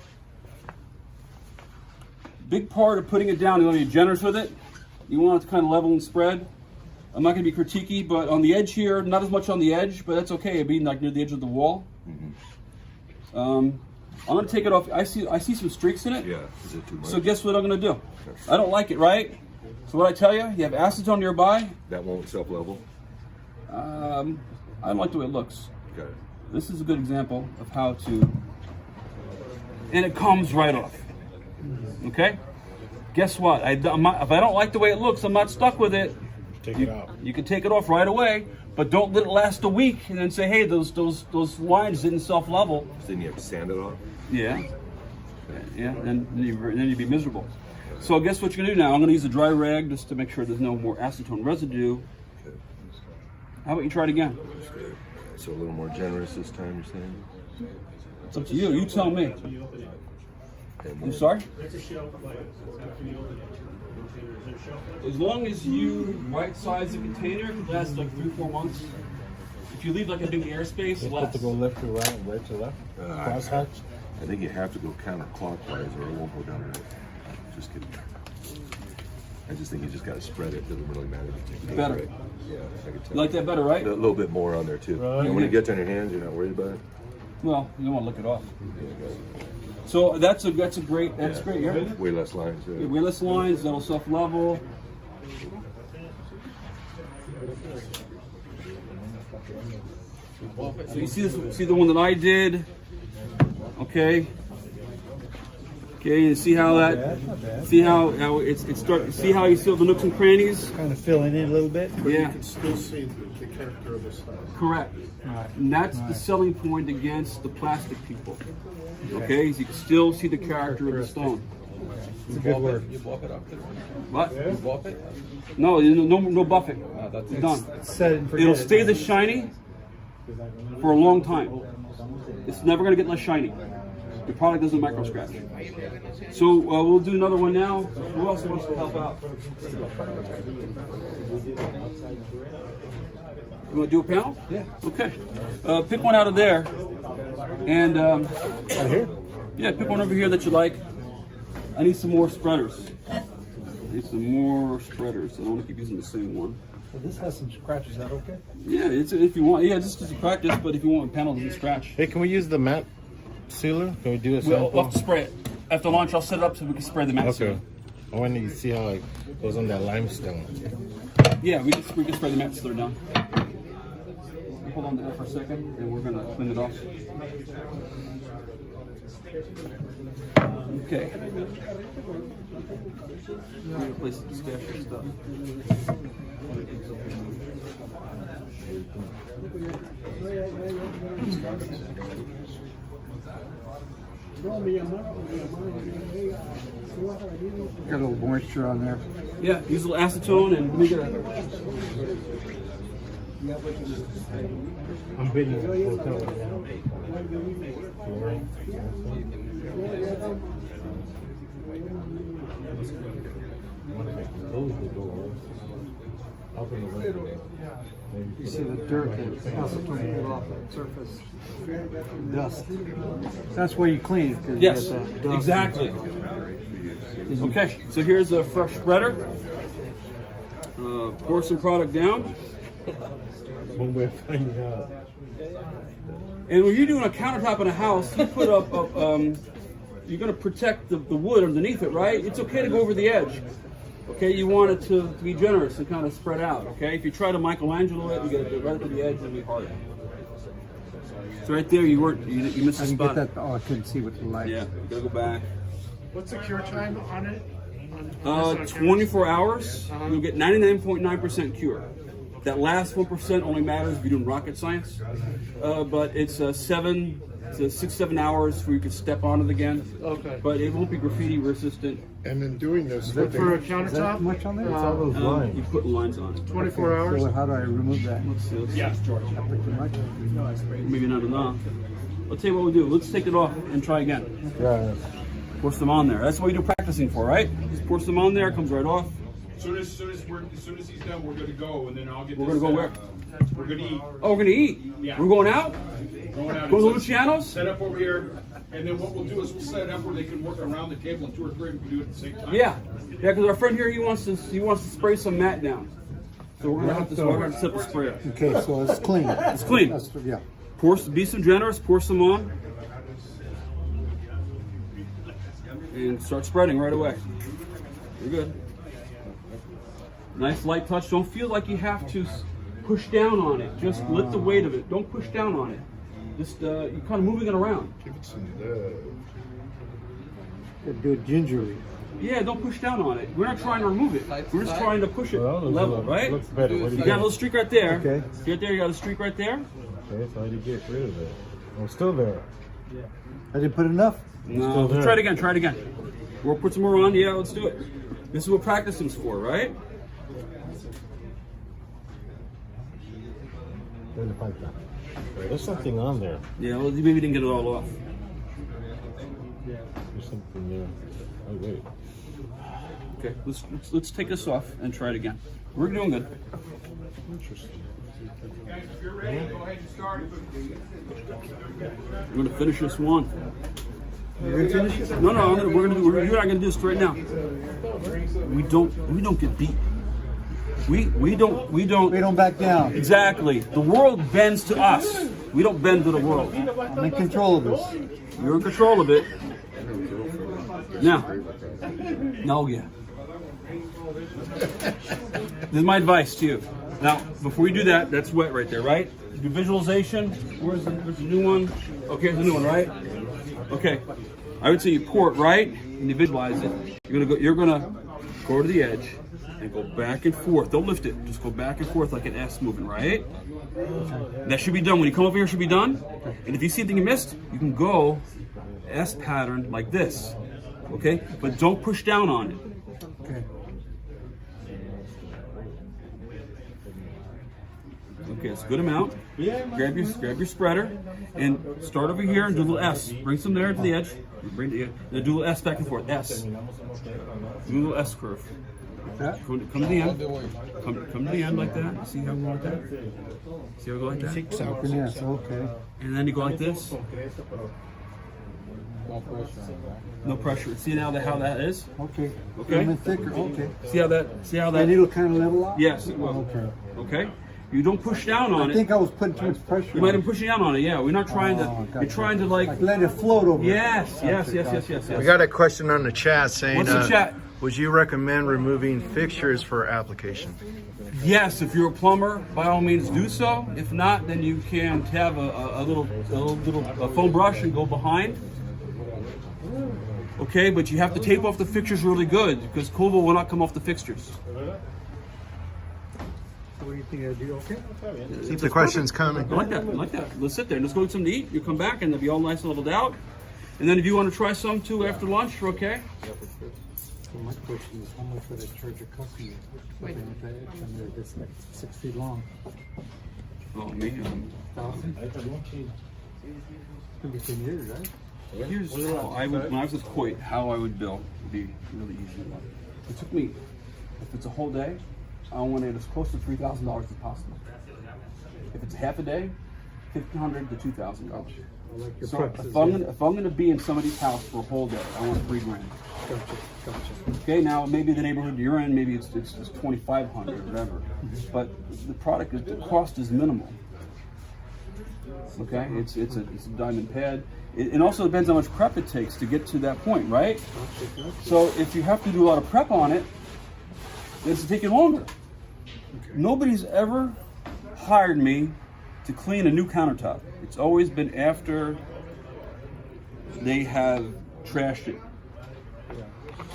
big part of putting it down, you want to be generous with it. You want it to kind of level and spread. I'm not going to be critiquey, but on the edge here, not as much on the edge, but that's okay. It'd be like near the edge of the wall. I'm going to take it off. I see some streaks in it. Yeah, is it too much? So guess what I'm going to do? I don't like it, right? So what I tell you, you have acetone nearby. That won't self-level? I don't like the way it looks. Got it. This is a good example of how to, and it comes right off. Okay? Guess what? If I don't like the way it looks, I'm not stuck with it. Take it out. You can take it off right away, but don't let it last a week and then say, hey, those lines didn't self-level. So then you have to sand it off? Yeah. Yeah, and then you'd be miserable. So guess what you're going to do now? I'm going to use a dry rag just to make sure there's no more acetone residue. Okay. How about you try it again? So a little more generous this time, you're saying? It's up to you. You tell me. I'm sorry? As long as you right size the container, it lasts like 3-4 months. If you leave like a big airspace, less. To go left to right, right to left. Crosshatch. I think you have to go counterclockwise or it won't go down right. Just kidding. I just think you just got to spread it. Doesn't really matter. Better. Yeah, I can tell. You like that better, right? A little bit more on there too. Right. And when it gets on your hands, you're not worried about it. Well, you don't want to lick it off. So that's great. Yeah. Way less lines. Yeah. Way less lines. That'll self-level. So you see the one that I did. Okay. Okay, you see how see how see how you seal the nooks and crannies? Kind of filling in a little bit. But Yeah. you can still see the character of the stone. Correct. Right. And that's the selling point against the plastic people. Okay, so you can still see the character of the stone. It's a good word. You buff it after? What? You buff it? No, no buffing. That's It's done. Set it and forget It'll it. stay this shiny for a long time. It's never going to get less shiny. The product doesn't micro scratch. So we'll do another one now. Who else wants to help out? You want to do a panel? Yeah. Okay. Pick one out of there. And Right here? yeah, pick one over here that you like. I need some more spreaders. need some more spreaders. I don't want to keep using the same one. So this has some scratches. Is that okay? Yeah, it's if you want. Yeah, just to practice. But if you want, panel doesn't scratch. Hey, can we use the matte sealer? Can we do a We'll sample? have to spray it. After lunch, I'll set it up so we can spray the matte. Okay. I want to see how it goes on that limestone. Yeah, we can spray the matte sealer down. Hold on to that for a second, and we're gonna clean it off. Okay. Replace the discussion stuff. Got a little moisture on there. Yeah, use a little acetone and make it a... I'm bidding the hotel. You see the dirt that acetone pulled off the surface. Dust. That's where you clean it. 'Cause Yes, you get that dust. exactly. Okay, so here's a fresh spreader. Pour some product down. And when you're doing a countertop in a house, you put up, you're going to protect the wood underneath it, right? It's okay to go over the edge. Okay, you want it to be generous and kind of spread out. Okay, if you try to Michelangelo it, you get it right to the edge, it'll be hard. So right there, you missed the I didn't spot. get that. Oh, I couldn't see with the light. Yeah, you gotta go back. What's the cure time on it? 24 hours, you'll get 99.9% cure. That last 1% only matters if you're doing rocket science. But it's 6-7 hours where you can step on it again. Okay. But it won't be graffiti resistant. And in doing this, For a Is that countertop? much on there? You put lines on it. 24 hours? So how do I remove that? Let's see. Yeah, George. Not pretty much. Maybe not enough. I'll tell you what we'll do. Let's take it off and try again. Yeah. Pour some on there. That's what you do practicing for, right? Just pour some on there. It comes right off. As soon as he's done, we're gonna go, and then I'll get. We're gonna go where? We're gonna eat. Oh, we're gonna eat. Yeah. We're going out. Going out. Going to Luciano's. Set up over here, and then what we'll do is we'll set it up where they can work around the table, and 2 or 3 of them can do it at the same time. Yeah, because our friend here he wants to spray some mat down. So we're gonna have to set up the sprayer. Okay, so it's clean. It's clean. Yeah. Be some generous. Pour some on, and start spreading right away. You're good. Nice light touch. Don't feel like you have to push down on it. Just lift the weight of it. Don't push down on it. Just you're kind of moving it around. give it some love. Do it gingerly. Yeah, don't push down on it. We're not trying to remove it. We're just trying to push it level, right? Looks better. What do You you got a little streak right there. Okay. See right there, you got a streak right there. Okay, so how do you get rid of it? I'm still there. I didn't put enough. No, there. try it again, try it again. We'll put some more on. Yeah, let's do it. This is what practicing's for, right? There's something on there. Yeah, well, maybe we didn't get it all off. There's something there. Oh wait. Okay, let's take this off and try it again. We're doing good. Interesting. Guys, if you're ready, go ahead and start. We're gonna finish this one. You're gonna finish it? No, you're not gonna do this right now. We don't get beat. We don't. We don't back down. Exactly. The world bends to us. We don't bend to the world. I'm in control of this. You're in control of it. Now. No, yeah. This is my advice to you. Now, before you do that, that's wet right there, right? Do visualization. Where's the new one? Okay, here's the new one, right? Okay. I would say you pour it right and you visualize it. You're gonna go to the edge and go back and forth. Don't lift it. Just go back and forth like an S moving, right? That should be done. When you come over here, it should be done. And if you see anything you missed, you can go S pattern like this. Okay? But don't push down on it. Okay. Okay, it's a good amount. Grab your spreader and start over here and do a little S. Bring some there to the edge. Bring the then do a little S back and forth. S. Do a little S curve. Come to the end. Come to the end like that. See how we go like that? See how we go like that? Yes, okay. And then you go like this. No pressure on it, right? No pressure. See now how that is? Okay. Okay. Even thicker, okay. See how that, And it'll kind of level out? yes, it will. Okay. Okay? You don't push down on I it. think I was putting too much pressure You on might it. have been pushing down on it, yeah. We're not trying to, Oh, you're gotcha. trying to like, Like let it float over. yes, yes, Gotcha, yes, yes, gotcha. yes, yes. We got a question on the chat saying, What's the chat? would you recommend removing fixtures for application? Yes, if you're a plumber, by all means do so. If not, then you can have a little foam brush and go behind. Okay, but you have to tape off the fixtures really good because Coval will not come off the fixtures. What do you think I'd do? Okay? Keep the questions coming. I like that. I like that. Let's sit there. Let's go get something to eat. You come back and they'll be all nice and leveled out. And then if you want to try some too after lunch, you're okay. So my question is, how much would I charge a customer? And they're just like 6 feet long. Oh man. 1,000? Could be 10 years, right? Here's how I would, when I was with Coit, how I would bill would be really easy. It took me, if it's a whole day, I want it as close to $3,000 as possible. If it's half a day, $1,500 to $2,000. I like your So prices, if I'm gonna be in somebody's house for a whole day, I want $3 grand. Gotcha. Okay, now maybe the neighborhood you're in, maybe it's just 2,500 or whatever. But the product is, the cost is minimal. Okay, it's a diamond pad. It also depends how much prep it takes to get to that point, right? So if you have to do a lot of prep on it, it's taking longer. Nobody's ever hired me to clean a new countertop. It's always been after they have trashed it.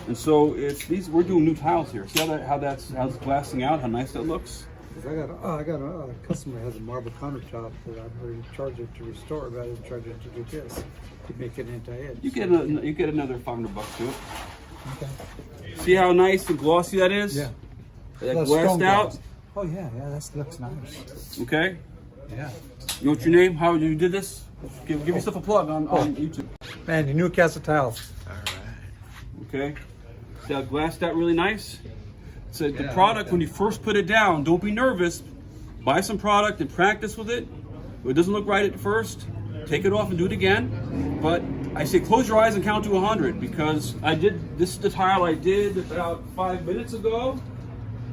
And so it's these. We're doing new tiles here. See how it's glassing out? How nice that looks. I got a customer who has a marble countertop that I'm going to charge it to restore, but I didn't charge it to do this, to make it anti-edge. You get another $500 to it. Okay. See how nice and glossy that is? Yeah. That That's glassed stone out. glass. Oh yeah, that looks nice. Okay. Yeah. You know what's your name? How you did this? Give yourself a plug on YouTube. Man, the Newcastle tiles. Okay. See how glassed out really nice? So the product, when you first put it down, don't be nervous. Buy some product and practice with it. If it doesn't look right at first, take it off and do it again. But I say close your eyes and count to 100 because this is the tile I did about 5 minutes ago.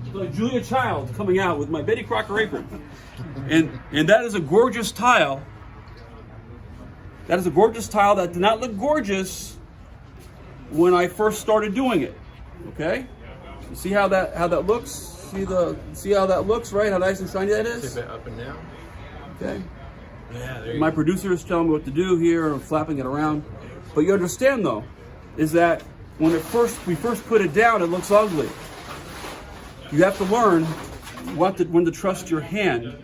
It's like Julia Child coming out with my Betty Crocker apron. And that is a gorgeous tile. That is a gorgeous tile that did not look gorgeous when I first started doing it. Okay? You see how that looks? See how that looks, right? How nice and shiny that is? Tip it up and down. Okay. Yeah, there you My go. producer is telling me what to do here. I'm flapping it around. But you understand though, is that when we first put it down, it looks ugly. You have to learn when to trust your hand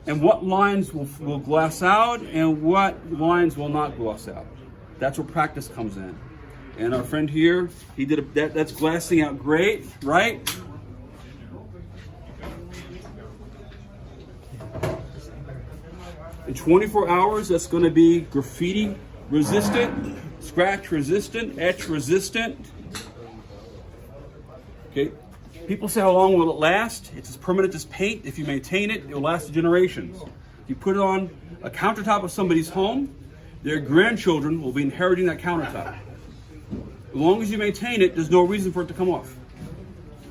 and what lines will glass out and what lines will not gloss out. That's where practice comes in. And our friend here, he did that's glassing out great, right? In 24 hours, that's going to be graffiti resistant, scratch resistant, etch resistant. Okay. People say, how long will it last? It's as permanent as paint. If you maintain it, it will last generations. If you put it on a countertop of somebody's home, their grandchildren will be inheriting that countertop. As long as you maintain it, there's no reason for it to come off.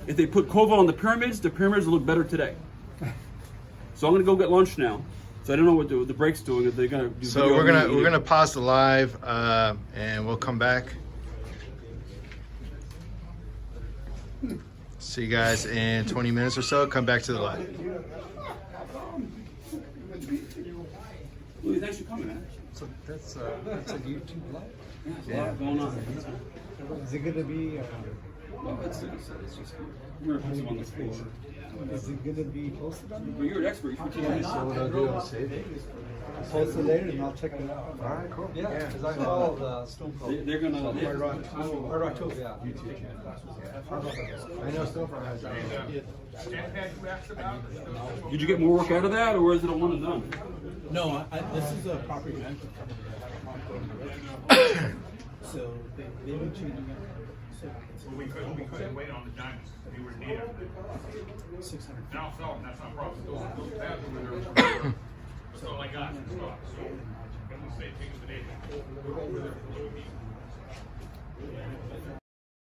If they put Coval on the pyramids will look better today. So I'm going to go get lunch now. So I don't know what the break's doing. If they're going to do So we're gonna pause the live and we'll come back. See you guys in 20 minutes or so. Come back to the live. Louis, thanks for coming, man. So that's a YouTube live? There's a lot going on. Is it gonna be? Well, it's just we're gonna put some on the floor. Is it gonna be posted on? But you're an expert. You can Yeah, so what I'll do is save it. Post it later and I'll check it out. All right, cool. Yeah, because I follow the Stone Cold. They're gonna. Hard Rock Tools, yeah. YouTube channel. I know Stone Cold has that. Did you get more work out of that, or is it a one and done? No, this is a property management company. So they were changing it. Well, we couldn't wait on the diamonds. We were needed. 600. Now, that's not a problem. Those pads were there. So I got it.